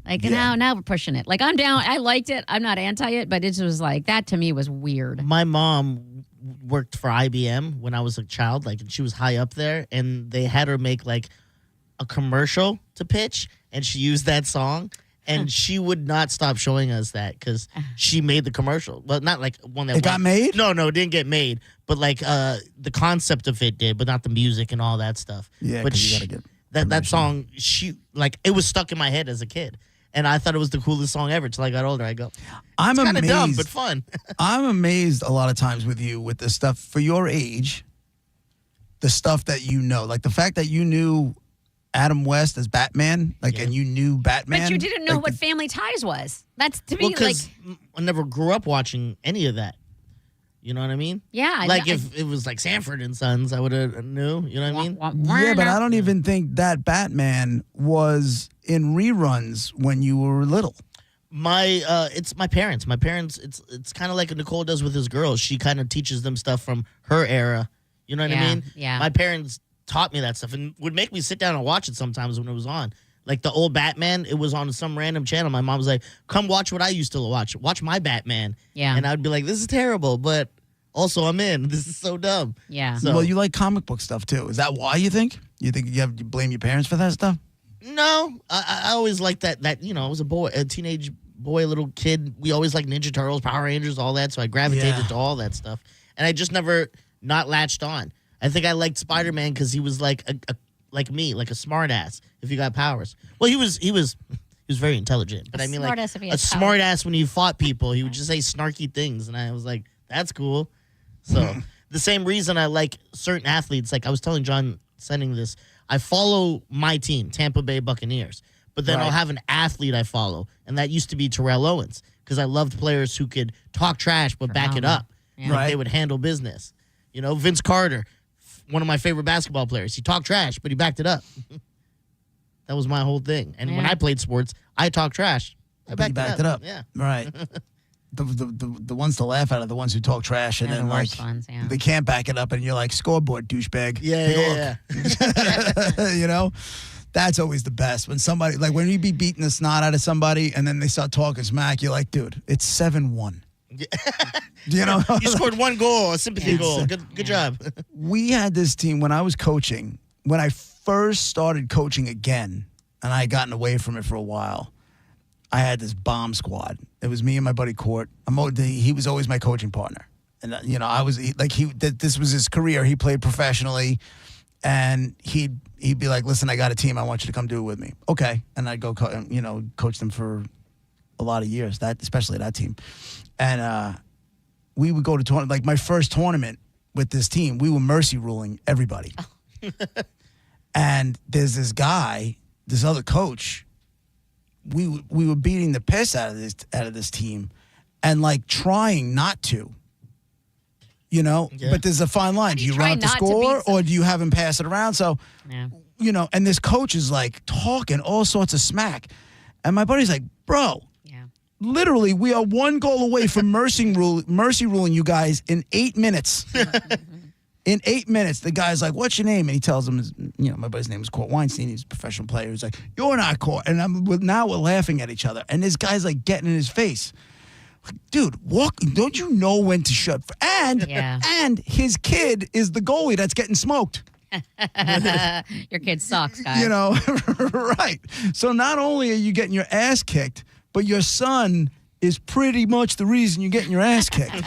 Like now we're pushing it. Like I'm down. I liked it. I'm not anti it, but it was like that to me was weird. My mom worked for IBM when I was a child, and she was high up there, and they had her make like a commercial to pitch, and she used that song, and she would not stop showing us that because she made the commercial. Well, not like one that got made. No, it didn't get made, but like the concept of it did, but not the music and all that stuff. Yeah, but 'cause you gotta get that song. It was stuck in my head as a kid. And I thought it was the coolest song ever till I got older. I go, I'm it's kind of amazed. dumb, but fun. I'm amazed a lot of times with you with the stuff for your age, the stuff that you know, like the fact that you knew Adam West as Batman, and you knew Batman. But you didn't know like what Family Ties was. That's to me Well, like because I never grew up watching any of that. You know what I mean? yeah. If it was like Sanford and Sons, I would have knew. You know what I mean? Yeah, but I don't even think that Batman was in reruns when you were little. It's my parents. My parents. It's kind of like Nicole does with his girls. She kind of teaches them stuff from her era. You know what I Yeah, mean? yeah. My parents taught me that stuff and would make me sit down and watch it sometimes when it was on. Like the old Batman, it was on some random channel. My mom was like, "Come watch what I used to watch. Watch my Batman." Yeah. And I'd be like, "This is terrible," but also I'm in. This is so dumb. Yeah. So, Well, you like comic book stuff too. Is that why you think? You think you blame your parents for that stuff? No, I always liked that. I was a teenage boy, little kid. We always liked Ninja Turtles, Power Rangers, all that. So I gravitated to all that stuff, and I just never not latched on. I think I liked Spider-Man because he was like like me, like a smart ass. If you got powers, well, he was very intelligent, but I mean, like Smartass if he a had smart ass when he fought people, he would just say snarky things, and I was like, that's cool. So the same reason I like certain athletes, like I was telling John sending this, I follow my team, Tampa Bay Buccaneers, but then I'll have an athlete I follow, and that used to be Terrell Owens because I loved players who could talk trash but back it up. Yeah. Like they would handle business. Vince Carter, one of my favorite basketball players. He talked trash, but he backed it up. That was my whole thing. And when I played sports, I talked trash. I backed it up. Yeah. Right. The ones to laugh at are the ones who talk trash and They're then the like worst ones, yeah. they can't back it up and you're like, scoreboard, douchebag. Yeah. You know? That's always the best. When somebody, like when you be beating the snot out of somebody and then they start talking smack, you're like, dude, it's 7-1. You know? You scored one goal, a sympathy goal. Good job. We had this team when I was coaching, when I first started coaching again, and I had gotten away from it for a while, I had this bomb squad. It was me and my buddy Court. He was always my coaching partner. And, you know, this was his career. He played professionally. And he'd be like, listen, I got a team. I want you to come do it with me. Okay. And I'd go, coach them for a lot of years, especially that team. And we would go to tournament. Like my first tournament with this team, we were mercy ruling everybody. And there's this guy, this other coach. We were beating the piss out of this team, and like trying not to. You know, but there's a fine line. Do you run up the score or do you have him pass it around? So, you know, and this coach is like talking all sorts of smack. And my buddy's like, bro, literally, we are one goal away from mercy ruling you guys in 8 minutes. In 8 minutes, the guy's like, what's your name? And he tells him, my buddy's name is Court Weinstein. He's a professional player. He's like, you're not Court. And now we're laughing at each other. And this guy's like getting in his face. Dude, don't you know when to shut? And his kid is the goalie that's getting smoked. Your kid sucks, guys. You know, right. So not only are you getting your ass kicked, but your son is pretty much the reason you're getting your ass kicked.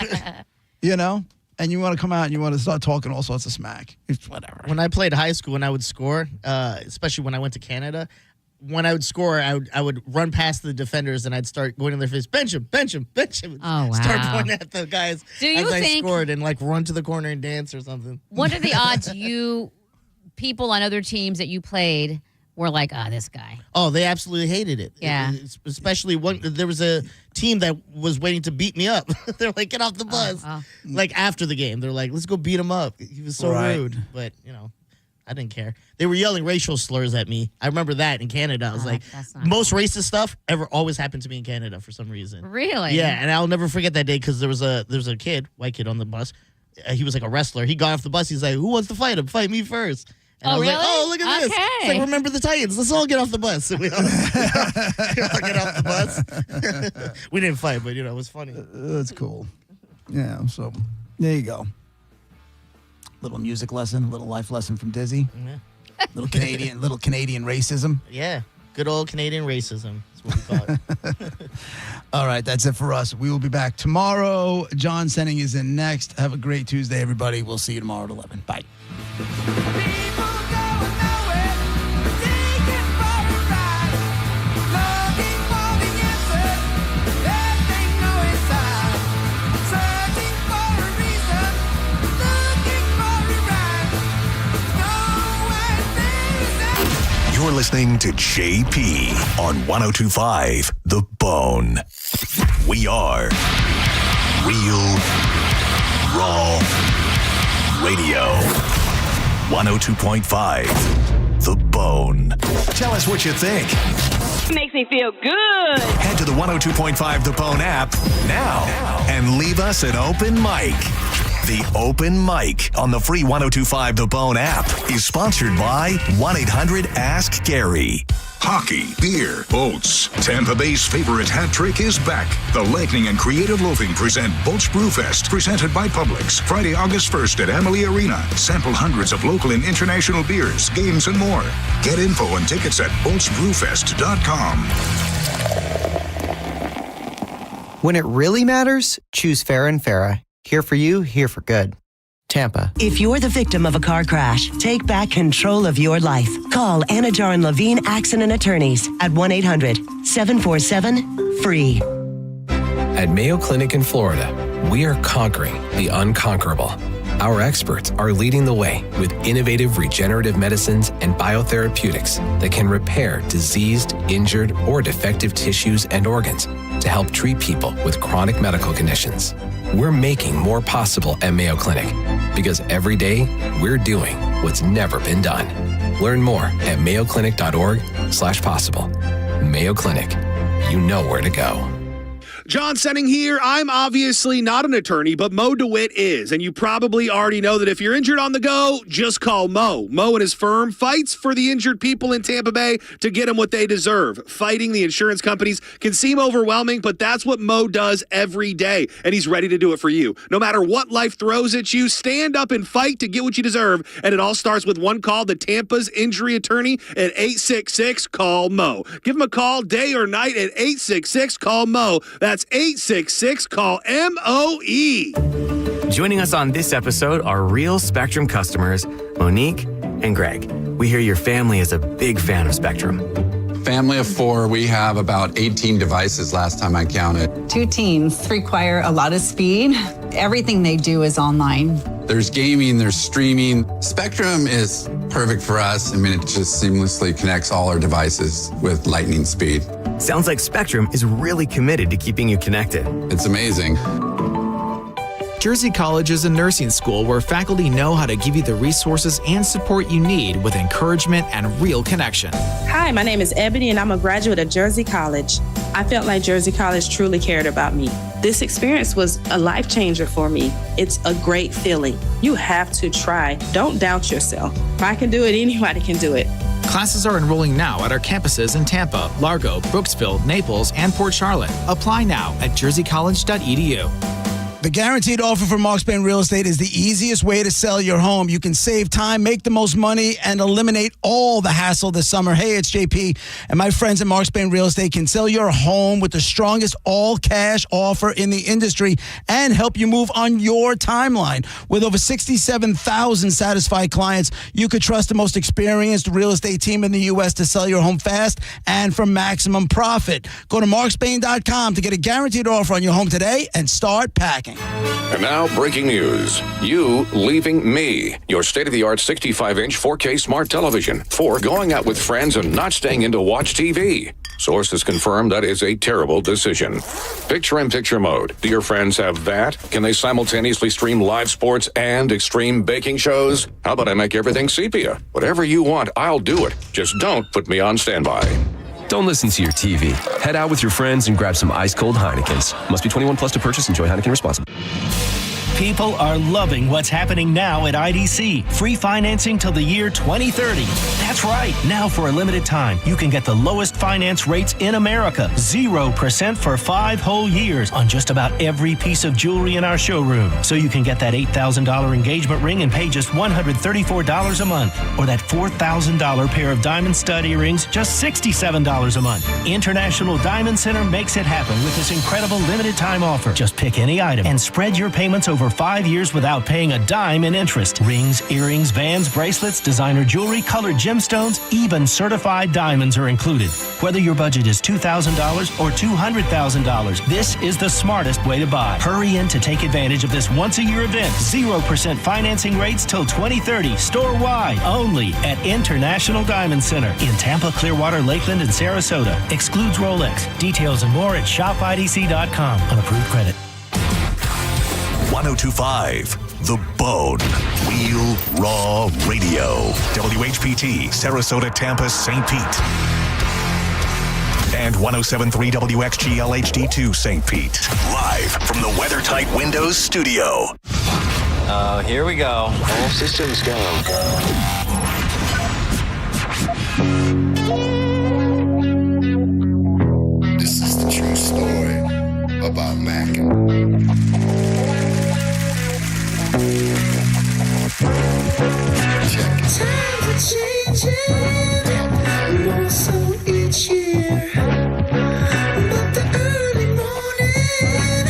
You know? And you want to come out and you want to start talking all sorts of smack. It's whatever. When I played high school and I would score, especially when I went to Canada, when I would score, I would run past the defenders and I'd start going in their face, bench him. Oh, wow. Start pointing at the guys as I think, scored and like run to the corner and dance or something. What are the odds people on other teams that you played were like, this guy? Oh, they absolutely hated it. Yeah. Especially there was a team that was waiting to beat me up. They're like, get off the bus. Like after the game, they're like, let's go beat him up. He was so rude. But, I didn't care. They were yelling racial slurs at me. I remember that in Canada. I was like, most racist stuff always happened to me in Canada for some reason. Really? Yeah, and I'll never forget that day because there was a white kid on the bus. He was like a wrestler. He got off the bus. He's like, who wants to fight him? Fight me first. And I was really? like, oh, look at this. It's like, remember the Titans. Let's all get off the bus. We all get off the bus. We didn't fight, but, it was funny. That's cool. Yeah, so there you go. Little music lesson, little life lesson from Dizzy. Yeah. Little Canadian racism. Yeah, good old Canadian racism. That's what we call it. All right, that's it for us. We will be back tomorrow. John Senning is in next. Have a great Tuesday, everybody. We'll see you tomorrow at 11. Bye. You're listening to JP on 102.5 The Bone. We are Real Raw Radio. 102.5 The Bone. Tell us what you think. Makes me feel good. Head to the 102.5 The Bone app now and leave us an open mic. The Open Mic on the free 102.5 The Bone app is sponsored by 1-800-ASK-GARY. Hockey, beer, boats. Tampa Bay's favorite hat trick is back. The Lightning and Creative Loafing present Boats Brewfest, presented by Publix. Friday, August 1st at Amalie Arena. Sample hundreds of local and international beers, games, and more. Get info and tickets at boatsbrewfest.com. When it really matters, choose Farah and Farah. Here for you, here for good. Tampa. If you're the victim of a car crash, take back control of your life. Call Anajar and Levine Accident Attorneys at 1-800-747-FREE. At Mayo Clinic in Florida, we are conquering the unconquerable. Our experts are leading the way with innovative regenerative medicines and biotherapeutics that can repair diseased, injured, or defective tissues and organs to help treat people with chronic medical conditions. We're making more possible at Mayo Clinic because every day we're doing what's never been done. Learn more at mayoclinic.org/possible. Mayo Clinic, you know where to go. John Senning here. I'm obviously not an attorney, but Mo DeWitt is. And you probably already know that if you're injured on the go, just call Mo. Mo and his firm fights for the injured people in Tampa Bay to get them what they deserve. Fighting the insurance companies can seem overwhelming, but that's what Mo does every day. And he's ready to do it for you. No matter what life throws at you, stand up and fight to get what you deserve. And it all starts with one call to Tampa's injury attorney at 866-CALL-MO. Give him a call day or night at 866-CALL-MO. That's 866-CALL-MOE. Joining us on this episode are real Spectrum customers, Monique and Greg. We hear your family is a big fan of Spectrum. Family of 4, we have about 18 devices last time I counted. 2 teams require a lot of speed. Everything they do is online. There's gaming, there's streaming. Spectrum is perfect for us. I mean, it just seamlessly connects all our devices with lightning speed. Sounds like Spectrum is really committed to keeping you connected. It's amazing. Jersey College is a nursing school where faculty know how to give you the resources and support you need with encouragement and real connection. Hi, my name is Ebony and I'm a graduate of Jersey College. I felt like Jersey College truly cared about me. This experience was a life changer for me. It's a great feeling. You have to try. Don't doubt yourself. If I can do it, anybody can do it. Classes are enrolling now at our campuses in Tampa, Largo, Brooksville, Naples, and Port Charlotte. Apply now at jerseycollege.edu. The guaranteed offer from Mark Spain Real Estate is the easiest way to sell your home. You can save time, make the most money, and eliminate all the hassle this summer. Hey, it's JP, and my friends at Mark Spain Real Estate can sell your home with the strongest all-cash offer in the industry and help you move on your timeline. With over 67,000 satisfied clients, you could trust the most experienced real estate team in the U.S. to sell your home fast and for maximum profit. Go to markspain.com to get a guaranteed offer on your home today and start packing. And now, breaking news. You leaving me, your state-of-the-art 65-inch 4K smart television, for going out with friends and not staying in to watch TV. Sources confirm that is a terrible decision. Picture-in-picture mode. Do your friends have that? Can they simultaneously stream live sports and extreme baking shows? How about I make everything sepia? Whatever you want, I'll do it. Just don't put me on standby. Don't listen to your TV. Head out with your friends and grab some ice-cold Heinekens. Must be 21 plus to purchase. Enjoy Heineken responsibly. People are loving what's happening now at IDC. Free financing till the year 2030. That's right. Now for a limited time, you can get the lowest finance rates in America. 0% for 5 whole years on just about every piece of jewelry in our showroom. So you can get that $8,000 engagement ring and pay just $134 a month. Or that $4,000 pair of diamond stud earrings, just $67 a month. International Diamond Center makes it happen with this incredible limited time offer. Just pick any item and spread your payments over 5 years without paying a dime in interest. Rings, earrings, bands, bracelets, designer jewelry, colored gemstones, even certified diamonds are included. Whether your budget is $2,000 or $200,000, this is the smartest way to buy. Hurry in to take advantage of this once-a-year event. 0% financing rates till 2030, store-wide, only at International Diamond Center in Tampa, Clearwater, Lakeland, and Sarasota. Excludes Rolex. Details and more at shopidc.com on approved credit. 1025 The Bone. Real Raw Radio. WHPT, Sarasota, Tampa, St. Pete. And 1073 WXGL HD2 St. Pete. Live from the WeatherTight Windows studio. Here we go. All systems go. This is the true story about Mac. Times are changing, more so each year. But the early morning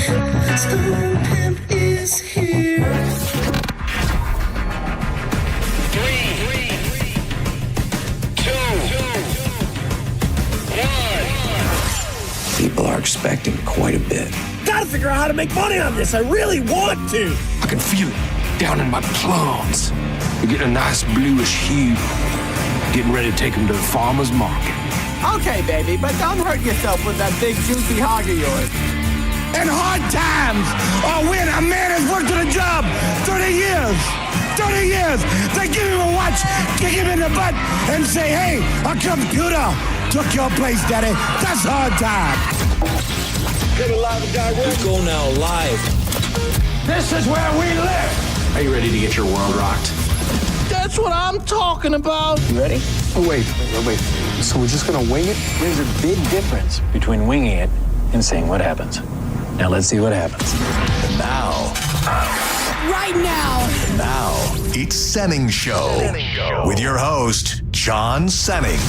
Stone Pimp is here. 3, 2, 1. People are expecting quite a bit. Gotta figure out how to make money on this. I really want to. I can feel it. down in my plums. They're getting a nice bluish hue. Getting ready to take them to the farmer's market. Okay, baby, but don't hurt yourself with that big juicy hog of yours. In hard times, or when a man has worked on a job 30 years, they give him a watch, kick him in the butt, and say, hey, a computer took your place, daddy. That's hard time. Get alive and direct. Let's go now live. This is where we live. Are you ready to get your world rocked? That's what I'm talking about. You ready? Oh, wait. So we're just gonna wing it? There's a big difference between winging it and seeing what happens. Now let's see what happens. And now. Right now. Now, it's Senning Show. With your host, John Senning.